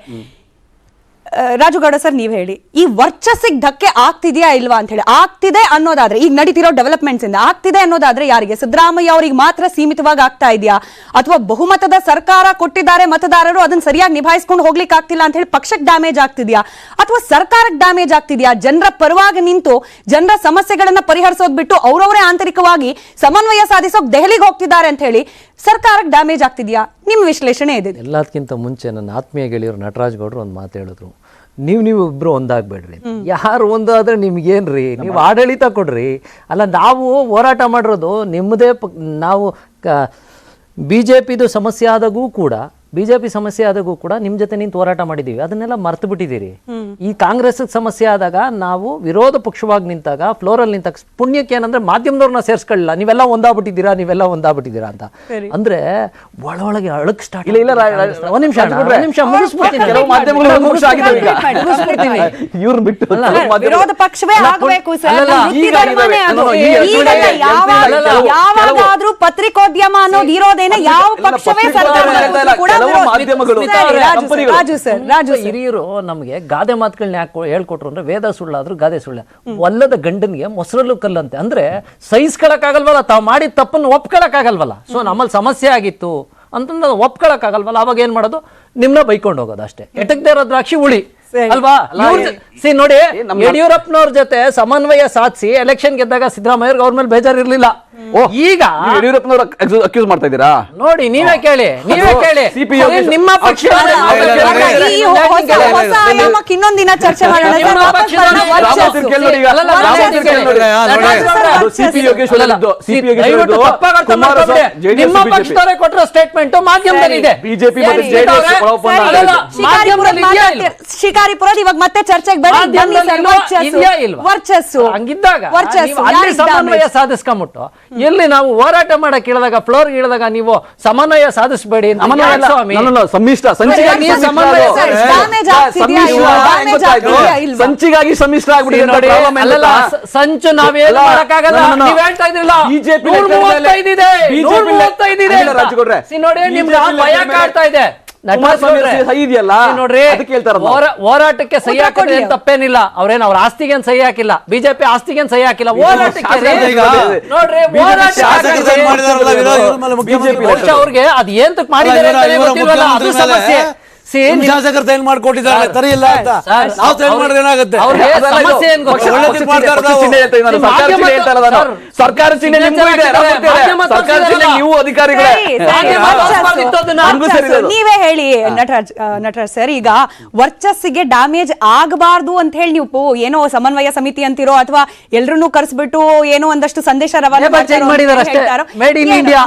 ರಾಜುಗೌಡ ಸರ್ ನೀವ್ ಹೇಳಿ, ಈ ವರ್ಚಸ್ಸಿಗೆ ಧಕ್ಕೆ ಆಗ್ತಿದ್ಯಾ ಇಲ್ವಾ ಅಂತ ಹೇಳಿ. ಆಗ್ತಿದೆ ಅನ್ನೋದಾದ್ರೆ, ಈಗ ನಡೀತಿರೋ ಡೆವಲಪ್ಮೆಂಟ್ಸ್ ಇಂದ ಆಗ್ತಿದೆ ಅನ್ನೋದಾದ್ರೆ ಯಾರಿಗೆ? ಸಿದ್ದರಾಮಯ್ಯ ಅವರಿಗೆ ಮಾತ್ರ ಸೀಮಿತವಾಗಿ ಆಗ್ತಾ ಇದೆಯಾ, ಅಥವಾ ಬಹುಮತದ ಸರ್ಕಾರ ಕೊಟ್ಟಿದ್ದಾರೆ ಮತದಾರರು ಅದನ್ನ ಸರಿಯಾಗಿ ನಿಭಾಯಿಸ್ಕೊಂಡು ಹೋಗ್ಲಿಕ್ಕೆ ಆಗ್ತಿಲ್ಲ ಅಂತ ಹೇಳಿ ಪಕ್ಷಕ್ಕೆ ಡ್ಯಾಮೇಜ್ ಆಗ್ತಿದ್ಯಾ, ಅಥವಾ ಸರ್ಕಾರಕ್ಕೆ ಡ್ಯಾಮೇಜ್ ಆಗ್ತಿದ್ಯಾ? ಜನರ ಪರವಾಗಿ ನಿಂತು ಜನರ ಸಮಸ್ಯೆಗಳನ್ನ ಪರಿಹರಿಸೋದ್ ಬಿಟ್ಟು ಅವ್ರವರೇ ಆಂತರಿಕವಾಗಿ ಸಮನ್ವಯ ಸಾಧಿಸೋಕ್ ದೆಹಲಿಗೆ ಹೋಗ್ತಿದ್ದಾರೆ ಅಂತ ಹೇಳಿ ಸರ್ಕಾರಕ್ಕೆ ಡ್ಯಾಮೇಜ್ ಆಗ್ತಿದ್ಯಾ? ನಿಮ್ ವಿಶ್ಲೇಷಣೆ ಇದೆ. ಎಲ್ಲದಕ್ಕಿಂತ ಮುಂಚೆ ನನ್ನ ಆತ್ಮೀಯ ಗೆಳೆಯರು ನಟರಾಜ್ ಗೌಡ್ರು ಒಂದು ಮಾತು ಹೇಳಿದ್ರು, ನೀವು ಇಬ್ರು ಒಂದಾಗ್ಬೇಡ್ರಿ. ಯಾರು ಒಂದಾದ್ರೆ ನಿಮ್ಗೇನ್ರಿ, ನೀವು ಆಡಳಿತ ಕೊಡ್ರಿ. ಅಲ್ಲ, ನಾವು ಹೋರಾಟ ಮಾಡಿರೋದು ನಿಮ್ಮದೇ ನಾವು ಬಿಜೆಪಿದು ಸಮಸ್ಯೆ ಆದಾಗೂ ಕೂಡ ನಿಮ್ ಜೊತೆ ನಿಂತು ಹೋರಾಟ ಮಾಡಿದೀವಿ. ಅದನ್ನೆಲ್ಲ ಮರ್ತು ಬಿಟ್ಟಿದ್ದೀರಿ. ಈ ಕಾಂಗ್ರೆಸ್ ಸಮಸ್ಯೆ ಆದಾಗ ನಾವು ವಿರೋಧ ಪಕ್ಷವಾಗಿ ನಿಂತಾಗ ಫ್ಲೋರಲ್ಲಿ ನಿಂತಾಗ ಪುಣ್ಯಕ್ಕೆ ಏನಂದ್ರೆ ಮಾಧ್ಯಮದವ್ರನ್ನ ಸೇರ್ಸ್ಕೊಳ್ಳಿಲ್ಲ, ನೀವೆಲ್ಲ ಒಂದಾಗ್ಬಿಟ್ಟಿದ್ದೀರಾ ಅಂತ. ಅಂದ್ರೆ ಒಳಗೆ ಅಳಕ್ ಸ್ಟಾರ್ಟ್. ಇಲ್ಲ, ಒಂದ್ ನಿಮಿಷ ಮುಗಿಸ್ಬಿಡ್ತೀನಿ. ಇವ್ರು ಬಿಟ್ಟು ವಿರೋಧ ಪಕ್ಷವೇ ಆಗಬೇಕು ಸರ್. ಯಾವಾಗಾದ್ರೂ ಪತ್ರಿಕೋದ್ಯಮ ಅನ್ನೋದು ಇರೋದೇನ, ಯಾವ ಪಕ್ಷವೇ ಹಿರಿಯರು ನಮ್ಗೆ ಗಾದೆ ಮಾತುಗಳನ್ನ ಯಾಕೆ ಹೇಳ್ಕೊಟ್ರು ಅಂದ್ರೆ, ವೇದ ಸುಳ್ಳಾದ್ರೂ ಗಾದೆ ಸುಳ್ಳ, ಒಲ್ಲದ ಗಂಡನ್ಗೆ ಮೊಸರಲ್ಲೂ ಕಲ್ಲಂತೆ. ಅಂದ್ರೆ ಸಹಿಸ್ಕೊಳಕ್ಕಾಗಲ್ವಲ್ಲ, ತಾವು ಮಾಡಿದ ತಪ್ಪನ್ನು ಒಪ್ಕೊಳಕ್ಕಾಗಲ್ವಲ್ಲ. ಸೊ ನಮ್ಮಲ್ಲಿ ಸಮಸ್ಯೆ ಆಗಿತ್ತು ಅಂತಂದ್ರೆ ಒಪ್ಕೊಳಕ್ಕಾಗಲ್ವಲ್ಲ, ಅವಾಗ ಏನ್ ಮಾಡೋದು? ನಿಮ್ನ ಬೈಕೊಂಡು ಹೋಗೋದು ಅಷ್ಟೇ. ಎಟಕ್ದೇ ಇರೋ ದ್ರಾಕ್ಷಿ ಹುಳಿ ಅಲ್ವಾ? ನೋಡಿ, ಯಡಿಯೂರಪ್ಪನವ್ರ ಜೊತೆ ಸಮನ್ವಯ ಸಾಧಿಸಿ ಎಲೆಕ್ಷನ್ ಗೆದ್ದಾಗ ಸಿದ್ದರಾಮಯ್ಯ ಅವ್ರ ಮೇಲೆ ಬೇಜಾರಿರ್ಲಿಲ್ಲ. ಈಗ ಯಡಿಯೂರಪ್ಪನವ್ರ ಅಕ್ಯೂಸ್ ಮಾಡ್ತಾ ಇದ್ದೀರಾ? ನೋಡಿ, ನೀವೇ ಕೇಳಿ ನಿಮ್ಮ ಪಕ್ಷ. ಇನ್ನೊಂದಿನ ಚರ್ಚೆ ಮಾಡೋಣ. ನಿಮ್ಮ ಪಕ್ಷದವರೇ ಕೊಟ್ಟರೆ ಸ್ಟೇಟ್ಮೆಂಟ್ ಮಾಧ್ಯಮದಲ್ಲಿ ಇದೆ. ಬಿಜೆಪಿ ಶಿಕಾರಿಪುರ ಇವಾಗ ಮತ್ತೆ ಚರ್ಚೆಗೆ ಬೇಡ. ವರ್ಚಸ್ಸು ಹಂಗಿದ್ದಾಗ ಸಮನ್ವಯ ಸಾಧಿಸ್ಕೊಂಬಿಟ್ಟು ಎಲ್ಲಿ ನಾವು ಹೋರಾಟ ಮಾಡಕ್ ಹೇಳಿದಾಗ, ಫ್ಲೋರ್ ಇಳಿದಾಗ ನೀವು ಸಮನ್ವಯ ಸಾಧಿಸಬೇಡಿ. ಸಂಚಿಗಾಗಿ ಸಮ್ಮಿಶ್ರ ಆಗ್ಬಿಟ್ಟಿದೆ. ಸಂಚು ನಾವೇನು ಮಾಡಕ್ಕಾಗಲ್ಲ. ನೀವ್ ಹೇಳ್ತಾ ಇದ್ರಲ್ಲ, ಬಿಜೆಪಿ ನೋಡಿ, ನಿಮ್ಗೆ ಭಯ ಕಾಡ್ತಾ ಇದೆ. ಹೋರಾಟಕ್ಕೆ ಸಹಿ ಹಾಕಿದ್ರೆ ತಪ್ಪೇನಿಲ್ಲ. ಅವ್ರ ಆಸ್ತಿಗೇನ್ ಸಹಿ ಹಾಕಿಲ್ಲ, ಬಿಜೆಪಿ ಆಸ್ತಿಗೇನ್ ಸಹಿ ಹಾಕಿಲ್ಲ. ನೋಡ್ರಿ, ಅವ್ರಿಗೆ ಅದ್ ಏನ್ ಮಾಡಿದ್ದಾರೆ ಅದು ಸಮಸ್ಯೆ. ಶಾಸಕರು ಸೈನ್ ಮಾಡ್ಕೊಟ್ಟಿದ್ದಾರೆ, ಸರಿ ಇಲ್ಲ ಅಂತ ನಾವು ಸೈನ್ ಮಾಡಿದ್ರೆ ಏನಾಗುತ್ತೆ? ಸರ್ಕಾರ ಚಿಹ್ನೆ ನೀವು ಅಧಿಕಾರಿಗಳೇ. ಏನಿತ್ತು ಅದನ್ನ? ನೀವೇ ಹೇಳಿ ನಟರಾಜ್ ಸರ್, ಈಗ ವರ್ಚಸ್ಸಿಗೆ ಡ್ಯಾಮೇಜ್ ಆಗಬಾರ್ದು ಅಂತ ಹೇಳಿ ನೀವು ಏನೋ ಸಮನ್ವಯ ಸಮಿತಿ ಅಂತಿರೋ ಅಥವಾ ಎಲ್ರನ್ನೂ ಕರೆಸ್ಬಿಟ್ಟು ಏನೋ ಒಂದಷ್ಟು ಸಂದೇಶ ರವಾನೆ ಮಾಡಿದಾರೆ ಅಷ್ಟೇ. Made in India.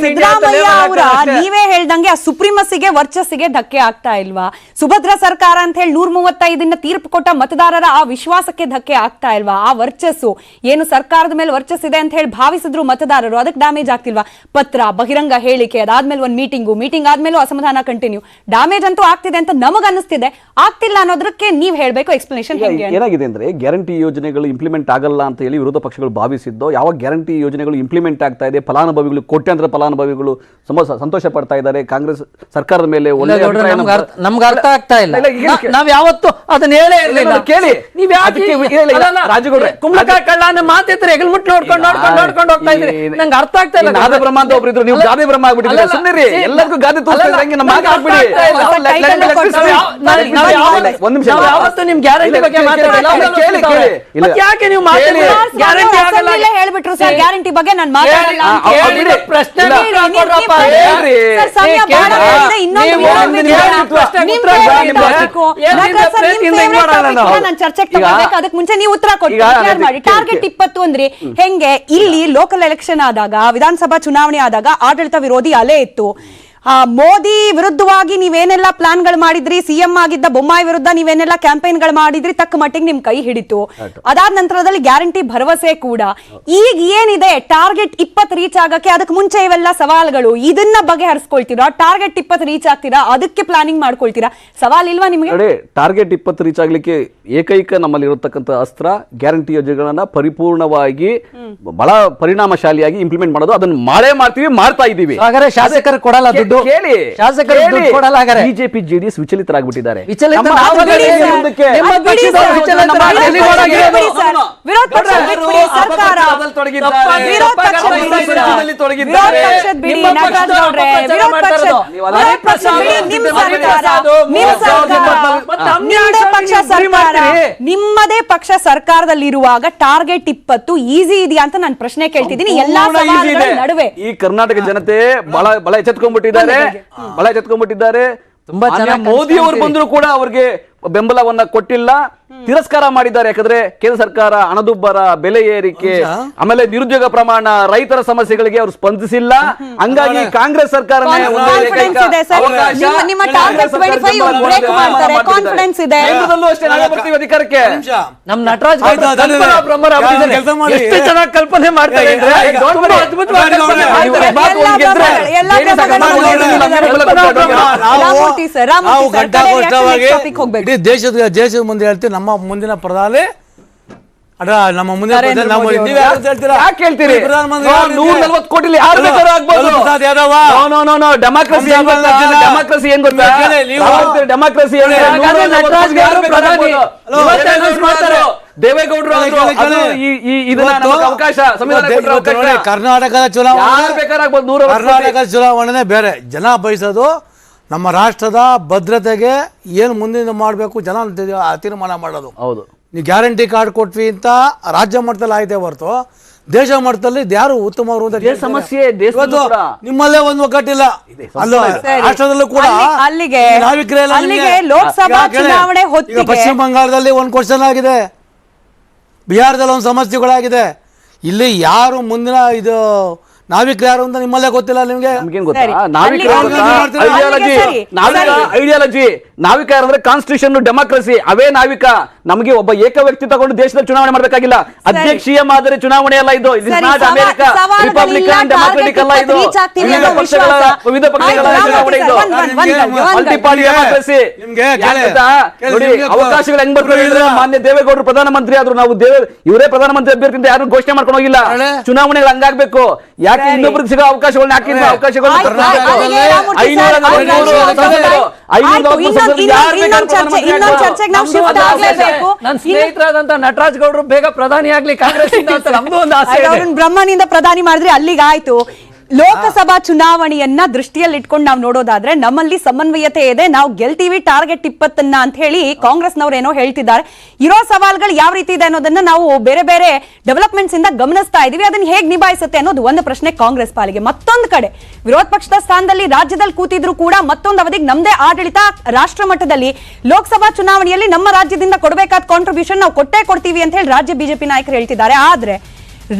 ಸಿದ್ದರಾಮಯ್ಯ ಅವರ ನೀವೇ ಹೇಳ್ದಂಗೆ ಆ ಸುಪ್ರೀಮಸಿಗೆ ವರ್ಚಸ್ಸಿಗೆ ಧಕ್ಕೆ ಆಗ್ತಾ ಇಲ್ವಾ? ಸುಭದ್ರ ಸರ್ಕಾರ ಅಂತ ಹೇಳಿ 135 ತೀರ್ಪು ಕೊಟ್ಟ ಮತದಾರರ ಆ ವಿಶ್ವಾಸಕ್ಕೆ ಧಕ್ಕೆ ಆಗ್ತಾ ಇಲ್ವಾ? ಆ ವರ್ಚಸ್ಸು ಏನು ಸರ್ಕಾರದ ಮೇಲೆ ವರ್ಚಸ್ಸಿದೆ ಅಂತ ಹೇಳಿ ಭಾವಿಸಿದ್ರು ಮತದಾರರು, ಅದಕ್ಕೆ ಡ್ಯಾಮೇಜ್ ಆಗ್ತಿಲ್ವಾ? ಪತ್ರ, ಬಹಿರಂಗ ಹೇಳಿಕೆ, ಅದಾದ್ಮೇಲೆ ಒಂದು ಮೀಟಿಂಗ್ ಆದ್ಮೇಲೂ ಅಸಮಾಧಾನ ಕಂಟಿನ್ಯೂ, ಡ್ಯಾಮೇಜ್ ಅಂತೂ ಆಗ್ತಿದೆ ಅಂತ ನಮಗ್ ಅನಿಸ್ತಿದೆ. ಆಗ್ತಿಲ್ಲ ಅನ್ನೋದಕ್ಕೆ ನೀವ್ ಹೇಳ್ಬೇಕು ಎಕ್ಸ್ಪ್ಲನೇಷನ್. ಏನಾಗಿದೆ ಅಂದ್ರೆ ಗ್ಯಾರಂಟಿ ಯೋಜನೆಗಳು ಇಂಪ್ಲಿಮೆಂಟ್ ಆಗಲ್ಲ ಅಂತ ಹೇಳಿ ವಿರೋಧ ಪಕ್ಷಗಳು ಭಾವಿಸಿದ್ದು, ಯಾವಾಗ ಗ್ಯಾರಂಟಿ ಯೋಜನೆಗಳು ಇಂಪ್ಲಿಮೆಂಟ್ ಆಗ್ತಾ ಇದೆ, ಫಲಾನುಭವಿಗಳು ಕೋಟ್ಯಾಂತರ ಫಲಾನುಭವಿಗಳು ಸಂತೋಷ ಪಡ್ತಾ ಇದ್ದಾರೆ, ಕಾಂಗ್ರೆಸ್ ಸರ್ಕಾರದ ಮೇಲೆ ಒಳ್ಳೆ ನಮ್ಗೆ ಅರ್ಥ ಆಗ್ತಾ ಇಲ್ಲ. ನಾವ್ ಯಾವತ್ತು ಅದನ್ನ ಹೇಳೇ ಇರಲಿಲ್ಲ. ಕೇಳಿ, ನೀವ್ ರಾಜಗೌಡ್ರೆ ಕುಂಬಳಕಾಯಿ ಕಳ್ಳ ಅನ್ನೋ ಮಾತಿದ್ರೆ ಹೆಗಲ್ ಮುಟ್ಟು ನೋಡ್ಕೊಂಡು ಹೋಗ್ತಾ ಇದ್ರಿ. ನಂಗೆ ಅರ್ಥ ಆಗ್ತಾ ಇಲ್ಲ. ಗಾದೆ ಬ್ರಹ್ಮ ಅಂತ ಒಬ್ರು ಇದ್ರು, ನೀವು ಗಾದೆ ಬ್ರಹ್ಮ ಆಗ್ಬಿಟ್ಟಿದ್ದೀರಾ. ಸುಮ್ಮನೆ ಎಲ್ಲರಿಗೂ ಗಾದೆ ತೋರಿಸ್ತಾರೆ, ನಮ್ಮ ಮಾತಾಡ್ಬಿಡಿ. ಒಂದ್ ನಿಮಿಷ, ಯಾವತ್ತು ನಿಮ್ ಗ್ಯಾರಂಟಿ ಬಗ್ಗೆ ಮಾತಾಡಿಲ್ಲ. ಯಾಕೆ ನೀವು ಹೇಳ್ಬಿಟ್ರು ಸರ್ ಗ್ಯಾರಂಟಿ ಬಗ್ಗೆ ನಾನು ಮಾತಾಡಲ್ಲ. ಪ್ರಶ್ನೆ ನಾನು ಚರ್ಚೆಗೆ ತಗೋಬೇಕು, ಅದಕ್ಕೆ ಮುಂಚೆ ನೀವು ಉತ್ತರ ಕೊಡಿ. ಟಾರ್ಗೆಟ್ 20 ಅಂದ್ರೆ ಹೆಂಗೆ? ಇಲ್ಲಿ ಲೋಕಲ್ ಎಲೆಕ್ಷನ್ ಆದಾಗ, ವಿಧಾನಸಭಾ ಚುನಾವಣೆ ಆದಾಗ ಆಡಳಿತ ವಿರೋಧಿ ಅಲೆ ಇತ್ತು. ಮೋದಿ ವಿರುದ್ಧವಾಗಿ ನೀವೇನೆಲ್ಲ ಪ್ಲಾನ್ಗಳು ಮಾಡಿದ್ರಿ, ಸಿಎಂ ಆಗಿದ್ದ ಬೊಮ್ಮಾಯಿ ವಿರುದ್ಧ ನೀವೇನೆಲ್ಲ ಕ್ಯಾಂಪೇನ್ಗಳು ಮಾಡಿದ್ರಿ, ತಕ್ಕ ಮಟ್ಟಿಗೆ ನಿಮ್ ಕೈ ಹಿಡಿತು. ಅದಾದ ನಂತರದಲ್ಲಿ ಗ್ಯಾರಂಟಿ ಭರವಸೆ ಕೂಡ. ಈಗ ಏನಿದೆ ಟಾರ್ಗೆಟ್ 20 ರೀಚ್ ಆಗಕ್ಕೆ, ಅದಕ್ಕೆ ಮುಂಚೆ ಇವೆಲ್ಲ ಸವಾಲ್ಗಳು, ಇದನ್ನ ಬಗೆಹರಿಸ್ಕೊಳ್ತೀರಾ? ಟಾರ್ಗೆಟ್ 20 ರೀಚ್ ಆಗ್ತೀರಾ, ಅದಕ್ಕೆ ಪ್ಲಾನಿಂಗ್ ಮಾಡ್ಕೊಳ್ತೀರಾ? ಸವಾಲ್ ಇಲ್ವಾ ನಿಮಗೆ? ಟಾರ್ಗೆಟ್ 20 ರೀಚ್ ಆಗ್ಲಿಕ್ಕೆ ಏಕೈಕ ನಮ್ಮಲ್ಲಿ ಇರತಕ್ಕಂಥ ಅಸ್ತ್ರ ಗ್ಯಾರಂಟಿ ಯೋಜನೆಗಳನ್ನ ಪರಿಪೂರ್ಣವಾಗಿ ಬಹಳ ಪರಿಣಾಮಶಾಲಿಯಾಗಿ ಇಂಪ್ಲಿಮೆಂಟ್ ಮಾಡೋದು. ಅದನ್ನ ಮಾಡ್ತೀವಿ, ಮಾಡ್ತಾ ಇದ್ದೀವಿ. ಹಾಗಾದ್ರೆ ಶಾಸಕರು ಕೊಡಲ್ಲ ದುಡ್ಡು, ಶಾಸಕರು ದುಡ್ಡು ಕೊಡಲ್ಲ. ಹಾಗಾದ್ರೆ ಬಿಜೆಪಿ ಜೆಡಿಎಸ್ ವಿಚಲಿತರಾಗ್ಬಿಟ್ಟಿದ್ದಾರೆ. ನಿಮ್ಮದೇ ಪಕ್ಷ ಸರ್ಕಾರದಲ್ಲಿರುವಾಗ ಟಾರ್ಗೆಟ್ 20 ಈಸಿ ಇದೆಯಾ ಅಂತ ನಾನು ಪ್ರಶ್ನೆ ಕೇಳ್ತಿದ್ದೀನಿ. ಎಲ್ಲಾ ನಡುವೆ ಈ ಕರ್ನಾಟಕ ಜನತೆ ಬಹಳ ಎಚ್ಚೆತ್ಕೊಂಡ್ಬಿಟ್ಟಿದ್ದಾರೆ. ತುಂಬಾ ಚೆನ್ನಾಗಿ ಮೋದಿ ಅವರು ಬಂದ್ರು ಕೂಡ ಅವ್ರಿಗೆ ಬೆಂಬಲವನ್ನ ಕೊಟ್ಟಿಲ್ಲ, ತಿರಸ್ಕಾರ ಮಾಡಿದ್ದಾರೆ. ಯಾಕಂದ್ರೆ ಕೇಂದ್ರ ಸರ್ಕಾರ ಹಣದುಬ್ಬರ, ಬೆಲೆ ಏರಿಕೆ, ಆಮೇಲೆ ನಿರುದ್ಯೋಗ ಪ್ರಮಾಣ, ರೈತರ ಸಮಸ್ಯೆಗಳಿಗೆ ಅವರು ಸ್ಪಂದಿಸಿಲ್ಲ. ಹಂಗಾಗಿ ಕಾಂಗ್ರೆಸ್ ಸರ್ಕಾರ ಅಧಿಕಾರಕ್ಕೆ ನಮ್ ನಟರಾಜ್ ಎಷ್ಟು ಚೆನ್ನಾಗಿ ಕಲ್ಪನೆ ಮಾಡ್ತಾ ಇದ್ದಾರೆ. ದೇಶದ ಮುಂದೆ ಹೇಳ್ತೀವಿ, ನಮ್ಮ ಮುಂದಿನ ಪ್ರಧಾನಿ ನಮ್ಮ ಮುಂದಿನ ದೇವೇಗೌಡರು ಅವಕಾಶ ಕರ್ನಾಟಕದ ಚುನಾವಣೆ ಬೇರೆ. ಜನ ಬಯಸೋದು ನಮ್ಮ ರಾಷ್ಟ್ರದ ಭದ್ರತೆಗೆ ಏನು ಮುಂದಿನ ಮಾಡಬೇಕು, ಜನ ತೀರ್ಮಾನ ಮಾಡೋದು. ಹೌದು, ನೀವು ಗ್ಯಾರಂಟಿ ಕಾರ್ಡ್ ಕೊಟ್ವಿ ಅಂತ ರಾಜ್ಯ ಮಟ್ಟದಲ್ಲಿ ಆಯ್ತೆ ಹೊರತು ದೇಶ ಮಟ್ಟದಲ್ಲಿ ಯಾರು ಉತ್ತಮವರು ಅಂತ ಸಮಸ್ಯೆ. ನಿಮ್ಮಲ್ಲೇ ಒಂದು ಒಗ್ಗಟ್ಟಿಲ್ಲ, ಅಲ್ಲೋ ರಾಷ್ಟ್ರದಲ್ಲೂ ಕೂಡ ಪಶ್ಚಿಮ ಬಂಗಾಳದಲ್ಲಿ ಒಂದು ಕ್ವಶನ್ ಆಗಿದೆ, ಬಿಹಾರದಲ್ಲಿ ಒಂದು ಸಮಸ್ಯೆಗಳಾಗಿದೆ. ಇಲ್ಲಿ ಯಾರು ಮುಂದಿನ ಇದು ನಾವಿಕರು ಯಾರು ಅಂತ ನಿಮ್ಮಲ್ಲೇ ಗೊತ್ತಿಲ್ಲ ನಿಮ್ಗೆ? ಐಡಿಯಾಲಜಿ ನಾವಿಕ ಯಾರಂದ್ರೆ ಕಾನ್ಸ್ಟಿಟ್ಯೂಷನ್, ಡೆಮಾಕ್ರಸಿ, ಅವೇ ನಾವಿಕ. ನಮಗೆ ಒಬ್ಬ ಏಕ ವ್ಯಕ್ತಿ ತಗೊಂಡು ದೇಶದಲ್ಲಿ ಚುನಾವಣೆ ಮಾಡಬೇಕಾಗಿಲ್ಲ. ಅಧ್ಯಕ್ಷೀಯ ಮಾದರಿ ಚುನಾವಣೆ ಅಲ್ಲ ಇದು. ಅಮೆರಿಕ ರಿಪಬ್ಲಿಕನ್ ಡೆಮಾಕ್ರೆಟಿಕ್ ಅಲ್ಲ ಇದು. ವಿವಿಧ ಪಕ್ಷಗಳ ಚುನಾವಣೆ ಇದು. ಮಲ್ಟಿಪಾರ್ಟಿ ಡೆಮಾಕ್ರಸಿ. ನೋಡಿ ಅವಕಾಶಗಳು ಹೆಂಗ್ ಬರ್ತಾರೆ. ಮಾನ್ಯ ದೇವೇಗೌಡರು ಪ್ರಧಾನಮಂತ್ರಿ ಆದ್ರು, ನಾವು ಇವರೇ ಪ್ರಧಾನಮಂತ್ರಿ ಅಭ್ಯರ್ಥಿ ಅಂತ ಯಾರು ಘೋಷಣೆ ಮಾಡ್ಕೊಂಡು ಹೋಗಿಲ್ಲ. ಚುನಾವಣೆಗಳು ಹಂಗಾಗ್ಬೇಕು. ಯಾಕೆ ಇನ್ನೊಬ್ಬರಿಗೆ ಸಿಗೋ ಅವಕಾಶಗಳನ್ನ ಹಾಕಿದ್ರೆ ಅವಕಾಶಗಳು ನನ್ನ ಸ್ನೇಹಿತರಾದಂತ ನಟರಾಜ್ ಗೌಡರು ಬೇಗ ಪ್ರಧಾನಿ ಆಗ್ಲಿ ಕಾಂಗ್ರೆಸ್ ಇಂದ ಅಂತ ನಮ್ದು ಒಂದು ಆಸೆ ಇದೆ. ಬ್ರಹ್ಮನಿಂದ ಪ್ರಧಾನಿ ಮಾಡಿದ್ರೆ ಅಲ್ಲಿಗೆ ಆಯ್ತು. ಲೋಕಸಭಾ ಚುನಾವಣೆಯನ್ನ ದೃಷ್ಟಿಯಲ್ಲಿ ಇಟ್ಕೊಂಡು ನಾವು ನೋಡೋದಾದ್ರೆ ನಮ್ಮಲ್ಲಿ ಸಮನ್ವಯತೆ ಇದೆ, ನಾವು ಗೆಲ್ತೀವಿ ಟಾರ್ಗೆಟ್ 20 ಅಂತ ಹೇಳಿ ಕಾಂಗ್ರೆಸ್ನವ್ರೇನೋ ಹೇಳ್ತಿದ್ದಾರೆ. ಇರೋ ಸವಾಲ್ಗಳು ಯಾವ ರೀತಿ ಇದೆ ಅನ್ನೋದನ್ನ ನಾವು ಬೇರೆ ಬೇರೆ ಡೆವಲಪ್ಮೆಂಟ್ಸ್ ಇಂದ ಗಮನಿಸ್ತಾ ಇದೀವಿ. ಅದನ್ನ ಹೇಗೆ ನಿಭಾಯಿಸುತ್ತೆ ಅನ್ನೋದು ಒಂದು ಪ್ರಶ್ನೆ ಕಾಂಗ್ರೆಸ್ ಪಾಲಿಗೆ. ಮತ್ತೊಂದು ಕಡೆ ವಿರೋಧ ಪಕ್ಷದ ಸ್ಥಾನದಲ್ಲಿ ರಾಜ್ಯದಲ್ಲಿ ಕೂತಿದ್ರು ಕೂಡ ಮತ್ತೊಂದು ಅವಧಿಗೆ ನಮ್ಮದೇ ಆಡಳಿತ ರಾಷ್ಟ್ರ ಮಟ್ಟದಲ್ಲಿ ಲೋಕಸಭಾ ಚುನಾವಣೆಯಲ್ಲಿ ನಮ್ಮ ರಾಜ್ಯದಿಂದ ಕೊಡಬೇಕಾದ ಕಾಂಟ್ರಿಬ್ಯೂಷನ್ ನಾವು ಕೊಟ್ಟೇ ಕೊಡ್ತೀವಿ ಅಂತ ಹೇಳಿ ರಾಜ್ಯ ಬಿಜೆಪಿ ನಾಯಕರು ಹೇಳ್ತಿದ್ದಾರೆ. ಆದ್ರೆ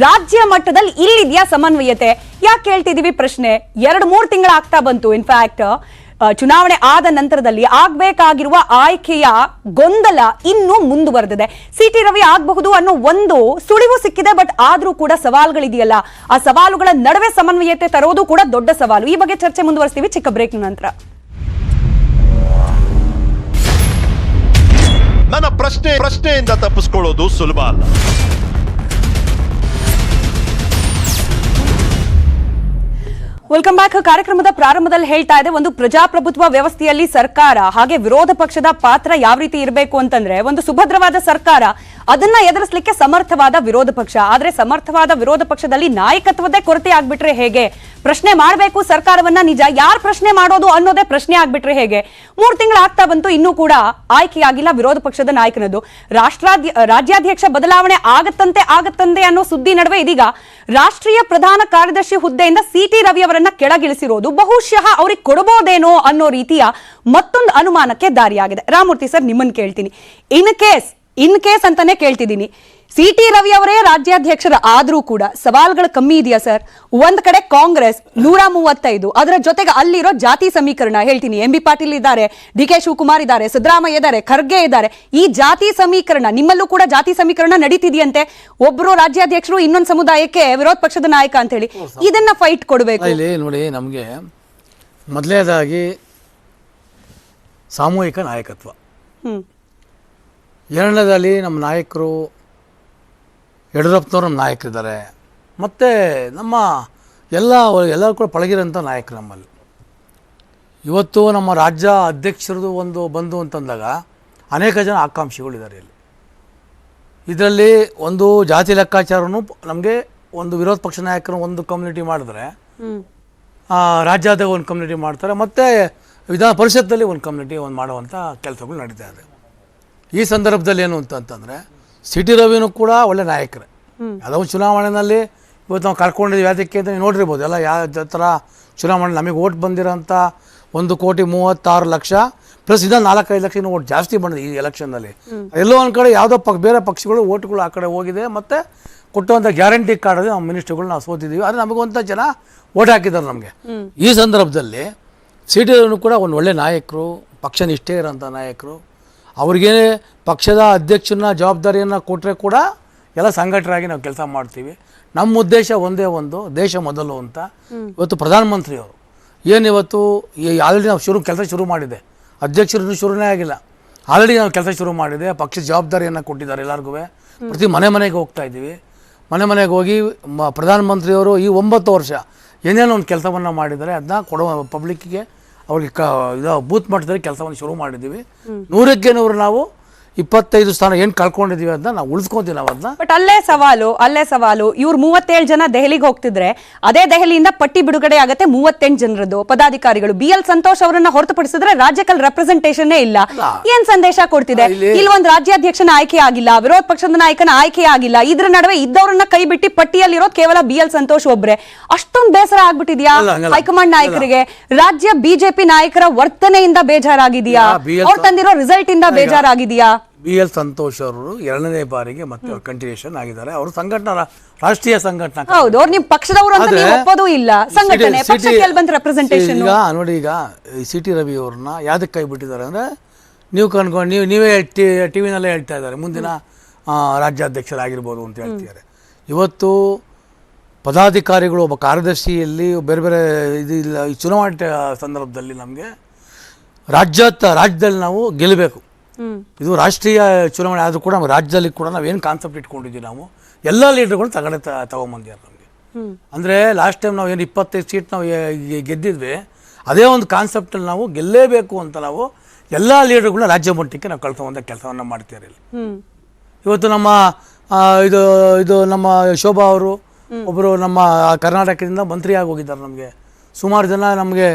ರಾಜ್ಯ ಮಟ್ಟದಲ್ಲಿ ಇಲ್ಲಿದ್ಯಾ ಸಮನ್ವಯತೆ? ಯಾಕೆ ಹೇಳ್ತಿದೀವಿ ಪ್ರಶ್ನೆ, 2-3 ತಿಂಗಳ ಆಗ್ತಾ ಬಂತು. ಇನ್ಫ್ಯಾಕ್ಟ್ ಚುನಾವಣೆ ಆದ ನಂತರದಲ್ಲಿ ಆಗ್ಬೇಕಾಗಿರುವ ಆಯ್ಕೆಯ ಗೊಂದಲ ಇನ್ನೂ ಮುಂದುವರೆದಿದೆ. ಸಿ.ಟಿ. ರವಿ ಆಗಬಹುದು ಅನ್ನೋ ಒಂದು ಸುಳಿವು ಸಿಕ್ಕಿದೆ. ಬಟ್ ಆದ್ರೂ ಕೂಡ ಸವಾಲುಗಳಿದೆಯಲ್ಲ, ಆ ಸವಾಲುಗಳ ನಡುವೆ ಸಮನ್ವಯತೆ ತರೋದು ಕೂಡ ದೊಡ್ಡ ಸವಾಲು. ಈ ಬಗ್ಗೆ ಚರ್ಚೆ ಮುಂದುವರಿಸ್ತೀವಿ ಚಿಕ್ಕ ಬ್ರೇಕ್ ನಂತರ. ನನ್ನ ಪ್ರಶ್ನೆಯಿಂದ ತಪ್ಪಿಸ್ಕೊಳ್ಳೋದು ಸುಲಭ ಅಲ್ಲ. Welcome back. ಕಾರ್ಯಕ್ರಮದ ಪ್ರಾರಂಭದಲ್ಲಿ ಹೇಳ್ತಾ ಇದೆ, ಒಂದು ಪ್ರಜಾಪ್ರಭುತ್ವ ವ್ಯವಸ್ಥೆಯಲ್ಲಿ ಸರ್ಕಾರ ಹಾಗೆ ವಿರೋಧ ಪಕ್ಷದ ಪಾತ್ರ ಯಾವ ರೀತಿ ಇರಬೇಕು ಅಂತಂದ್ರೆ, ಒಂದು ಸುಭದ್ರವಾದ ಸರ್ಕಾರ ಅದನ್ನ ಎದುರಿಸಲಿಕ್ಕೆ ಸಮರ್ಥವಾದ ವಿರೋಧ ಪಕ್ಷ. ಆದ್ರೆ ಸಮರ್ಥವಾದ ವಿರೋಧ ಪಕ್ಷದಲ್ಲಿ ನಾಯಕತ್ವದೇ ಕೊರತೆ ಆಗ್ಬಿಟ್ರೆ ಹೇಗೆ? ಪ್ರಶ್ನೆ ಮಾಡಬೇಕು ಸರ್ಕಾರವನ್ನ, ನಿಜ ಯಾರು ಪ್ರಶ್ನೆ ಮಾಡೋದು ಅನ್ನೋದೇ ಪ್ರಶ್ನೆ ಆಗ್ಬಿಟ್ರೆ ಹೇಗೆ? 3 ತಿಂಗಳು ಆಗ್ತಾ ಬಂತು, ಇನ್ನೂ ಕೂಡ ಆಯ್ಕೆಯಾಗಿಲ್ಲ ವಿರೋಧ ಪಕ್ಷದ ನಾಯಕನದು. ರಾಜ್ಯಾಧ್ಯಕ್ಷ ಬದಲಾವಣೆ ಆಗತ್ತಂತೆ ಅನ್ನೋ ಸುದ್ದಿ ನಡುವೆ ಇದೀಗ ರಾಷ್ಟ್ರೀಯ ಪ್ರಧಾನ ಕಾರ್ಯದರ್ಶಿ ಹುದ್ದೆಯಿಂದ ಸಿ.ಟಿ. ರವಿ ಅವರನ್ನ ಕೆಳಗಿಳಿಸಿರೋದು ಬಹುಶಃ ಅವ್ರಿಗೆ ಕೊಡಬಹುದೇನೋ ಅನ್ನೋ ರೀತಿಯ ಮತ್ತೊಂದು ಅನುಮಾನಕ್ಕೆ ದಾರಿಯಾಗಿದೆ. ರಾಮಮೂರ್ತಿ ಸರ್, ನಿಮ್ಮನ್ನು ಕೇಳ್ತೀನಿ, ಇನ್ ಕೇಸ್ ಅಂತಾನೆ ಕೇಳ್ತಿದ್ದೀನಿ. ಸಿ.ಟಿ. ರವಿ ಅವರೇ ರಾಜ್ಯಾಧ್ಯಕ್ಷರ ಆದ್ರೂ ಕೂಡ ಸವಾಲ್ಗಳು ಕಮ್ಮಿ ಇದೆಯಾ ಸರ್? ಒಂದ್ ಕಡೆ ಕಾಂಗ್ರೆಸ್ 135, ಅದರ ಜೊತೆಗೆ ಅಲ್ಲಿರೋ ಜಾತಿ ಸಮೀಕರಣ ಹೇಳ್ತೀನಿ. ಎಂ.ಬಿ. ಪಾಟೀಲ್ ಇದ್ದಾರೆ, ಡಿ.ಕೆ. ಶಿವಕುಮಾರ್ ಇದ್ದಾರೆ, ಸಿದ್ದರಾಮಯ್ಯ ಇದ್ದಾರೆ, ಖರ್ಗೆ ಇದ್ದಾರೆ. ಈ ಜಾತಿ ಸಮೀಕರಣ, ನಿಮ್ಮಲ್ಲೂ ಕೂಡ ಜಾತಿ ಸಮೀಕರಣ ನಡೀತಿದೆಯಂತೆ. ಒಬ್ರು ರಾಜ್ಯಾಧ್ಯಕ್ಷರು ಇನ್ನೊಂದು ಸಮುದಾಯಕ್ಕೆ ವಿರೋಧ ಪಕ್ಷದ ನಾಯಕ ಅಂತ ಹೇಳಿ ಇದನ್ನ ಫೈಟ್ ಕೊಡಬೇಕು. ಇಲ್ಲಿ ನೋಡಿ, ನಮಗೆ ಮೊದಲನೇದಾಗಿ ಸಾಮೂಹಿಕ ನಾಯಕತ್ವ, ಎರಡನೇದಲ್ಲಿ ನಮ್ಮ ನಾಯಕರು ಯಡಿಯೂರಪ್ಪನವರು ನಮ್ಮ ನಾಯಕರಿದ್ದಾರೆ, ಮತ್ತು ನಮ್ಮ ಎಲ್ಲರೂ ಕೂಡ ಪಳಗಿರೋಂಥ ನಾಯಕರು ನಮ್ಮಲ್ಲಿ. ಇವತ್ತು ನಮ್ಮ ರಾಜ್ಯ ಅಧ್ಯಕ್ಷರದು ಒಂದು ಬಂದು ಅಂತಂದಾಗ ಅನೇಕ ಜನ ಆಕಾಂಕ್ಷಿಗಳಿದ್ದಾರೆ ಇಲ್ಲಿ. ಇದರಲ್ಲಿ ಒಂದು ಜಾತಿ ಲೆಕ್ಕಾಚಾರನೂ ನಮಗೆ ಒಂದು ವಿರೋಧ ಪಕ್ಷ ನಾಯಕರು ಒಂದು ಕಮ್ಯುನಿಟಿ ಮಾಡಿದ್ರೆ, ರಾಜ್ಯಾಧ್ಯಕ್ಷ ಒಂದು ಕಮ್ಯುನಿಟಿ ಮಾಡ್ತಾರೆ, ಮತ್ತು ವಿಧಾನ ಪರಿಷತ್ತಲ್ಲಿ ಒಂದು ಕಮ್ಯುನಿಟಿ ಮಾಡುವಂಥ ಕೆಲಸಗಳು ನಡೀತಾ ಇದೆ. ಈ ಸಂದರ್ಭದಲ್ಲಿ ಏನು ಅಂತಂದರೆ, ಸಿ.ಟಿ. ರವಿನೂ ಕೂಡ ಒಳ್ಳೆ ನಾಯಕರೇ. ಯಾವುದೋ ಚುನಾವಣೆಯಲ್ಲಿ ಇವತ್ತು ನಾವು ಕರ್ಕೊಂಡಿದ್ದೀವಿ, ಅದಕ್ಕೆ ಅಂತ ನೋಡಿರ್ಬೋದು. ಎಲ್ಲ ಯಾವ ಥರ ಚುನಾವಣೆ ನಮಗೆ ಓಟ್ ಬಂದಿರೋಂಥ 1,36,00,000 ಪ್ಲಸ್ ಇದನ್ನು 4-5 ಲಕ್ಷ ಓಟ್ ಜಾಸ್ತಿ ಬಂದಿದೆ ಈ ಎಲೆಕ್ಷನ್ನಲ್ಲಿ. ಎಲ್ಲೋ ಒಂದು ಕಡೆ ಯಾವುದೋ ಬೇರೆ ಪಕ್ಷಗಳು ಓಟ್ಗಳು ಆ ಕಡೆ ಹೋಗಿದೆ, ಮತ್ತು ಕೊಟ್ಟುವಂಥ ಗ್ಯಾರಂಟಿ ಕಾರ್ಡಲ್ಲಿ ನಮ್ಮ ಮಿನಿಸ್ಟ್ರುಗಳು ನಾವು ಸೋತಿದ್ದೀವಿ. ಆದರೆ ನಮಗೊಂಥ ಜನ ಓಟ್ ಹಾಕಿದ್ದಾರೆ ನಮಗೆ. ಈ ಸಂದರ್ಭದಲ್ಲಿ ಸಿ.ಟಿ. ರವಿನೂ ಕೂಡ ಒಂದು ಒಳ್ಳೆ ನಾಯಕರು, ಪಕ್ಷ ನಿಷ್ಠೆ ಇರೋಂಥ ನಾಯಕರು. ಅವ್ರಿಗೆ ಪಕ್ಷದ ಅಧ್ಯಕ್ಷನ ಜವಾಬ್ದಾರಿಯನ್ನು ಕೊಟ್ಟರೆ ಕೂಡ ಎಲ್ಲ ಸಂಘಟರಾಗಿ ನಾವು ಕೆಲಸ ಮಾಡ್ತೀವಿ. ನಮ್ಮ ಉದ್ದೇಶ ಒಂದೇ ಒಂದು, ದೇಶ ಮೊದಲು ಅಂತ. ಇವತ್ತು ಪ್ರಧಾನಮಂತ್ರಿಯವರು ಏನಿವತ್ತು ಆಲ್ರೆಡಿ ನಾವು ಕೆಲಸ ಶುರು ಮಾಡಿದೆ, ಅಧ್ಯಕ್ಷರು ಶುರುನೇ ಆಗಿಲ್ಲ, ಆಲ್ರೆಡಿ ನಾವು ಕೆಲಸ ಶುರು ಮಾಡಿದೆ. ಪಕ್ಷದ ಜವಾಬ್ದಾರಿಯನ್ನು ಕೊಟ್ಟಿದ್ದಾರೆ ಎಲ್ಲರಿಗೂ. ಪ್ರತಿ ಮನೆಗೆ ಹೋಗ್ತಾ ಇದ್ದೀವಿ. ಮನೆಗೆ ಹೋಗಿ ಪ್ರಧಾನಮಂತ್ರಿಯವರು ಈ 9 ವರ್ಷ ಏನೇನೋ ಒಂದು ಕೆಲಸವನ್ನು ಮಾಡಿದ್ದಾರೆ, ಅದನ್ನ ಕೊಡುವ ಪಬ್ಲಿಕ್ಕಿಗೆ ಅವ್ರಿಗೆ ಬೂತ್ ಮಟ್ಟದಲ್ಲಿ ಕೆಲಸವನ್ನು ಶುರು ಮಾಡಿದ್ದೀವಿ. 100ಕ್ಕೆ 100 ನಾವು 25 ಸ್ಥಾನ ಏನು ಕಳ್ಕೊಂಡಿದ್ದೀವಿ ಅದನ್ನ ನಾವು ಉಳಿಸ್ಕೊಂತೀವಿ ನಾವು ಅದನ್ನ. ಬಟ್ ಅಲ್ಲೇ ಸವಾಲು ಇವ್ರು 37 ಜನ ದೆಹಲಿಗೆ ಹೋಗ್ತಿದ್ರೆ, ಅದೇ ದೆಹಲಿಯಿಂದ ಪಟ್ಟಿ ಬಿಡುಗಡೆ ಆಗತ್ತೆ 38 ಜನರದ್ದು ಪದಾಧಿಕಾರಿಗಳು. BL ಸಂತೋಷ್ ಅವರನ್ನ ಹೊರತುಪಡಿಸಿದ್ರೆ ರಾಜ್ಯಕಲ್ ರೆಪ್ರೆಸೆಂಟೇಷನ್ ಇಲ್ಲ. ಏನ್ ಸಂದೇಶ ಕೊಡ್ತಿದೆ? ಇಲ್ಲಿ ಒಂದು ರಾಜ್ಯಾಧ್ಯಕ್ಷನ ಆಯ್ಕೆ ಆಗಿಲ್ಲ, ವಿರೋಧ ಪಕ್ಷದ ನಾಯಕನ ಆಯ್ಕೆ ಆಗಿಲ್ಲ, ಇದ್ರ ನಡುವೆ ಇದ್ದವರನ್ನ ಕೈ ಬಿಟ್ಟು ಪಟ್ಟಿಯಲ್ಲಿರೋದು ಕೇವಲ BL ಸಂತೋಷ್ ಒಬ್ರೆ. ಅಷ್ಟೊಂದು ಬೇಸರ ಆಗ್ಬಿಟ್ಟಿದ್ಯಾ ಹೈಕಮಾಂಡ್ ನಾಯಕರಿಗೆ? ರಾಜ್ಯ ಬಿಜೆಪಿ ನಾಯಕರ ವರ್ತನೆಯಿಂದ ಬೇಜಾರಾಗಿದೆಯಾ? ಅವ್ರು ತಂದಿರೋ ರಿಸಲ್ಟ್ ಇಂದ ಬೇಜಾರಾಗಿದೆಯಾ? BL ಸಂತೋಷ್ ಅವರು 2ನೇ ಬಾರಿಗೆ ಮತ್ತೆ ಅವ್ರು ಕಂಟಿನ್ಯೂಷನ್ ಆಗಿದ್ದಾರೆ. ಅವರು ಸಂಘಟನಾ ರಾಷ್ಟ್ರೀಯ ಸಂಘಟನಾ, ಹೌದು, ಅವ್ರು ನಿಮ್ಮ ಪಕ್ಷದವರು ಅಂತ ನೀವು ಒಪ್ಪೋದು ಇಲ್ಲ. ಸಂಘಟನೆ ಪಕ್ಷಕ್ಕೆ ಎಲ್ಲಿ ಬಂತ ರೆಪ್ರೆಸೆಂಟೇಷನ್? ಈಗ ನೋಡಿ, ಈಗ ಸಿ.ಟಿ. ರವಿ ಅವ್ರನ್ನ ಯಾವ್ದಕ್ಕೆ ಕೈ ಬಿಟ್ಟಿದ್ದಾರೆ ಅಂದರೆ, ನೀವು ಕಣ್ಕೊಂಡು ನೀವೇ ಟಿವಿನಲ್ಲೇ ಹೇಳ್ತಾ ಇದ್ದಾರೆ ಮುಂದಿನ ರಾಜ್ಯಾಧ್ಯಕ್ಷರಾಗಿರ್ಬೋದು ಅಂತ ಹೇಳ್ತಿದ್ದಾರೆ. ಇವತ್ತು ಪದಾಧಿಕಾರಿಗಳು, ಒಬ್ಬ ಕಾರ್ಯದರ್ಶಿಯಲ್ಲಿ ಬೇರೆ ಇದು ಇಲ್ಲ. ಈ ಚುನಾವಣೆ ಸಂದರ್ಭದಲ್ಲಿ ನಮಗೆ ರಾಜ್ಯದಲ್ಲಿ ನಾವು ಗೆಲ್ಲಬೇಕು. ಇದು ರಾಷ್ಟ್ರೀಯ ಚುನಾವಣೆ ಆದರೂ ಕೂಡ ನಮ್ಮ ರಾಜ್ಯದಲ್ಲಿ ಕೂಡ ನಾವೇನು ಕಾನ್ಸೆಪ್ಟ್ ಇಟ್ಕೊಂಡಿದ್ದೀವಿ, ನಾವು ಎಲ್ಲ ಲೀಡರ್ಗಳು ತಗೊಂಬಂದಿದ್ದಾರೆ ನಮಗೆ. ಅಂದರೆ ಲಾಸ್ಟ್ ಟೈಮ್ ನಾವು ಏನು 25 ಸೀಟ್ ನಾವು ಗೆದ್ದಿದ್ವಿ, ಅದೇ ಒಂದು ಕಾನ್ಸೆಪ್ಟಲ್ಲಿ ನಾವು ಗೆಲ್ಲೇಬೇಕು ಅಂತ ನಾವು ಎಲ್ಲ ಲೀಡರ್ಗಳನ್ನ ರಾಜ್ಯ ಮಟ್ಟಕ್ಕೆ ನಾವು ಕಳ್ಕೊಂಬಂದ ಕೆಲಸವನ್ನು ಮಾಡ್ತೀವಿ ಇಲ್ಲಿ. ಇವತ್ತು ನಮ್ಮ ಇದು ನಮ್ಮ ಶೋಭಾ ಅವರು ಒಬ್ಬರು ನಮ್ಮ ಕರ್ನಾಟಕದಿಂದ ಮಂತ್ರಿ ಆಗಿ ಹೋಗಿದ್ದಾರೆ. ನಮಗೆ ಸುಮಾರು ಜನ ನಮಗೆ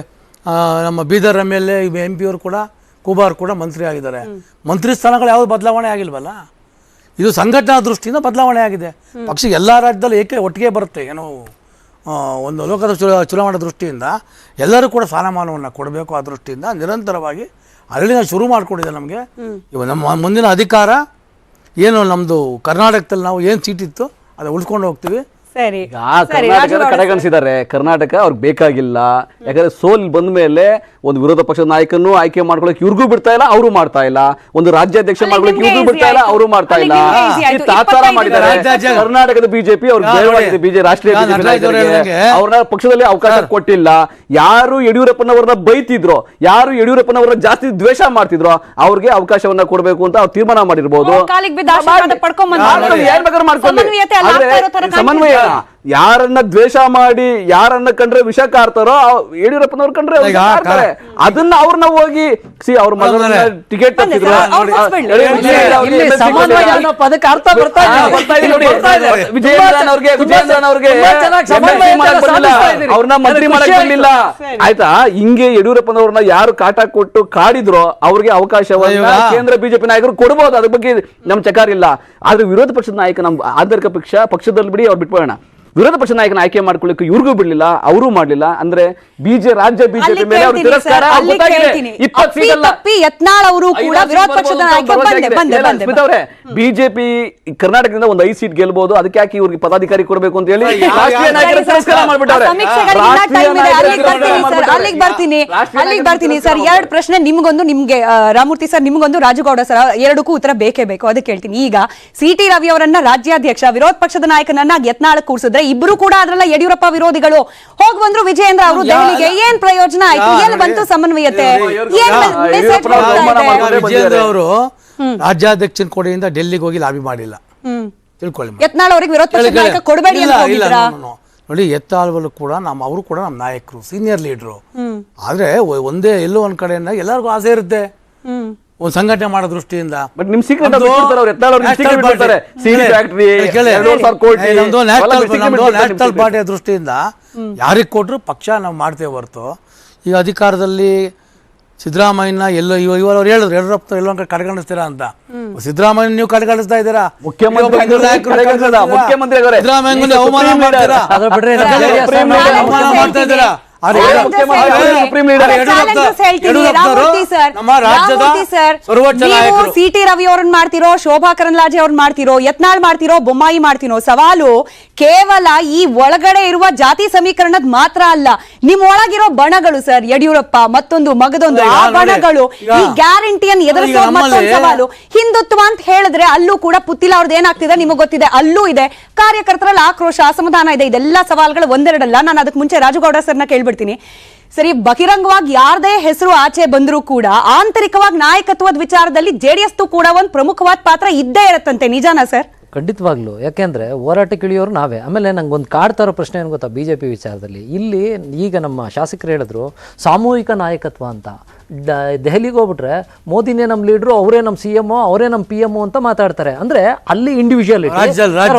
ನಮ್ಮ ಬೀದರ್ MLA MP ಅವರು ಕೂಡ ಕುಬಾರ್ ಕೂಡ ಮಂತ್ರಿ ಆಗಿದ್ದಾರೆ. ಮಂತ್ರಿ ಸ್ಥಾನಗಳು ಯಾವುದು ಬದಲಾವಣೆ ಆಗಿಲ್ವಲ್ಲ. ಇದು ಸಂಘಟನಾ ದೃಷ್ಟಿಯಿಂದ ಬದಲಾವಣೆ ಆಗಿದೆ. ಪಕ್ಷ ಎಲ್ಲ ರಾಜ್ಯದಲ್ಲೂ ಒಟ್ಟಿಗೆ ಬರುತ್ತೆ. ಏನೋ ಒಂದು ಲೋಕದ ಚುನಾವಣಾ ದೃಷ್ಟಿಯಿಂದ ಎಲ್ಲರೂ ಕೂಡ ಸ್ಥಾನಮಾನವನ್ನು ಕೊಡಬೇಕು. ಆ ದೃಷ್ಟಿಯಿಂದ ನಿರಂತರವಾಗಿ ಅಲ್ಲಿಂದ ಶುರು ಮಾಡಿಕೊಂಡಿದೆ ನಮಗೆ. ಇವಾಗ ನಮ್ಮ ಮುಂದಿನ ಅಧಿಕಾರ ಏನು ನಮ್ಮದು ಕರ್ನಾಟಕದಲ್ಲಿ ನಾವು ಏನು ಸೀಟ್ ಇತ್ತು ಅದು ಉಳ್ಕೊಂಡು ಹೋಗ್ತೀವಿ. ಸರಿ ಕರ್ನಾಟಕ ಕಡೆಗಣಿಸಿದ್ದಾರೆ. ಕರ್ನಾಟಕ ಅವ್ರಿಗೆ ಬೇಕಾಗಿಲ್ಲ. ಯಾಕಂದ್ರೆ ಸೋಲ್ ಬಂದ ಮೇಲೆ ಒಂದು ವಿರೋಧ ಪಕ್ಷದ ನಾಯಕನ್ನು ಆಯ್ಕೆ ಮಾಡ್ಕೊಳಕ್ ಇವ್ರಿಗೂ ಬಿಡ್ತಾ ಇಲ್ಲ, ಅವರು ಮಾಡ್ತಾ ಇಲ್ಲ. ಒಂದು ರಾಜ್ಯಾಧ್ಯಕ್ಷ ಮಾಡ್ಕೊಳಕ್ ಇವ್ರಿಗೂ ಬಿಡ್ತಾ ಇಲ್ಲ, ಅವರು ಮಾಡ್ತಾ ಇಲ್ಲ. ತಾತ್ಸಾರ ಮಾಡಿದ್ದಾರೆ ಕರ್ನಾಟಕದ ಬಿಜೆಪಿ. ಅವ್ರಿಗೆ ಬಿಜೆಪಿ ರಾಷ್ಟ್ರೀಯ ಅವ್ರನ್ನ ಪಕ್ಷದಲ್ಲಿ ಅವಕಾಶ ಕೊಟ್ಟಿಲ್ಲ. ಯಾರು ಯಡಿಯೂರಪ್ಪನವ್ರನ್ನ ಬೈತಿದ್ರು, ಯಾರು ಯಡಿಯೂರಪ್ಪನವ್ರನ್ನ ಜಾಸ್ತಿ ದ್ವೇಷ ಮಾಡ್ತಿದ್ರು, ಅವ್ರಿಗೆ ಅವಕಾಶವನ್ನ ಕೊಡಬೇಕು ಅಂತ ಅವ್ರು ತೀರ್ಮಾನ ಮಾಡಿರ್ಬೋದು. ಸಮನ್ವಯ ಯಾರನ್ನ ದ್ವೇಷ ಮಾಡಿ ಯಾರನ್ನ ಕಂಡ್ರೆ ವಿಷ ಕಾರ್ತಾರೋ ಯಡಿಯೂರಪ್ಪನವ್ರ ಕಂಡ್ರೆ ಅದನ್ನ ಅವ್ರನ್ನ ಹೋಗಿ ಅವ್ರ ಮಗನ ಟಿಕೆಟ್ ಅವ್ರನ್ನ ಮಂತ್ರಿ ಮಾಡಲಿಲ್ಲ. ಆಯ್ತಾ? ಹಿಂಗೆ ಯಡಿಯೂರಪ್ಪನವ್ರನ್ನ ಯಾರು ಕಾಟ ಕೊಟ್ಟು ಕಾಡಿದ್ರೋ ಅವ್ರಿಗೆ ಅವಕಾಶವನ್ನ ಕೇಂದ್ರ ಬಿಜೆಪಿ ನಾಯಕರು ಕೊಡಬಹುದು. ಅದ್ರ ಬಗ್ಗೆ ನಮ್ ಚಕಾರಿಲ್ಲ. ಆದ್ರೆ ವಿರೋಧ ಪಕ್ಷದ ನಾಯಕ ನಮ್ ಆಂತರಿಕ ಪಕ್ಷದಲ್ಲಿ ಬಿಡಿ, ಅವ್ರು ಬಿಟ್ಬೋಣ. ವಿರೋಧ ಪಕ್ಷ ನಾಯಕನ ಆಯ್ಕೆ ಮಾಡ್ಕೊಳ್ಳಿಕ್ಕೆ ಇವ್ರಿಗೂ ಬಿಡ್ಲಿಲ್ಲ, ಅವರೂ ಮಾಡ್ಲಿಲ್ಲ. ಅಂದ್ರೆ ರಾಜ್ಯ ಬಿಜೆಪಿ ಮೇಲೆ ಅವರು ತಿರಸ್ಕಾರ. ಬಿಜೆಪಿ ಕರ್ನಾಟಕದಿಂದ ಒಂದು 5 ಸೀಟ್ ಗೆಲ್ಬಹುದು, ಅದಕ್ಕೆ ಯಾಕೆ ಇವ್ರಿಗೆ ಪದಾಧಿಕಾರಿ ಕೊಡಬೇಕು ಅಂತ ಹೇಳಿ ರಾಷ್ಟ್ರೀಯ ನಾಯಕರು ತಿರಸ್ಕಾರ ಮಾಡ್ಬಿಟ್ಟವ್ರೆ. ಅಲ್ಲಿಗೆ ಬರ್ತೀನಿ ಸರ್. 2 ಪ್ರಶ್ನೆ ನಿಮ್ಗೊಂದು, ನಿಮ್ಗೆ ರಾಮಮೂರ್ತಿ ಸರ್ ನಿಮ್ಗೊಂದು, ರಾಜುಗೌಡ ಸರ್, ಎರಡಕ್ಕೂ ಉತ್ತರ ಬೇಕೇ ಬೇಕು. ಅದಕ್ಕೆ ಹೇಳ್ತೀನಿ. ಈಗ CT ರವಿ ಅವರನ್ನ ರಾಜ್ಯಾಧ್ಯಕ್ಷ, ವಿರೋಧ ಪಕ್ಷದ ನಾಯಕನನ್ನ ಯತ್ನಾಳ್ ಕೂರಿಸಿದ್ರೆ ಇಬ್ರು ಕೂಡ ಅದ್ರಲ್ಲ ಯಡಿಯೂರಪ್ಪ ವಿರೋಧಿಗಳು. ಹೋಗಿ ಬಂದ್ರು ವಿಜಯೇಂದ್ರ ಅವರು ದೆಹಲಿಗೆ. ಏನ್ ಪ್ರಯೋಜನ ಆಯ್ತು? ಏನ್ ಬಂತು ಸಮನ್ವಯತೆ? ವಿಜಯೇಂದ್ರ ಅವರು ರಾಜ್ಯಾಧ್ಯಕ್ಷನ ಕೊಡೆಯಿಂದ ಡೆಲ್ಲಿಗೆ ಹೋಗಿ ಲಾಬಿ ಮಾಡಿಲ್ಲ, ತಿಳ್ಕೊಳ್ಳಿ. ಯತ್ನಾಳ್ ಅವರಿಗೆ ವಿರೋಧ ಪಕ್ಷದ ನಾಯಕ ಕೊಡಬೇಡಿ ಅಂತ ಹೋಗಿದ್ರಾ? ನೋಡಿ, ಯತ್ನಾಳ್ ಕೂಡ ಅವರು ಕೂಡ ನಮ್ಮ ನಾಯಕರು, ಸೀನಿಯರ್ ಲೀಡರು. ಆದ್ರೆ ಒಂದೇ ಎಲ್ಲೋ ಒಂದ್ ಕಡೆಯಿಂದ ಎಲ್ಲರಿಗೂ ಆಸೆ ಇರುತ್ತೆ ಒಂದು ಸಂಘಟನೆ ಮಾಡೋ ದೃಷ್ಟಿಯಿಂದ. ಬಟ್ ನಿಮ್ ಸೀಕ್ರೆಟ್ ನ್ಯಾಷನಲ್ ಪಾರ್ಟಿಯ ದೃಷ್ಟಿಯಿಂದ ಯಾರಿಗೆ ಕೊಟ್ರು ಪಕ್ಷ ನಾವು ಮಾಡ್ತೇವೆ ಹೊರತು. ಈಗ ಅಧಿಕಾರದಲ್ಲಿ ಸಿದ್ದರಾಮಯ್ಯನ ಎಲ್ಲೋ ಇವರು ಹೇಳಿದ್ರು ಯಡಿಯೂರಪ್ಪ ಎಲ್ಲೋ ಕಡೆಗಣಿಸ್ತೀರಾ ಅಂತ. ಸಿದ್ದರಾಮಯ್ಯ ನೀವು ಕಡೆಗಣಿಸ್ತಾ ಇದ್ದೀರಾ, ಮುಖ್ಯಮಂತ್ರಿ ಸಿದ್ದರಾಮಯ್ಯ ಅವಮಾನ ಮಾಡ್ತೀರಾ, ಮಾಡ್ತಾ ಇದ್ದೀರಾ. CT ರವಿ ಅವ್ರನ್ನ ಮಾಡ್ತಿರೋ, ಶೋಭಾ ಕರಂದ್ಲಾಜೆ ಅವ್ರನ್ನ ಮಾಡ್ತಿರೋ, ಯತ್ನಾಳ್ ಮಾಡ್ತಿರೋ, ಬೊಮ್ಮಾಯಿ ಮಾಡ್ತಿರೋ, ಸವಾಲು ಕೇವಲ ಈ ಒಳಗಡೆ ಇರುವ ಜಾತಿ ಸಮೀಕರಣದ ಮಾತ್ರ ಅಲ್ಲ, ನಿಮ್ ಒಳಗಿರೋ ಬಣಗಳು ಸರ್. ಯಡಿಯೂರಪ್ಪ ಮತ್ತೊಂದು ಮಗದೊಂದು, ಆ ಬಣಗಳು ಈ ಗ್ಯಾರಂಟಿಯನ್ನು ಎದುರಿಸೋ ಮತ್ತೊಂದು ಸವಾಲು. ಹಿಂದುತ್ವ ಅಂತ ಹೇಳಿದ್ರೆ ಅಲ್ಲೂ ಕೂಡ ಪುತ್ತಿಲ ಅವ್ರದ್ದು ಏನಾಗ್ತಿದೆ ನಿಮಗೆ ಗೊತ್ತಿದೆ, ಅಲ್ಲೂ ಇದೆ. ಕಾರ್ಯಕರ್ತರಲ್ಲಿ ಆಕ್ರೋಶ, ಅಸಮಾಧಾನ ಇದೆ. ಇದೆಲ್ಲ ಸವಾಲುಗಳು ಒಂದೆರಡಲ್ಲ. ನಾನು ಅದಕ್ಕೆ ಮುಂಚೆ ರಾಜುಗೌಡ ಸರ್ನ ಕೇಳ್ಬಿಡ್ತೀನಿ. ಸರಿ, ಬಹಿರಂಗವಾಗಿ ಯಾರದೇ ಹೆಸರು ಆಚೆ ಬಂದರೂ ಕೂಡ ಆಂತರಿಕವಾಗಿ ನಾಯಕತ್ವದ ವಿಚಾರದಲ್ಲಿ JDS ಕೂಡ ಒಂದು ಪ್ರಮುಖವಾದ ಪಾತ್ರ ಇದ್ದೇ ಇರತ್ತಂತೆ, ನಿಜಾನಾ ಸರ್? ಖಂಡಿತವಾಗ್ಲೂ. ಯಾಕೆಂದ್ರೆ ಹೋರಾಟಕ್ಕೆ ಇಳಿಯೋರು ನಾವೇ. ಆಮೇಲೆ ನಂಗೆ ಒಂದು ಕಾಡ್ತಾ ಇರೋ ಪ್ರಶ್ನೆ ಏನು ಗೊತ್ತಾ, BJP ವಿಚಾರದಲ್ಲಿ ಇಲ್ಲಿ ಈಗ ನಮ್ಮ ಶಾಸಕರು ಹೇಳಿದ್ರು ಸಾಮೂಹಿಕ ನಾಯಕತ್ವ ಅಂತ. ದೆಹಲಿಗೆ ಹೋಗ್ಬಿಟ್ರೆ ಮೋದಿನೇ ನಮ್ಮ ಲೀಡ್ರು, ಅವರೇ ನಮ್ಮ CM, ಅವರೇ ನಮ್ಮ PM ಅಂತ ಮಾತಾಡ್ತಾರೆ. ಅಂದ್ರೆ ಅಲ್ಲಿ ಇಂಡಿವಿಜುವಾಲಿಟಿ,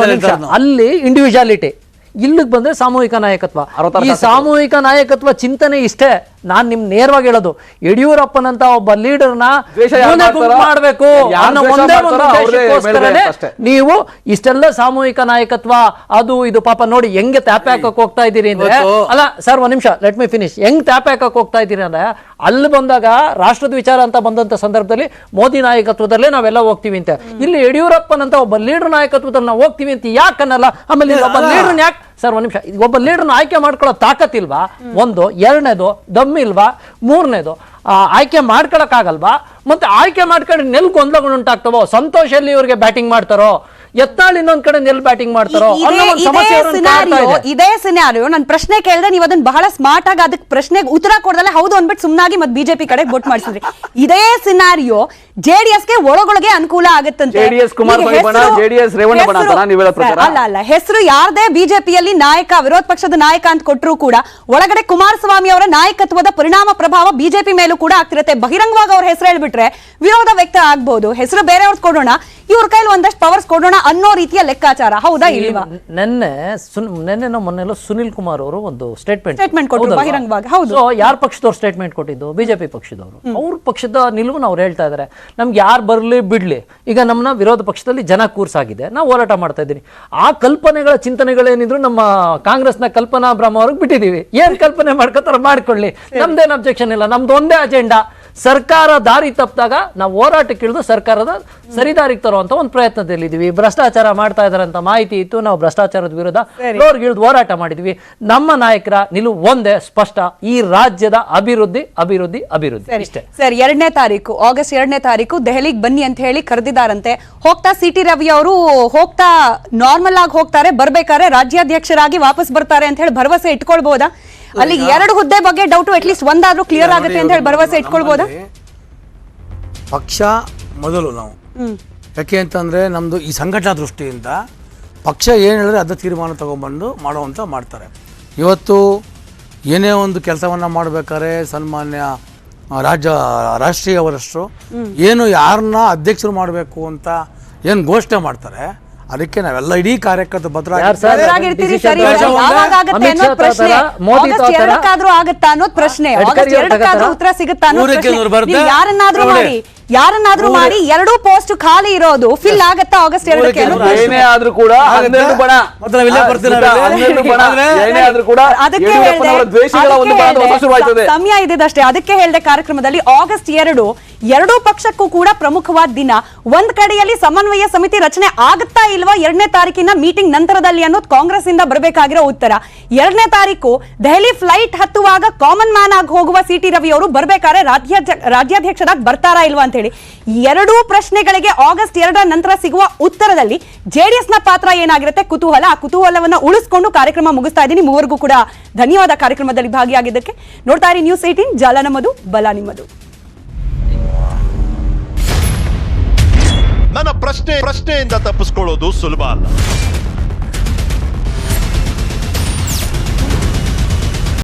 ಅಲ್ಲಿ ಇಂಡಿವಿಜುವಾಲಿಟಿ. ಇಲ್ಲಿಗೆ ಬಂದ್ರೆ ಸಾಮೂಹಿಕ ನಾಯಕತ್ವ. ಈ ಸಾಮೂಹಿಕ ನಾಯಕತ್ವ ಚಿಂತನೆ ಇಷ್ಟೇ. ನಾನ್ ನಿಮ್ ನೇರವಾಗಿ ಹೇಳೋದು, ಯಡಿಯೂರಪ್ಪನಂತ ಒಬ್ಬ ಲೀಡರ್ನ ಮಾಡಬೇಕು ಅನ್ನೋ ಒಂದೇ ಒಂದು ಉದ್ದೇಶಕ್ಕೋಸ್ಕರನೇ ನೀವು ಇಷ್ಟೆಲ್ಲ ಸಾಮೂಹಿಕ ನಾಯಕತ್ವ ಅದು ಇದು. ಪಾಪ ನೋಡಿ ಹೆಂಗೆ ಟ್ಯಾಪ್ ಹಾಕಕ್ ಹೋಗ್ತಾ ಇದ್ದೀರಿ ಅಂದ್ರೆ, ಅಲ್ಲ ಸರ್ ಒಂದ್ ನಿಮಿಷ, ಲೆಟ್ ಮಿ ಫಿನಿಶ್. ಹೆಂಗ್ ಟ್ಯಾಪ್ ಹಾಕಕ್ ಹೋಗ್ತಾ ಇದ್ದೀರಿ ಅಂದ್ರೆ, ಅಲ್ಲಿ ಬಂದಾಗ ರಾಷ್ಟ್ರದ ವಿಚಾರ ಅಂತ ಬಂದಂತ ಸಂದರ್ಭದಲ್ಲಿ ಮೋದಿ ನಾಯಕತ್ವದಲ್ಲೇ ನಾವೆಲ್ಲ ಹೋಗ್ತೀವಿ ಅಂತ. ಇಲ್ಲಿ ಯಡಿಯೂರಪ್ಪನಂತ ಒಬ್ಬ ಲೀಡರ್ ನಾಯಕತ್ವದಲ್ಲಿ ನಾವು ಹೋಗ್ತೀವಿ ಅಂತ ಯಾಕನ್ನಲ್ಲ. ಆಮೇಲೆ ಒಬ್ಬ ಲೀಡರ್ ಯಾಕೆ ಸರ್ ಒಂದ್ ನಿಮಿಷ, ಒಬ್ಬ ಲೀಡರ್ನ ಆಯ್ಕೆ ಮಾಡ್ಕೊಳ್ಳೋ ತಾಕತ್ತಿಲ್ವಾ? ಒಂದು. ಎರಡನೇದು ದಮ್ಮಿಲ್ವಾ? ಮೂರನೇದು ಆಯ್ಕೆ ಮಾಡ್ಕೊಳಕ್ ಆಗಲ್ವಾ? ಮತ್ತೆ ಆಯ್ಕೆ ಮಾಡ್ಕೊಂಡು ನೆಲ್ ಗೊಂದಲಗಳು ಉಂಟಾಗ್ತವೋ? ಸಂತೋಷ್ ಎಲ್ಲಿ ಇವ್ರಿಗೆ ಬ್ಯಾಟಿಂಗ್ ಮಾಡ್ತಾರೋ, ಯತ್ನಾಳ್ ಇನ್ನೊಂದ್ ಕಡೆ ನೆಲ್ ಬ್ಯಾಟಿಂಗ್ ಮಾಡ್ತಾರೋ? ಇದೇ ಸಿನಾರಿಯೋ ನನ್ನ ಪ್ರಶ್ನೆ ಕೇಳಿದ್ರೆ ನೀವು ಅದನ್ನ ಬಹಳ ಸ್ಮಾರ್ಟ್ ಆಗಿ ಅದಕ್ಕೆ ಪ್ರಶ್ನೆಗೆ ಉತ್ತರ ಕೊಡದಲ್ಲ ಹೌದು ಅಂದ್ಬಿಟ್ಟು ಸುಮ್ನಾಗಿ ಮತ್ತೆ ಬಿಜೆಪಿ ಕಡೆ ವೋಟ್ ಮಾಡಿಸಿದ್ರಿ. ಇದೇ ಸಿನಾರಿಯೋ JDSಗೆ ಒಳಗೊಳಗೆ ಅನುಕೂಲ ಆಗುತ್ತಂತೆ. ಅಲ್ಲ, ಹೆಸರು ಯಾರದೇ ಬಿಜೆಪಿಯಲ್ಲಿ ನಾಯಕ, ವಿರೋಧ ಪಕ್ಷದ ನಾಯಕ ಅಂತ ಕೊಟ್ಟರು ಕೂಡ ಒಳಗಡೆ ಕುಮಾರಸ್ವಾಮಿ ಅವರ ನಾಯಕತ್ವದ ಪರಿಣಾಮ ಪ್ರಭಾವ ಬಿಜೆಪಿ ಮೇಲೂ ಕೈಲೂ ಕೂಡ ಆಗ್ತಿರುತ್ತೆ. ಬಹಿರಂಗವಾಗಿ ಅವ್ರ ಹೆಸರು ಹೇಳ್ಬಿಟ್ರೆ ವಿರೋಧ ವ್ಯಕ್ತ ಆಗ್ಬಹುದು. ಹೆಸರು ಬೇರೆಯವ್ರದ್ದು ಕೊಡೋಣ, ಇವ್ರ ಕೈಲಿ ಒಂದಷ್ಟು ಪವರ್ಸ್ ಕೊಡೋಣ ಅನ್ನೋ ರೀತಿಯ ಲೆಕ್ಕಾಚಾರ ಹೌದಾ ಇಲ್ವಾ? ನೆನ್ನೆ ಮೊನ್ನೆಲ್ಲ ಸುನಿಲ್ ಕುಮಾರ್ ಅವರು ಒಂದು ಸ್ಟೇಟ್ಮೆಂಟ್ ಕೊಟ್ಟರು ಬಹಿರಂಗವಾಗಿ. ಹೌದು, ಯಾರ ಪಕ್ಷದವ್ರು ಸ್ಟೇಟ್ಮೆಂಟ್ ಕೊಟ್ಟಿದ್ದು? ಬಿಜೆಪಿ ಪಕ್ಷದವರು. ಅವ್ರ ಪಕ್ಷದ ನಿಲುವನ್ನು ಅವ್ರು ಹೇಳ್ತಾ ಇದಾರೆ, ನಮ್ಗೆ ಯಾರು ಬರ್ಲಿ ಬಿಡ್ಲಿ, ಈಗ ನಮ್ಮನ್ನ ವಿರೋಧ ಪಕ್ಷದಲ್ಲಿ ಜನ ಕೂರ್ಸಾಗಿದೆ, ನಾವು ಹೋರಾಟ ಮಾಡ್ತಾ ಇದ್ದೀನಿ. ಆ ಕಲ್ಪನೆಗಳ ಚಿಂತನೆಗಳೇನಿದ್ರು ನಮ್ಮ ಕಾಂಗ್ರೆಸ್ನ ಕಲ್ಪನಾ ಬ್ರಹ್ಮ ಅವ್ರಿಗೆ ಬಿಟ್ಟಿದೀವಿ. ಏನ್ ಕಲ್ಪನೆ ಮಾಡ್ಕೊತಾರ ಮಾಡ್ಕೊಳ್ಳಿ, ನಮ್ದೇನು ಅಬ್ಜೆಕ್ಷನ್ ಇಲ್ಲ. ನಮ್ದು ಒಂದೇ ಅಜೆಂಡಾ, ಸರ್ಕಾರ ದಾರಿ ತಪ್ಪಿದಾಗ ನಾವು ಹೋರಾಟಕ್ಕೆ ಇಳಿದು ಸರ್ಕಾರದ ಸರಿದಾರಿಗೆ ತರುವಂತ ಒಂದು ಪ್ರಯತ್ನದಲ್ಲಿದ್ದೀವಿ. ಭ್ರಷ್ಟಾಚಾರ ಮಾಡ್ತಾ ಇದಾರೆ ಅಂತ ಮಾಹಿತಿ ಇತ್ತು, ನಾವು ಭ್ರಷ್ಟಾಚಾರದ ವಿರುದ್ಧ ಇಳಿದು ಹೋರಾಟ ಮಾಡಿದ್ವಿ. ನಮ್ಮ ನಾಯಕರ ನಿಲುವು ಒಂದೇ, ಸ್ಪಷ್ಟ, ಈ ರಾಜ್ಯದ ಅಭಿವೃದ್ಧಿ ಅಭಿವೃದ್ಧಿ ಅಭಿವೃದ್ಧಿ ಇಷ್ಟೇ. ಸರ್, ಆಗಸ್ಟ್ 2ನೇ ತಾರೀಕು ದೆಹಲಿಗೆ ಬನ್ನಿ ಅಂತ ಹೇಳಿ ಕರೆದಿದ್ದಾರಂತೆ. ಹೋಗ್ತಾ ಸಿ.ಟಿ. ರವಿ ಅವರು ಹೋಗ್ತಾ ನಾರ್ಮಲ್ ಆಗಿ ಹೋಗ್ತಾರೆ, ಬರ್ಬೇಕಾದ್ರೆ ರಾಜ್ಯಾಧ್ಯಕ್ಷರಾಗಿ ವಾಪಸ್ ಬರ್ತಾರೆ ಅಂತ ಹೇಳಿ ಭರವಸೆ ಇಟ್ಕೊಳ್ಬಹುದಾ? ಅಲ್ಲಿ 2 ಹುದ್ದೆ ಬಗ್ಗೆ ಡೌಟ್ ಅಟ್ಲೀಸ್ಟ್ ಒಂದಾದ್ರೂ ಕ್ಲಿಯರ್ ಆಗುತ್ತೆ ಅಂತ ಹೇಳಿ ಭರವಸೆ ಇಟ್ಕೊಳ್ಬಹುದಾ? ಪಕ್ಷ ಮೊದಲು ನಾವು ಯಾಕೆ ಅಂತಂದರೆ ನಮ್ಮದು ಈ ಸಂಘಟನಾ ದೃಷ್ಟಿಯಿಂದ ಪಕ್ಷ ಏನು ಹೇಳಿದ್ರೆ ಅದರ ತೀರ್ಮಾನ ತಗೊಂಡ್ಬಂದು ಮಾಡ್ತಾರೆ. ಇವತ್ತು ಏನೇ ಒಂದು ಕೆಲಸವನ್ನು ಮಾಡಬೇಕಾದ್ರೆ ಸನ್ಮಾನ್ಯ ರಾಷ್ಟ್ರೀಯ ವರಿಷ್ಠರು ಏನು ಯಾರನ್ನ ಅಧ್ಯಕ್ಷರು ಮಾಡಬೇಕು ಅಂತ ಏನು ಘೋಷಣೆ ಮಾಡ್ತಾರೆ, ಅದಕ್ಕೆ ನಾವೆಲ್ಲ ಇಡೀ ಕಾರ್ಯಕರ್ತ ಭದ್ರಾಗಿರ್ತೀರಿ. ಸರಿ, ಯಾವಾಗ ಆಗುತ್ತೆ ಅನ್ನೋದು ಪ್ರಶ್ನೆ, ಆಗಸ್ಟ್ 2ಕ್ಕಾದ್ರೂ ಆಗುತ್ತಾ ಅನ್ನೋದು ಪ್ರಶ್ನೆ, ಆಗಸ್ಟ್ 2ಕ್ಕಾದ್ರೂ ಉತ್ತರ ಸಿಗುತ್ತಾ ಅನ್ನೋದು ಪ್ರಶ್ನೆ. ಯಾರನ್ನಾದ್ರೂ ಮಾಡಿ 2 ಪೋಸ್ಟ್ ಖಾಲಿ ಇರೋದು ಫಿಲ್ ಆಗತ್ತಾ ಆಗಸ್ಟ್ 2ಕ್ಕೆ? ಏನೇ ಆದ್ರೂ ಕೂಡ 12 ಬಣ, 12 ಬಣ ಏನೇ ಆದ್ರೂ ಕೂಡ ದ್ವೇಷಗಳ ಒಂದು ಬಣದ ಶುರುವಾಯ್ತದೆ. ಸಮಯ ಇದ್ದಷ್ಟೇ, ಅದಕ್ಕೆ ಹೇಳಿದೆ ಕಾರ್ಯಕ್ರಮದಲ್ಲಿ ಆಗಸ್ಟ್ 2 ಎರಡೂ ಪಕ್ಷಕ್ಕೂ ಕೂಡ ಪ್ರಮುಖವಾದ ದಿನ. ಒಂದ್ ಕಡೆಯಲ್ಲಿ ಸಮನ್ವಯ ಸಮಿತಿ ರಚನೆ ಆಗುತ್ತಾ ಇಲ್ವಾ 2ನೇ ತಾರೀಕಿನ ಮೀಟಿಂಗ್ ನಂತರದಲ್ಲಿ ಅನ್ನೋದು ಕಾಂಗ್ರೆಸ್ ಇಂದ ಬರಬೇಕಾಗಿರೋ ಉತ್ತರ. 2ನೇ ತಾರೀಕು ದೆಹಲಿ ಫ್ಲೈಟ್ ಹತ್ತುವಾಗ ಕಾಮನ್ ಮ್ಯಾನ್ ಆಗಿ ಹೋಗುವ ಸಿ.ಟಿ. ರವಿ ಅವರು ಬರ್ಬೇಕಾದ್ರೆ ರಾಜ್ಯಾಧ್ಯಕ್ಷರಾಗಿ ಬರ್ತಾರಾ ಇಲ್ವಾ ಅಂತ ಹೇಳಿ 2 ಪ್ರಶ್ನೆಗಳಿಗೆ ಆಗಸ್ಟ್ 2ರ ನಂತರ ಸಿಗುವ ಉತ್ತರದಲ್ಲಿ ಜೆಡಿಎಸ್ ನ ಪಾತ್ರ ಏನಾಗಿರುತ್ತೆ ಕುತೂಹಲ. ಆ ಕುತೂಹಲವನ್ನ ಉಳಿಸಿಕೊಂಡು ಕಾರ್ಯಕ್ರಮ ಮುಗಿಸ್ತಾ ಇದ್ದೀನಿ. ಮೂವರಿಗೂ ಕೂಡ ಧನ್ಯವಾದ ಕಾರ್ಯಕ್ರಮದಲ್ಲಿ ಭಾಗಿಯಾಗಿದ್ದಕ್ಕೆ. ನೋಡ್ತಾ ಇರಿ ನ್ಯೂಸ್ 18, ಜಾಲ ನಮ್ಮದು, ಬಲ ನಿಮ್ಮದು. ನನ್ನ ಪ್ರಶ್ನೆಯಿಂದ ತಪ್ಪಿಸ್ಕೊಳ್ಳೋದು ಸುಲಭ ಅಲ್ಲ.